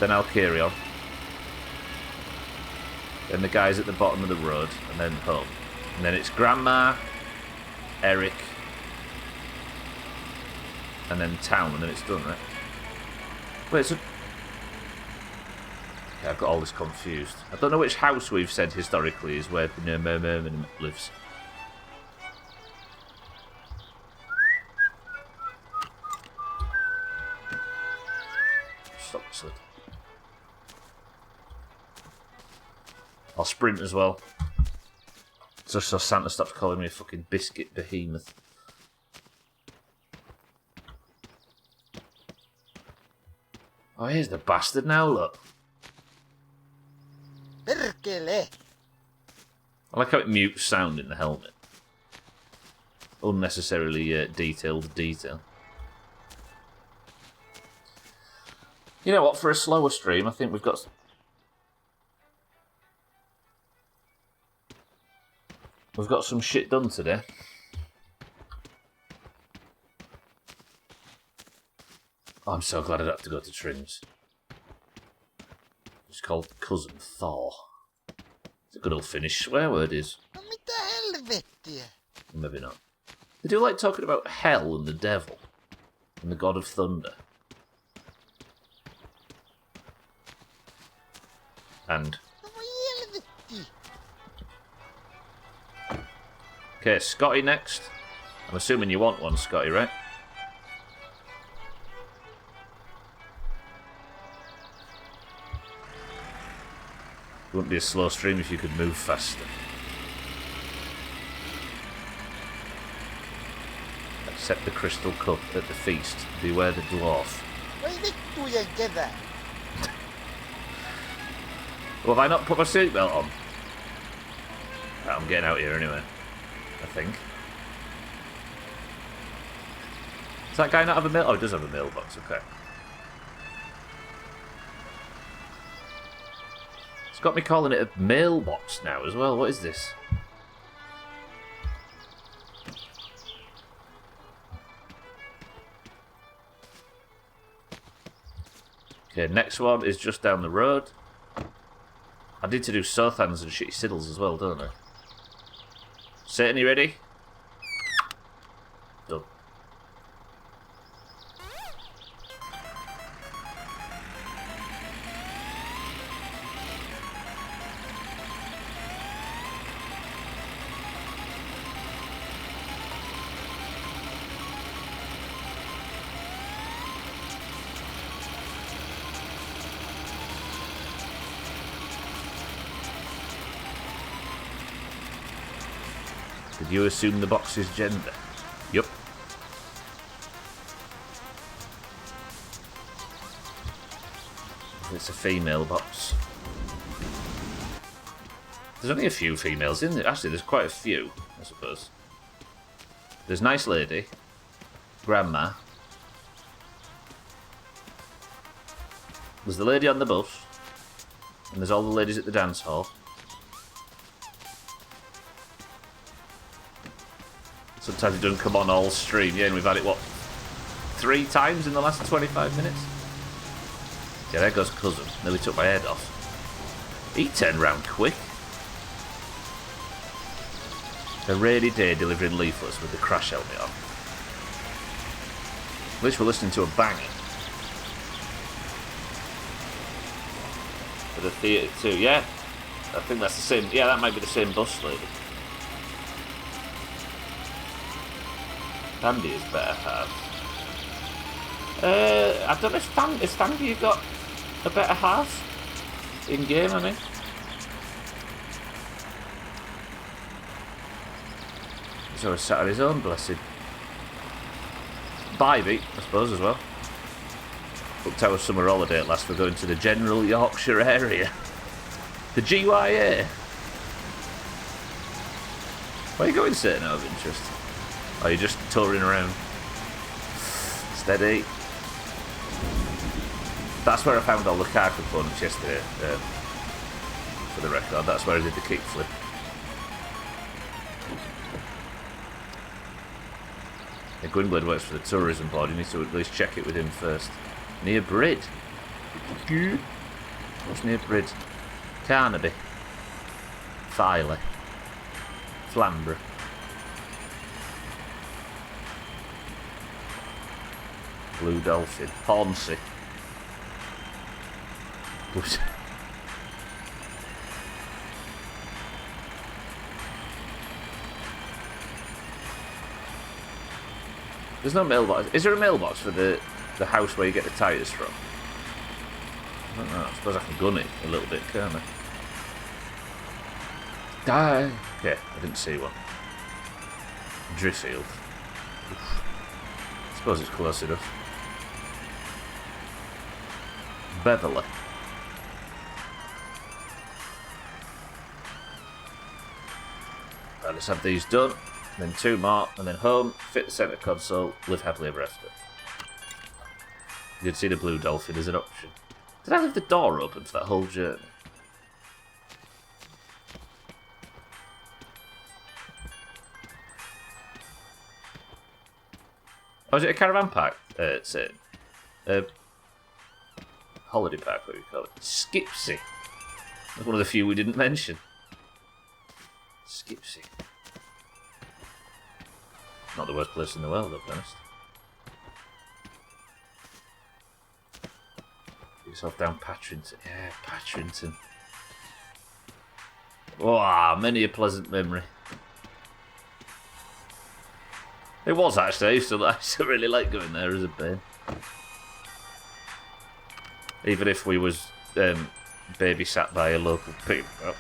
Then Alcarion. Then the guys at the bottom of the road, and then home. And then it's Grandma, Eric, and then town, and then it's done, right? Wait, so... Okay, I've got all this confused. I don't know which house we've said historically is where Murmur lives. Stop the slip. I'll sprint as well. Just so Santa stops calling me a fucking biscuit behemoth. Oh, here's the bastard now, look. Perkele! I like how it mutes sound in the helmet. Unnecessarily detailed detail. You know what, for a slower stream, I think we've got... We've got some shit done today. Oh, I'm so glad I don't have to go to Trims. It's called Cousin Thor. It's a good old Finnish swear word, is. No mitä helvettiä? Maybe not. They do like talking about hell and the devil. And the god of thunder. And... No voi helvetti! Okay, Scotty next. I'm assuming you want one, Scotty, right? wouldn't be a slow stream if you could move faster. Accept the crystal cup at the feast. Beware the dwarf. Voi vittujen kevää. Well, have I not put my seatbelt on? Right, I'm getting out here anyway. I think. Does that guy not have a mail? Oh, he does have a mailbox. Okay. It's got me calling it a mailbox now as well. What is this? Okay, next one is just down the road. I need to do Sothans and Shitty Siddles as well, don't I? Satan, you ready? Done. Did you assume the box's gender? Yup. It's a female box. There's only a few females in there. Actually, there's quite a few, I suppose. There's Nice Lady, Grandma. There's the lady on the bus. And there's all the ladies at the dance hall. Sometimes it doesn't come on all stream. Yeah, and we've had it, what, 3 times in the last 25 minutes? Yeah, there goes Cousin. Nearly took my head off. He turned round quick. A rainy day delivering leaflets with the crash helmet on. At least we're listening to a banger. For the theatre too, yeah? I think that's the same. Yeah, that might be the same bus lady. Standy is better half. I don't know if Standy got a better half in game, I mean. He's always sat on his own, blessed. Bybee, I suppose, as well. Booked our summer holiday at last. We're going to the general Yorkshire area. The GYA. Where are you going, Satan, out of interest? Or are you just touring around? Steady. That's where I found all the car components yesterday, for the record. That's where I did the kickflip. Yeah, Gwynblade works for the tourism board. You need to at least check it with him first. Near Brid. Good. What's near Brid? Carnaby. Filey. Flamborough. Blue Dolphin. Hornsey. There's no mailbox. Is there a mailbox for the house where you get the tyres from? I don't know. I suppose I can gun it a little bit, can't I? Die! Okay, I didn't see one. Driffield. I suppose it's close enough. Beverley. Right, let's have these done. Then 2 more, and then home, fit the centre console, live happily ever after. You can see the Blue Dolphin as an option. Did I leave the door open for that whole journey? Oh, is it a caravan park? It's a holiday park, what do you call it? Skipsy. That's one of the few we didn't mention. Skipsy. Not the worst place in the world, I'll be honest. Get yourself down Patrington. Yeah, Patrington. Wow, many a pleasant memory. It was actually. I used to really like going there as a bit. Even if we was babysat by a local pig. Oh.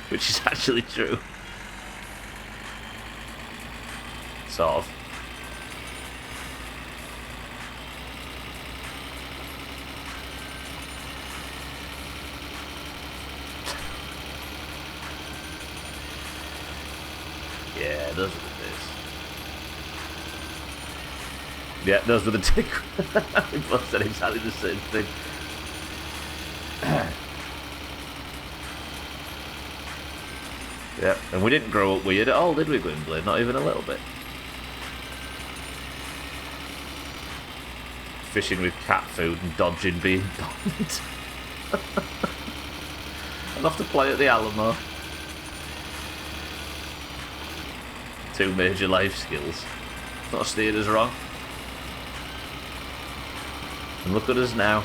Which is actually true. Sort of. Yeah, those were the days. Yeah, those were the tick. We both said exactly the same thing. Yeah, and we didn't grow up weird at all, did we, Gwynblade? Not even a little bit. Fishing with cat food and dodging being bombed. I'd have to play at the Alamo. Two major life skills. Not steered us wrong. And look at us now.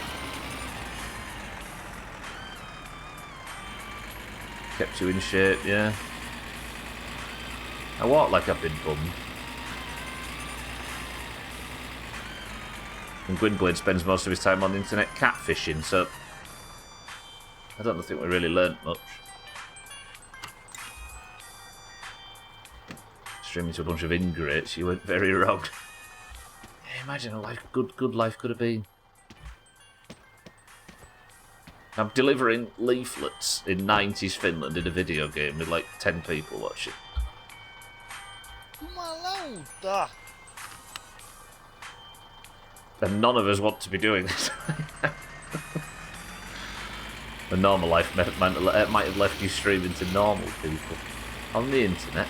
Kept you in shape, yeah. I walk like I've been bummed. And Gwynblade spends most of his time on the internet catfishing, so I don't think we really learnt much. Streaming to a bunch of ingrates, you went very wrong. Yeah, imagine a life, good life could have been. I'm delivering leaflets in 90s Finland in a video game with like 10 people watching. Jumalauta! And none of us want to be doing this. A normal life might have left you streaming to normal people. On the internet.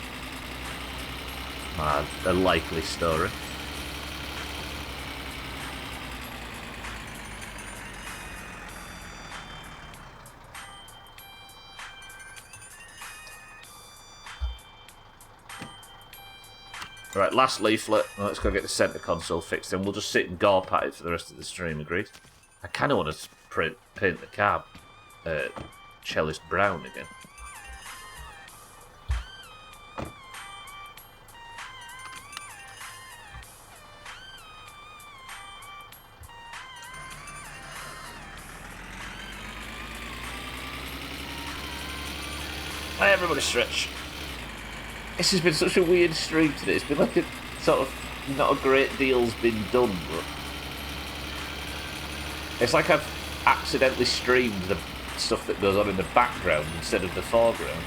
A likely story. Right, last leaflet. Let's go get the centre console fixed, and we'll just sit and gorp at it for the rest of the stream, agreed? I kind of want to paint the car cellist brown again. Hey, everybody stretch. This has been such a weird stream today. It's been like a sort of not a great deal's been done, but it's like I've accidentally streamed the stuff that goes on in the background instead of the foreground.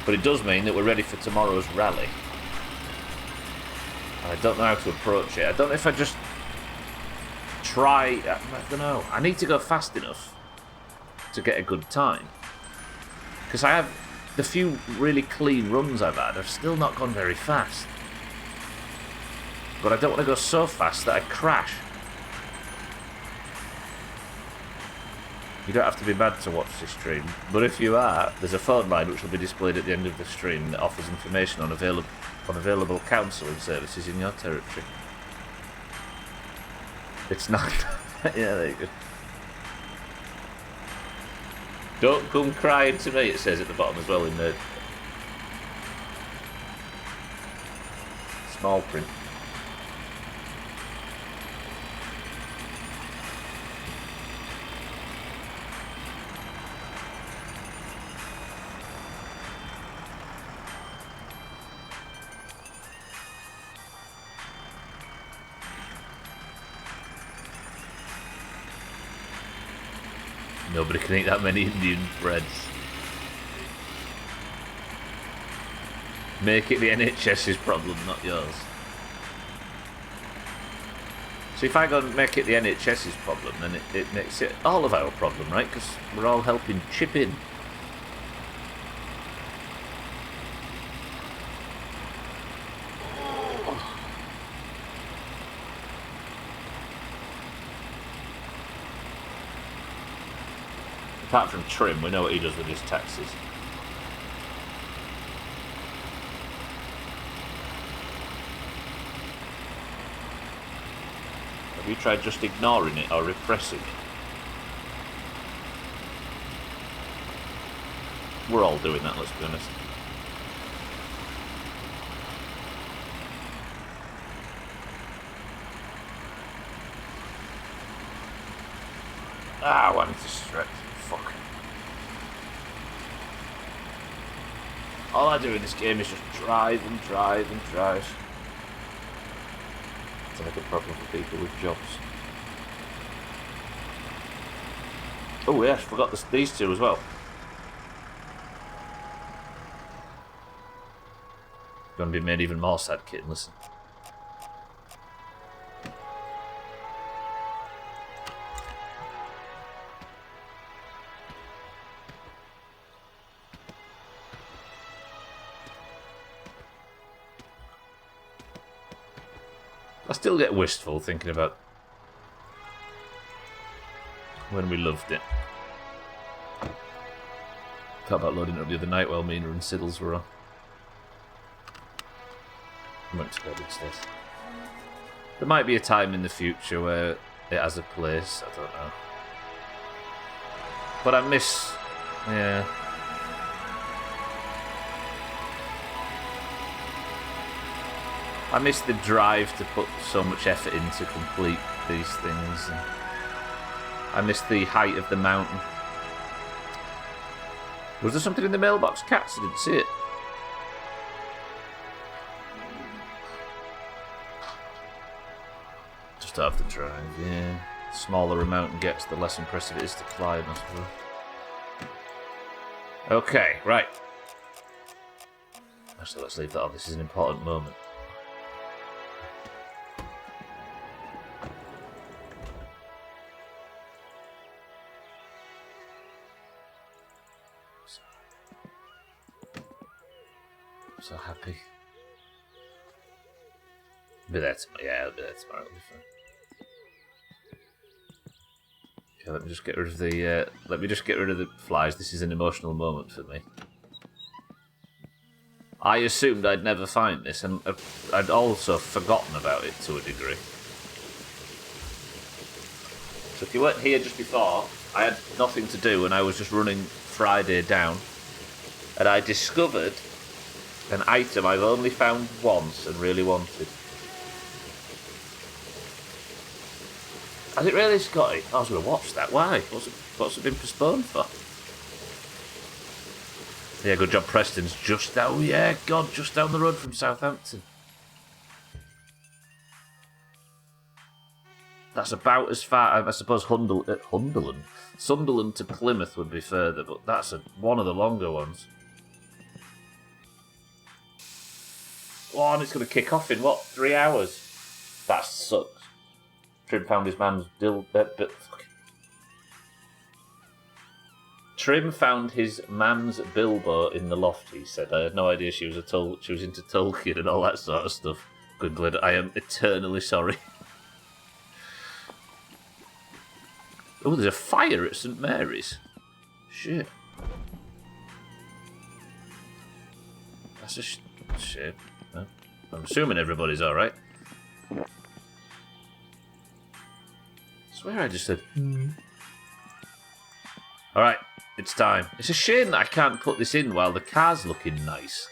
But it does mean that we're ready for tomorrow's rally. I don't know how to approach it. I don't know if I just try. I don't know. I need to go fast enough to get a good time. Because I have the few really clean runs I've had, I've still not gone very fast. But I don't want to go so fast that I crash. You don't have to be mad to watch this stream, but if you are, there's a phone line which will be displayed at the end of the stream that offers information on available counselling services in your territory. It's not... yeah, there you go. Don't come crying to me, it says at the bottom as well in the small print. Nobody can eat that many Indian breads. Make it the NHS's problem, not yours. So if I go and make it the NHS's problem, then it makes it all of our problem, right? Because we're all helping chip in. Apart from Trim, we know what he does with his taxes. Have you tried just ignoring it or repressing it? We're all doing that, let's be honest. Ah! All I do in this game is just drive and drive and drive. It's like a problem for people with jobs. Oh yes, forgot these two as well. Gonna be made even more sad, kitten. Listen. I still get wistful thinking about when we loved it. Thought about loading it up the other night while Mina and Siddles were on. I went to bed instead. There might be a time in the future where it has a place, I don't know. But I miss... yeah. I miss the drive to put so much effort in to complete these things. And I miss the height of the mountain. Was there something in the mailbox, Cats? I didn't see it. Just off the drive, yeah. The smaller a mountain gets, the less impressive it is to climb, I suppose. Okay, right. Actually, let's leave that on. This is an important moment. So happy. Be there tomorrow. Yeah, I'll be there tomorrow. It'll be fine. Okay, let me just get rid of the. Let me just get rid of the flies. This is an emotional moment for me. I assumed I'd never find this, and I'd also forgotten about it to a degree. So if you weren't here just before, I had nothing to do, and I was just running Friday down, and I discovered an item I've only found once and really wanted. Has it really, Scotty? I was going to watch that. Why? What's it been postponed for? Yeah, good job. Preston's just down. Oh, yeah, God, just down the road from Southampton. That's about as far. I suppose Sunderland to Plymouth would be further, but that's one of the longer ones. Oh, and it's going to kick off in, 3 hours? That sucks. Trim found his man's Trim found his man's Bilbo in the loft, he said. I had no idea she was into Tolkien and all that sort of stuff. Good glad. I am eternally sorry. Oh, there's a fire at St Mary's. Shit. That's a shame. No. I'm assuming everybody's alright. I swear I just said... Alright, it's time. It's a shame that I can't put this in while the car's looking nice.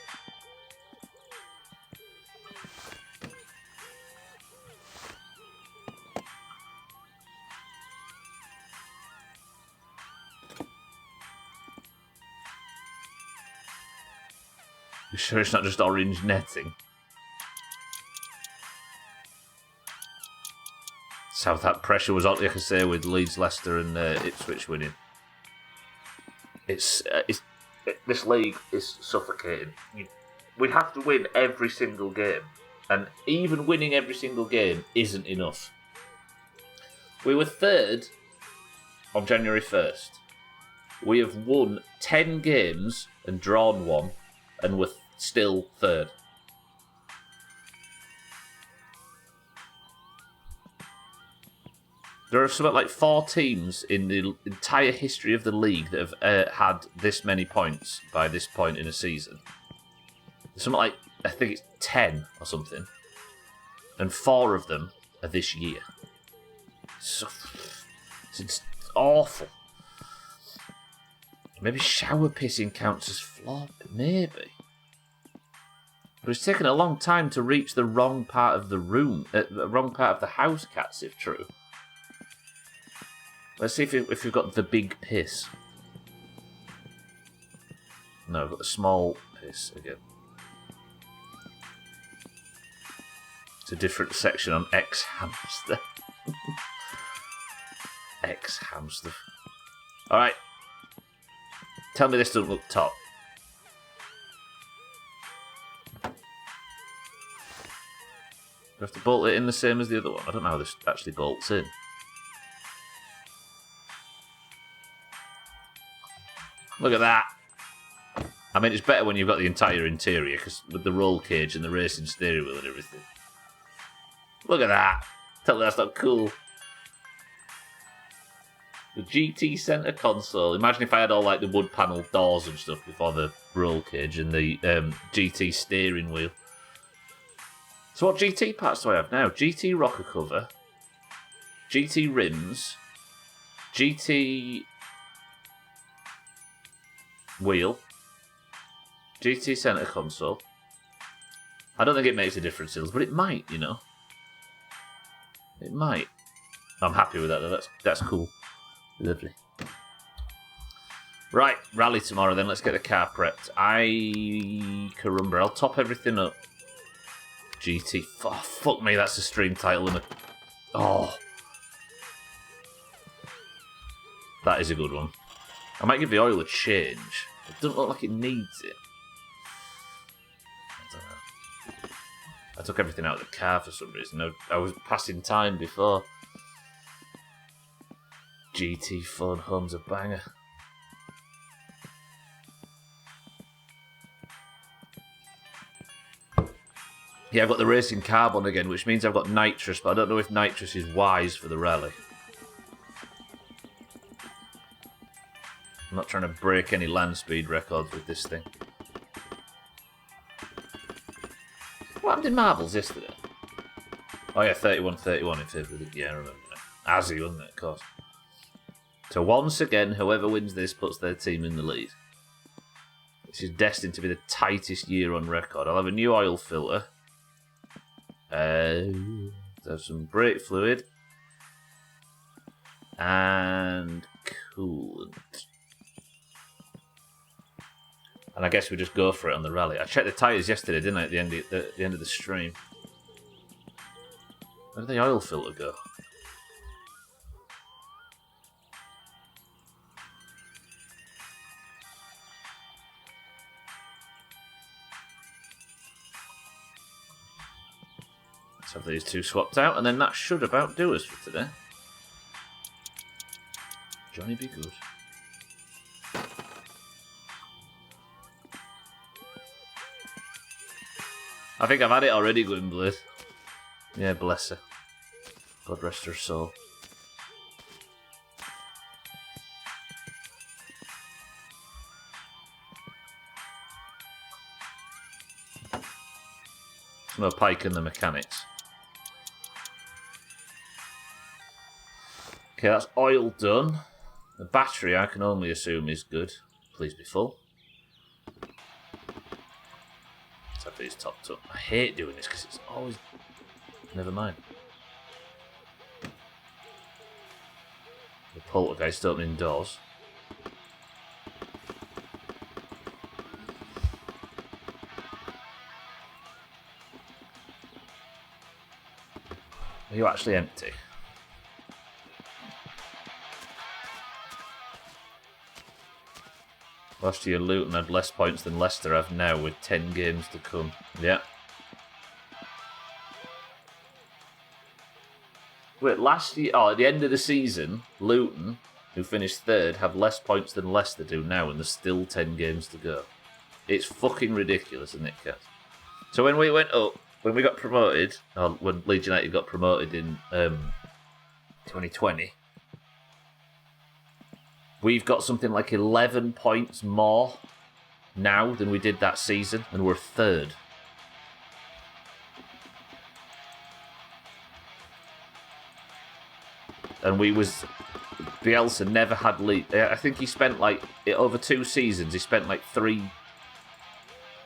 You sure it's not just orange netting? Southampton pressure was on, like I say, with Leeds, Leicester and Ipswich winning. This league is suffocating. We have to win every single game, and even winning every single game isn't enough. We were third on January 1st. We have won 10 games and drawn one, and we're still third. There are something like 4 teams in the entire history of the league that have had this many points by this point in a season. Something like, I think it's 10 or something. And 4 of them are this year. So, it's awful. Maybe shower pissing counts as flop. Maybe. But it's taken a long time to reach the wrong part of the room, the wrong part of the house, Cats, if true. Let's see if we've got the big piss. No, I've got the small piss again. It's a different section on X-Hamster. X-Hamster. Alright. Tell me this doesn't look top. Do I have to bolt it in the same as the other one? I don't know how this actually bolts in. Look at that. I mean, it's better when you've got the entire interior, because with the roll cage and the racing steering wheel and everything. Look at that. Tell me that's not cool. The GT Centre console. Imagine if I had all like the wood panel doors and stuff before the roll cage and the GT steering wheel. So what GT parts do I have now? GT rocker cover, GT rims, GT wheel, GT Centre console. I don't think it makes a difference, but it might, you know. It might. I'm happy with that though. That's cool. Lovely. Right, rally tomorrow then. Let's get the car prepped. Carumba. I'll top everything up. GT. Oh, fuck me, that's a stream title. Oh. That is a good one. I might give the oil a change. It doesn't look like it needs it. I don't know. I took everything out of the car for some reason. I was passing time before. GT Phone Home's a banger. Yeah, I've got the racing carbon again, which means I've got nitrous, but I don't know if nitrous is wise for the rally. I'm not trying to break any land speed records with this thing. What happened in marbles yesterday? Oh yeah, 31-31 in favour of the... Yeah, I remember that. Azzy, wasn't it, of course. So once again, whoever wins this puts their team in the lead. This is destined to be the tightest year on record. I'll have a new oil filter. There's some brake fluid. And coolant. And I guess we just go for it on the rally. I checked the tyres yesterday, didn't I, at the end of the stream. Where did the oil filter go? Let's have these two swapped out, and then that should about do us for today. Johnny be good. I think I've had it already, Gwynblade. Yeah, bless her. God rest her soul. There's no Pike in the mechanics. Okay, that's oil done. The battery, I can only assume, is good. Please be full. Let's have these topped up. I hate doing this because it's always... Never mind. The poltergeist opening doors. Are you actually empty? Last year Luton had less points than Leicester have now with 10 games to come. Yeah. Wait, last year... Oh, at the end of the season, Luton, who finished third, have less points than Leicester do now, and there's still 10 games to go. It's fucking ridiculous, isn't it, Kat? So when we went up, when we got promoted, or when Leeds United got promoted in 2020, we've got something like 11 points more now than we did that season, and we're third. And Bielsa never had lead. I think he spent over 2 seasons, he spent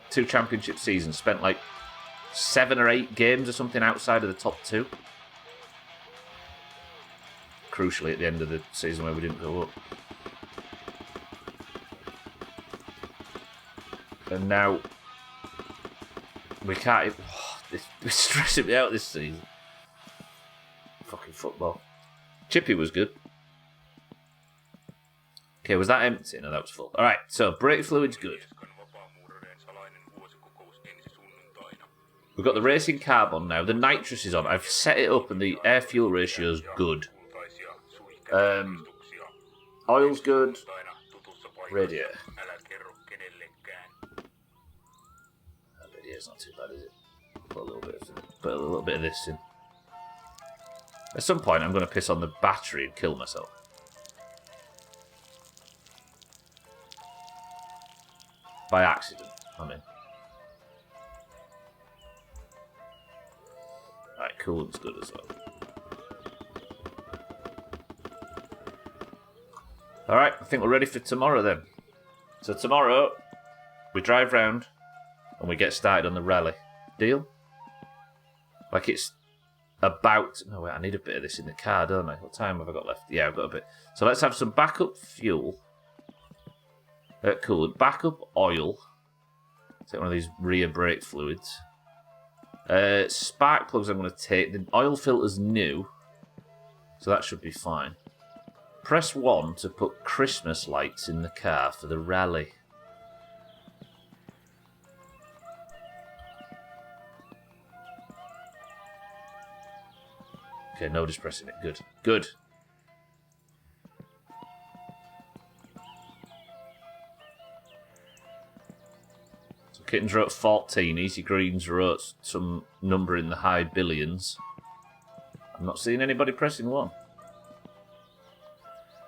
two championship seasons, spent 7 or 8 games or something outside of the top 2. Crucially at the end of the season where we didn't go up. And now we can't. This is stressing me out this season. Fucking football. Chippy was good. Okay, was that empty? No, that was full. Alright, so brake fluid's good. We've got the racing carb on now. The nitrous is on. I've set it up and the air-fuel ratio is good. Oil's good. Radiator. Radiator's not too bad, is it? Put a little bit of this in. At some point, I'm going to piss on the battery and kill myself. By accident, I mean. Right, coolant's good as well. Alright, I think we're ready for tomorrow then. So tomorrow, we drive round and we get started on the rally. Deal? Like it's about... No, wait, I need a bit of this in the car, don't I? What time have I got left? Yeah, I've got a bit. So let's have some backup fuel. Coolant. Backup oil. Take one of these rear brake fluids. Spark plugs I'm going to take. The oil filter's new. So that should be fine. Press 1 to put Christmas lights in the car for the rally. Okay, nobody's pressing it. Good. Good. So Kittens wrote 14. Easy Greens wrote some number in the high billions. I'm not seeing anybody pressing 1.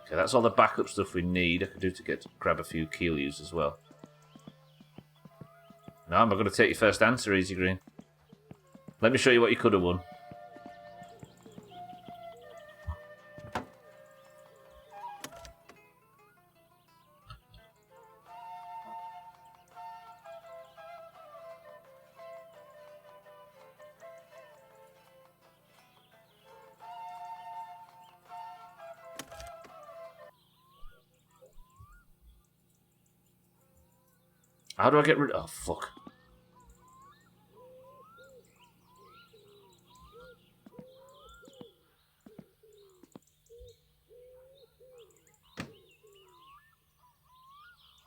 Okay, that's all the backup stuff we need. I could do to grab a few Keelus as well. No, I'm not going to take your first answer, Easy Green. Let me show you what you could have won. How do I get rid of... Oh, fuck.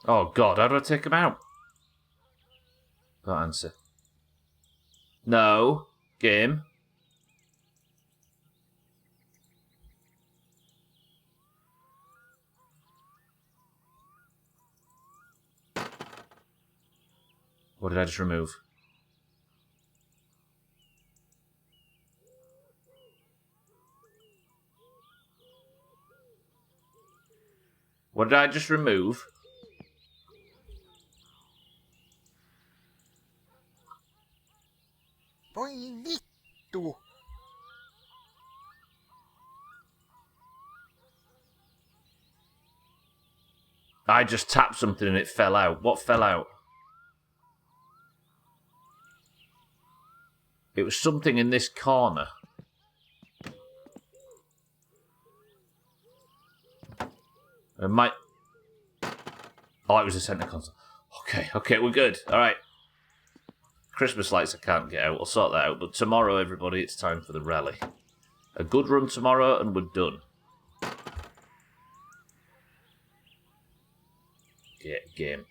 Oh, God. How do I take him out? Don't answer. No. Game. What did I just remove? What did I just remove? Voi vittu. I just tapped something and it fell out. What fell out? It was something in this corner. It might... Oh, it was a centre console. Okay, we're good. All right. Christmas lights I can't get out. I'll sort that out. But tomorrow, everybody, it's time for the rally. A good run tomorrow and we're done. Game.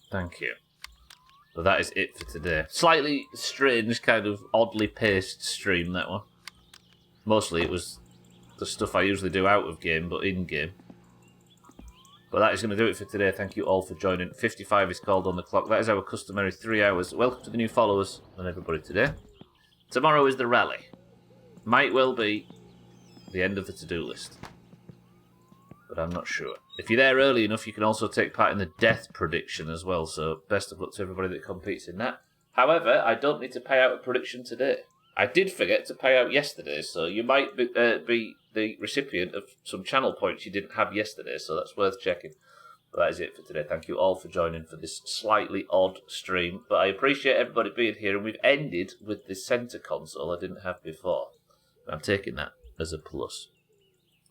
Thank you. So that is it for today. Slightly strange, kind of oddly paced stream, that one. Mostly it was the stuff I usually do out of game, but in game. But that is going to do it for today. Thank you all for joining. 55 is called on the clock. That is our customary 3 hours. Welcome to the new followers and everybody today. Tomorrow is the rally. Might well be the end of the to-do list. But I'm not sure. If you're there early enough, you can also take part in the death prediction as well. So best of luck to everybody that competes in that. However, I don't need to pay out a prediction today. I did forget to pay out yesterday, so you might be the recipient of some channel points you didn't have yesterday, so that's worth checking. But that is it for today. Thank you all for joining for this slightly odd stream. But I appreciate everybody being here, and we've ended with the centre console I didn't have before. I'm taking that as a plus.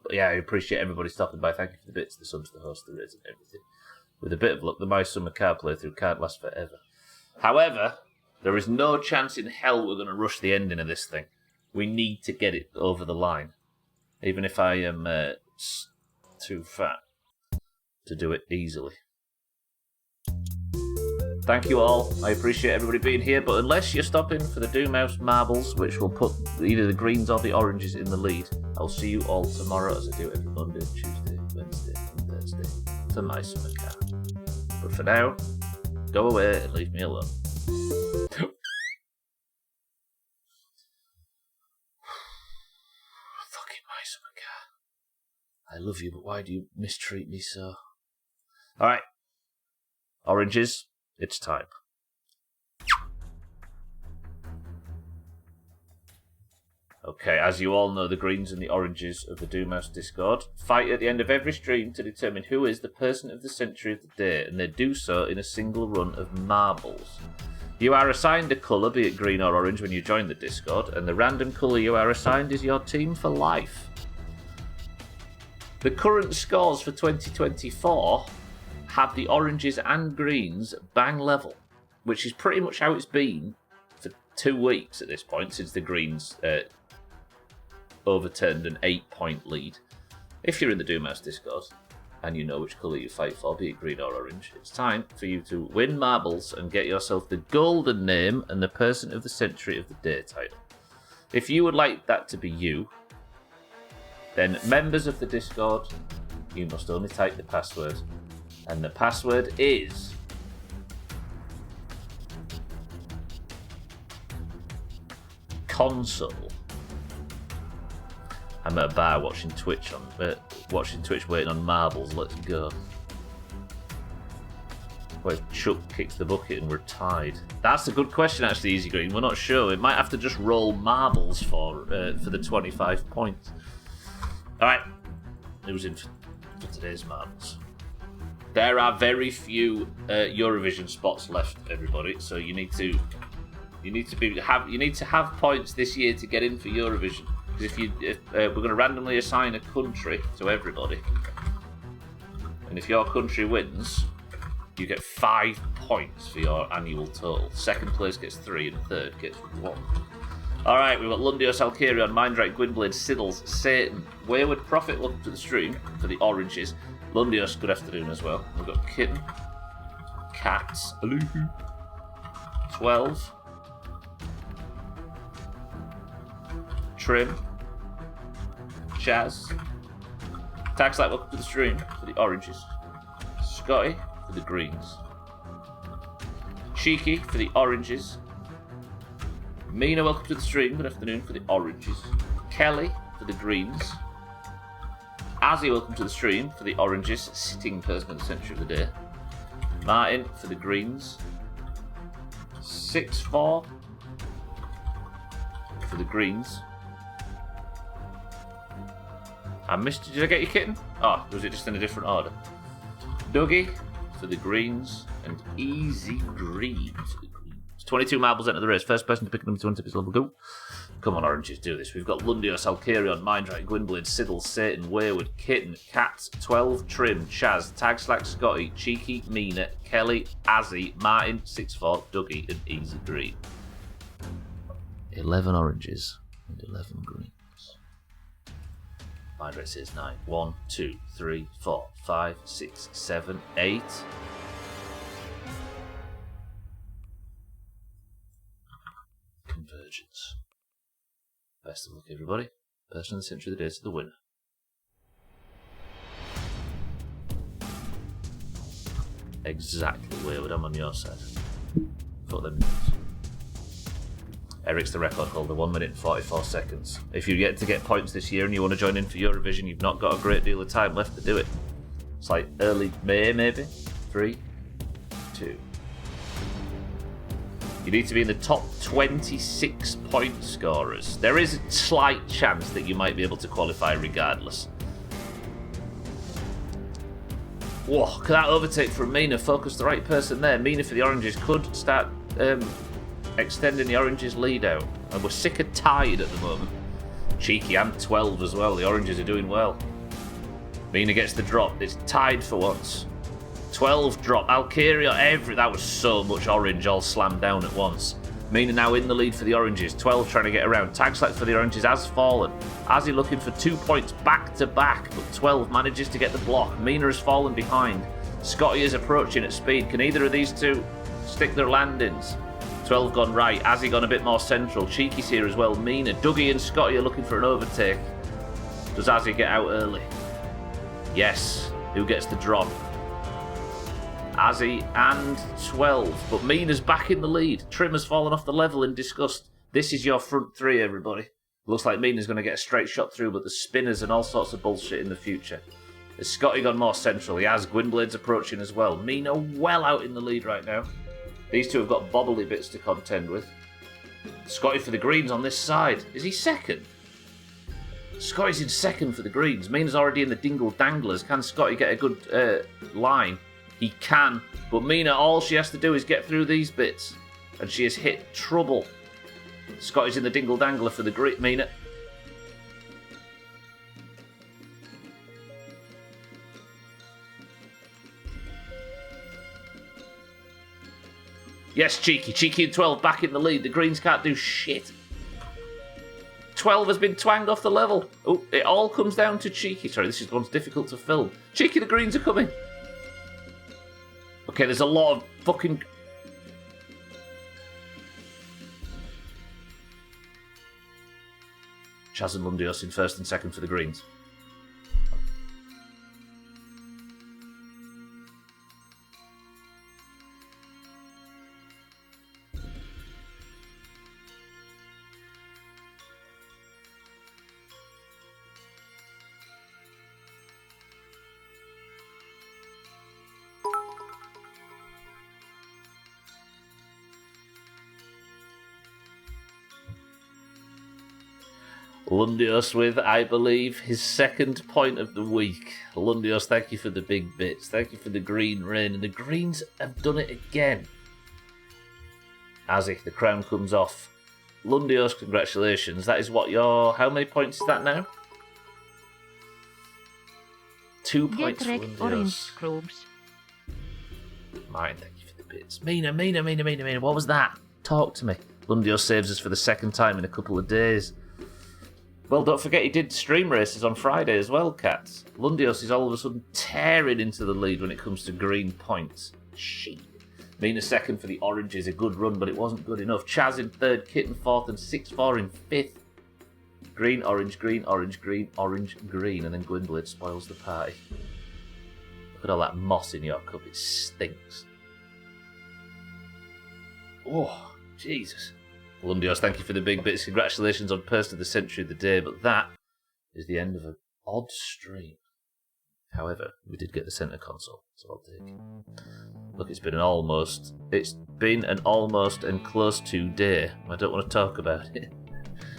But yeah, I appreciate everybody stopping by. Thank you for the bits, the subs, the host, the rates, and everything. With a bit of luck, the My Summer Car playthrough can't last forever. However, there is no chance in hell we're going to rush the ending of this thing. We need to get it over the line. Even if I am too fat to do it easily. Thank you all. I appreciate everybody being here, but unless you're stopping for the Doomhaus marbles, which will put either the greens or the oranges in the lead, I'll see you all tomorrow as I do every Monday, Tuesday, Wednesday, and Thursday for My Summer Car. But for now, go away and leave me alone. Fucking My Summer Car. I love you, but why do you mistreat me so? Alright. Oranges. It's time. Okay, as you all know, the greens and the oranges of the Doomhaus Discord fight at the end of every stream to determine who is the person of the century of the day, and they do so in a single run of marbles. You are assigned a colour, be it green or orange, when you join the Discord, and the random colour you are assigned is your team for life. The current scores for 2024 have the oranges and greens bang level, which is pretty much how it's been for 2 weeks at this point, since the greens overturned an 8-point lead. If you're in the Doomhaus Discord and you know which colour you fight for, be it green or orange, it's time for you to win marbles and get yourself the golden name and the person of the century of the day title. If you would like that to be you, then members of the Discord, you must only type the password. And the password is console. I'm at a bar watching Twitch waiting on marbles. Let's go. What if Chuck kicks the bucket and we're tied? That's a good question, actually, Easy Green. We're not sure. We might have to just roll marbles for the 25 points. All right, who's in for today's marbles? There are very few Eurovision spots left, everybody. So you need to have points this year to get in for Eurovision. Because if we're going to randomly assign a country to everybody, and if your country wins, you get 5 points for your annual total. Second place gets 3, and third gets 1. All right, we've got Lundios, Alkarion, Mindrite, Gwynblade, Siddles, Satan, Wayward Prophet. Welcome to the stream for the oranges. Lundios, good afternoon as well. We've got Kitten, Cats, 12, Trim, Chaz, Taxlight, welcome to the stream for the oranges. Scotty for the greens. Cheeky for the oranges. Mina, welcome to the stream. Good afternoon for the oranges. Kelly for the greens. Azzy, welcome to the stream for the oranges. Sitting person of the century of the day. Martin for the greens. 6-4 for the greens. I missed. Did I get your kitten? Oh, was it just in a different order? Dougie for the greens and Easy Green for the greens. 22 marbles enter the race. First person to pick number 2 on tip is level go. Come on, oranges, do this. We've got Lundios, Alkarion, Mindrite, Gwynblade, Siddle, Satan, Wayward, Kitten, Cat, 12, Trim, Chaz, Tagslack, Scotty, Cheeky, Mina, Kelly, Azzy, Martin, 6-4, Dougie, and Easy Green. 11 oranges and 11 greens. Mindrite says 9. 1, 2, 3, 4, 5, 6, 7, 8. Convergence. Best of luck, everybody. Person of the century of the day to the winner. Exactly, Wayward. I'm on your side. For them. Eric's the record holder, 1 minute and 44 seconds. If you get to get points this year and you want to join in for Eurovision, you've not got a great deal of time left to do it. It's like early May, maybe? 3, 2. You need to be in the top 26 point scorers. There is a slight chance that you might be able to qualify regardless. Whoa, could that overtake from Mina? Focus the right person there. Mina for the oranges could start extending the oranges lead out. And we're sick of tied at the moment. Cheeky, I'm 12 as well. The oranges are doing well. Mina gets the drop. It's tied for once. 12 drop. Alcaria, that was so much orange all slammed down at once. Mina now in the lead for the oranges. 12 trying to get around. Tag select for the oranges has fallen. Azzy looking for 2 points back to back, but 12 manages to get the block. Mina has fallen behind. Scotty is approaching at speed. Can either of these two stick their landings? 12 gone right. Azzy gone a bit more central. Cheeky's here as well. Mina, Dougie and Scotty are looking for an overtake. Does Azzy get out early? Yes. Who gets the drop? Azzy and 12. But Mina's back in the lead. Trim has fallen off the level in disgust. This is your front three, everybody. Looks like Mina's going to get a straight shot through, but there's spinners and all sorts of bullshit in the future. Has Scotty gone more central? He has. Gwynblade's approaching as well. Mina well out in the lead right now. These two have got bobbly bits to contend with. Scotty for the greens on this side. Is he second? Scotty's in second for the greens. Mina's already in the dingle danglers. Can Scotty get a good line? He can, but Mina, all she has to do is get through these bits, and she has hit trouble. Scotty's in the dingle dangler for the green. Mina. Yes, Cheeky. Cheeky and 12 back in the lead. The greens can't do shit. 12 has been twanged off the level. Oh, it all comes down to Cheeky. Sorry, this is one's difficult to film. Cheeky, the greens are coming. Okay, there's a lot of fucking... Chaz and Lundios in first and second for the greens. Lundios with, I believe, his second point of the week. Lundios, thank you for the big bits. Thank you for the green rain. And the greens have done it again. Azzy, the crown comes off. Lundios, congratulations. That is what your... How many points is that now? 2 points for Get wrecked, orange Lundios. scrubs. Mine, thank you for the bits. Mina. What was that? Talk to me. Lundios saves us for the second time in a couple of days. Well, don't forget he did stream races on Friday as well, Cats. Lundios is all of a sudden tearing into the lead when it comes to green points. Shit. Mina second for the oranges, a good run, but it wasn't good enough. Chaz in third, Kit in fourth, and 6-4 in fifth. Green, orange, green, orange, green, orange, green, and then Gwynblade spoils the party. Look at all that moss in your cup, it stinks. Oh, Jesus. Lundios, thank you for the big bits. Congratulations on Person of the Century of the Day, but that is the end of an odd stream. However, we did get the centre console, so I'll take it. Look, it's been an almost and close to day. I don't want to talk about it.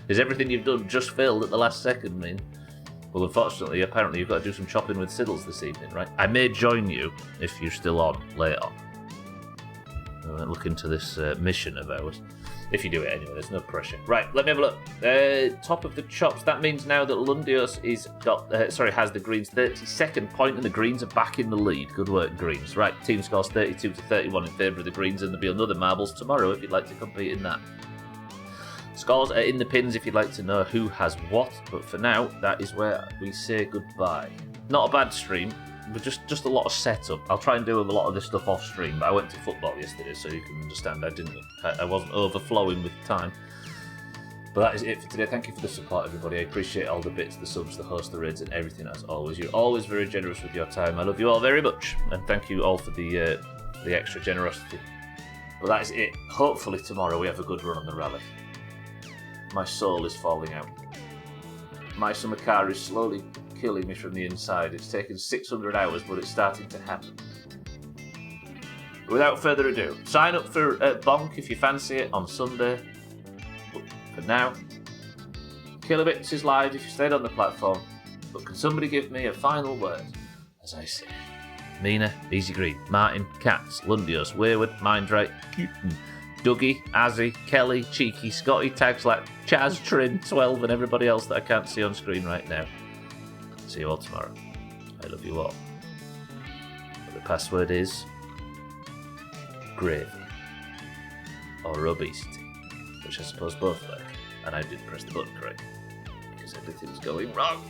Is everything you've done just filled at the last second, mean? Well, unfortunately, apparently you've got to do some chopping with Siddles this evening, right? I may join you, if you're still on, later on. Look into this mission of ours. If you do it anyway, there's no pressure. Right, let me have a look. Top of the chops. That means now that Lundios has the Greens 32nd point, and the Greens are back in the lead. Good work, Greens. Right, team scores 32-31 in favour of the Greens, and there'll be another marbles tomorrow if you'd like to compete in that. Scores are in the pins if you'd like to know who has what, but for now, that is where we say goodbye. Not a bad stream, but just a lot of setup. I'll try and do a lot of this stuff off stream, but I went to football yesterday, so you can understand I wasn't overflowing with time. But that is it for today. Thank you for the support, everybody. I appreciate all the bits, the subs, the hosts, the raids, and everything as always. You're always very generous with your time. I love you all very much, and thank you all for the extra generosity. But that is it. Hopefully tomorrow we have a good run on the rally. My soul is falling out. My summer car is slowly killing me from the inside. It's taken 600 hours, but it's starting to happen. Without further ado, sign up for Bonk if you fancy it on Sunday. But for now, Kilobits is live if you stayed on the platform. But can somebody give me a final word? As I say, Mina, Easy Green, Martin, Cats, Lundios, Wayward, Mindrake, Dougie, Azzy, Kelly, Cheeky, Scotty, Tagslack, Chaz, Trin, 12, and everybody else that I can't see on screen right now. See you all tomorrow. I love you all. But the password is gravy or obesity, which I suppose both like, and I did press the button correctly because everything's going wrong.